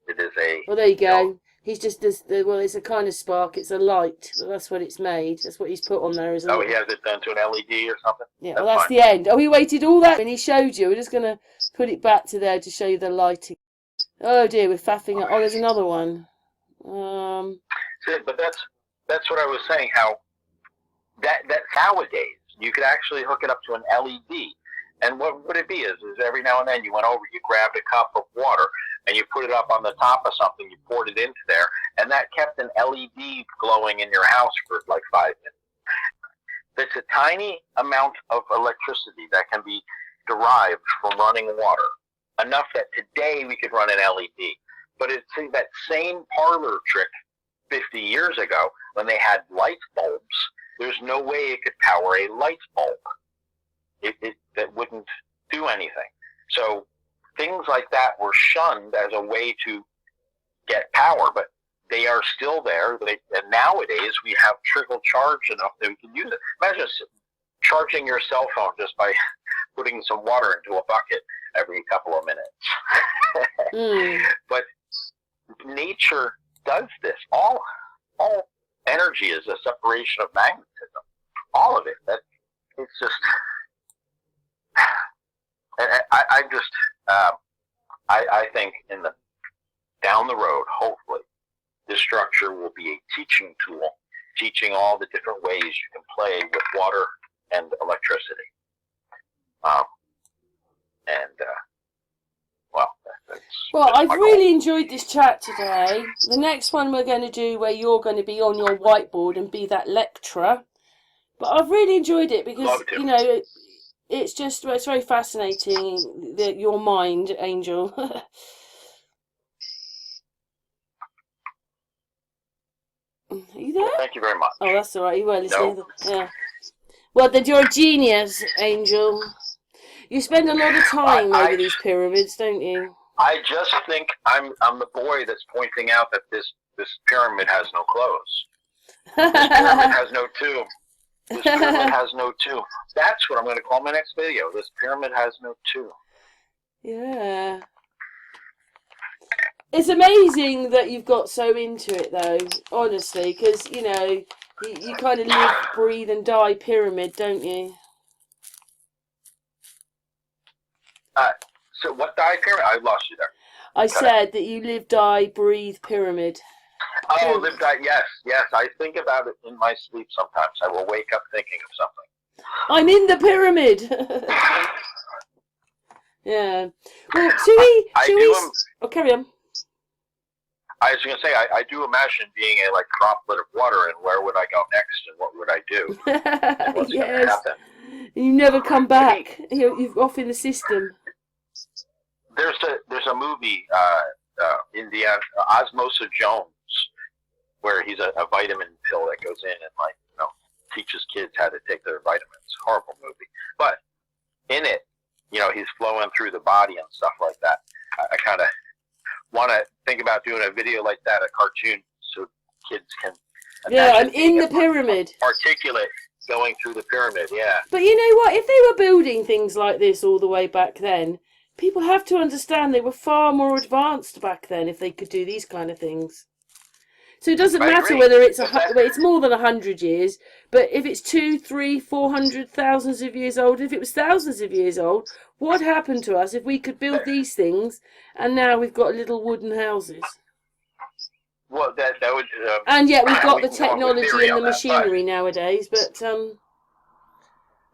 It is a. Well, there you go. He's just this. Well, it's a kind of spark. It's a light. That's what it's made. That's what he's put on there, isn't it? Oh, he has it done to an LED or something. Yeah. Well, that's the end. Oh, he waited all that, and he showed you. We're just gonna put it back to there to show you the lighting. Oh dear, we're faffing up. Oh, there's another one. But that's what I was saying. How that nowadays you could actually hook it up to an LED, and what would it be is every now and then you went over, you grabbed a cup of water, and you put it up on the top of something, you poured it into there, and that kept an LED glowing in your house for like 5 minutes. That's a tiny amount of electricity that can be derived from running water, enough that today we could run an LED. But it's that same parlor trick 50 years ago when they had light bulbs. There's no way it could power a light bulb. That wouldn't do anything. So things like that were shunned as a way to get power, but they are still there. And nowadays we have trickle charge enough that we can use it. Imagine charging your cell phone just by putting some water into a bucket every couple of minutes. But nature does this. All energy is a separation of magnetism. All of it. It's just. I think down the road, hopefully, this structure will be a teaching tool, teaching all the different ways you can play with water and electricity. Well, I've really enjoyed this chat today. The next one we're going to do where you're going to be on your whiteboard and be that lecturer. But I've really enjoyed it because, you know, it's very fascinating, your mind, Angel. Are you there? Thank you very much. Oh, that's all right. You were listening. No. Yeah. Well, then you're a genius, Angel. You spend a lot of time over these pyramids, don't you? I just think I'm the boy that's pointing out that this pyramid has no clothes. This pyramid has no tomb. This pyramid has no tomb. That's what I'm going to call my next video. This pyramid has no tomb. Yeah. It's amazing that you've got so into it, though, honestly, because, you know, you kind of live, breathe and die pyramid, don't you? So what diet pyramid? I lost you there. I said that you live, die, breathe pyramid. Oh, live diet. Yes, yes. I think about it in my sleep sometimes. I will wake up thinking of something. I'm in the pyramid. Yeah. Well, should we? Oh, carry on. I was going to say, I do imagine being a droplet of water, and where would I go next, and what would I do? And what's going to happen? You never come back. You're off in the system. There's a movie, Indiana Osmosis Jones, where he's a vitamin pill that goes in and teaches kids how to take their vitamins. Horrible movie, but in it, he's flowing through the body and stuff like that. I kind of want to think about doing a video like that, a cartoon, so kids can. Yeah, I'm in the pyramid. Articulate going through the pyramid, yeah. But you know what? If they were building things like this all the way back then, people have to understand they were far more advanced back then if they could do these kind of things. So it doesn't matter whether it's more than 100 years, but if it's 2, 3, 400 thousands of years old, if it was thousands of years old, what happened to us if we could build these things and now we've got little wooden houses? Well, that would. And yet we've got the technology and the machinery nowadays, but.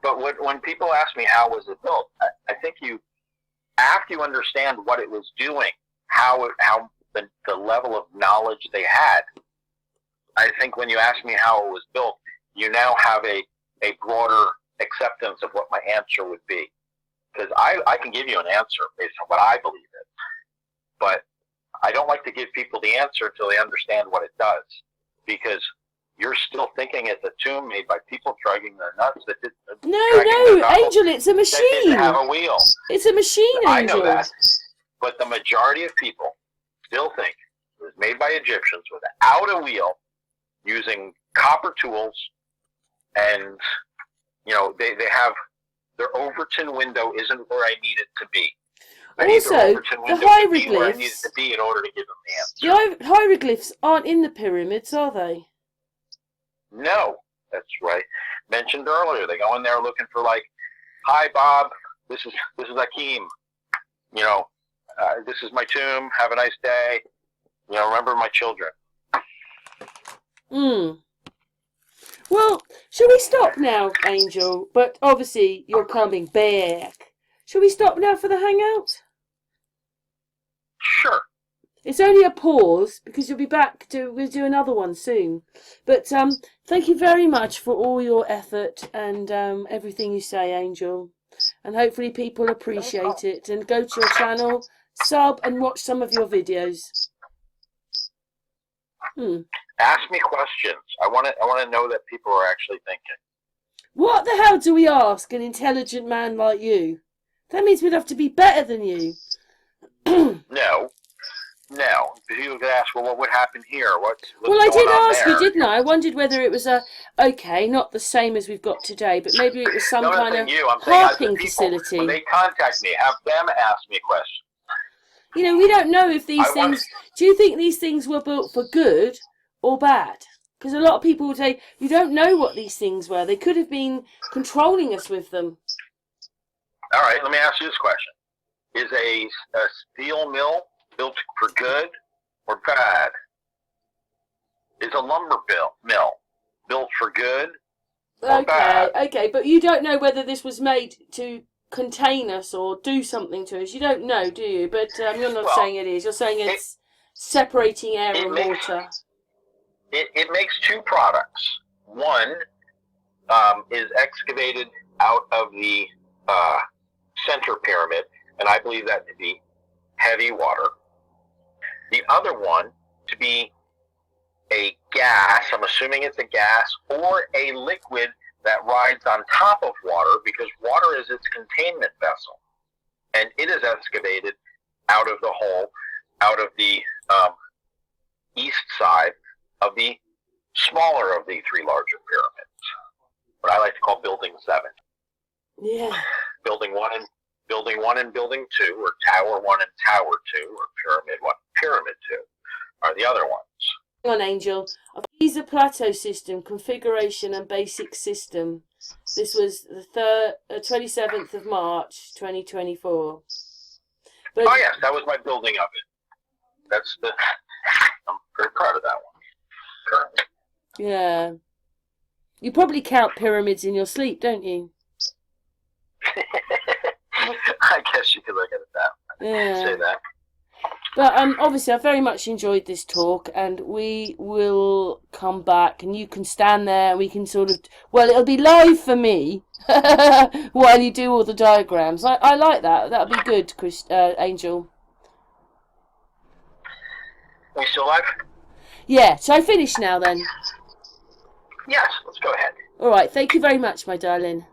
But when people ask me how was it built, I think after you understand what it was doing, how the level of knowledge they had. I think when you ask me how it was built, you now have a broader acceptance of what my answer would be. Because I can give you an answer based on what I believe in. But I don't like to give people the answer until they understand what it does. Because you're still thinking it's a tomb made by people dragging their nuts. No, Angel, it's a machine. That didn't have a wheel. It's a machine, Angel. I know that. But the majority of people still think it was made by Egyptians without a wheel, using copper tools, and they have their Overton window isn't where I need it to be. Also, the hieroglyphs where I need it to be in order to give them the answer. The hieroglyphs aren't in the pyramids, are they? No, that's right. Mentioned earlier, they go in there looking for hi Bob, this is Akeem. This is my tomb. Have a nice day. Remember my children. Well, shall we stop now, Angel? But obviously, you're coming back. Shall we stop now for the hangout? Sure. It's only a pause because you'll be back we'll do another one soon. But thank you very much for all your effort and everything you say, Angel. And hopefully people appreciate it and go to your channel, sub and watch some of your videos. Ask me questions. I want to know that people are actually thinking. What the hell do we ask an intelligent man like you? That means we'd have to be better than you. No. People could ask, well, what would happen here? What's well, I did ask there? you, didn't I? I wondered whether it was not the same as we've got today, but maybe it was some kind of harping facility. When they contact me, have them ask me questions. We don't know if these things... Do you think these things were built for good or bad? Because a lot of people would say, you don't know what these things were. They could have been controlling us with them. All right, let me ask you this question. Is a steel mill built for good or bad? Is a lumber mill built for good or bad? Okay, but you don't know whether this was made to contain us or do something to us. You don't know, do you? But you're not saying it is. You're saying it's separating air and water. It makes two products. One is excavated out of the center pyramid, and I believe that to be heavy water. The other one to be a gas, I'm assuming it's a gas, or a liquid that rides on top of water, because water is its containment vessel. And it is excavated out of the hole, out of the east side of the smaller of the three larger pyramids, what I like to call Building 7. Yeah. Building 1 and Building 2, or Tower 1 and Tower 2, or Pyramid 1, Pyramid the other ones. Hang on, Angel. Of Giza Plateau System, Configuration and Basic System. This was the 27th of March, 2024. But, Oh yes, that was my building of it. I'm very proud of that one. Currently. yeah. You probably count pyramids in your sleep, don't you? I guess you could look at it that way. Yeah. Say that. But obviously, I very much enjoyed this talk, and we will come back, and you can stand there, and we can sort of, well, it'll be live for me while you do all the diagrams. I like that. That'll be good, Angel. Are we still live? Yeah. Shall I finish now then? Yes. Let's go ahead. All right. Thank you very much, my darling.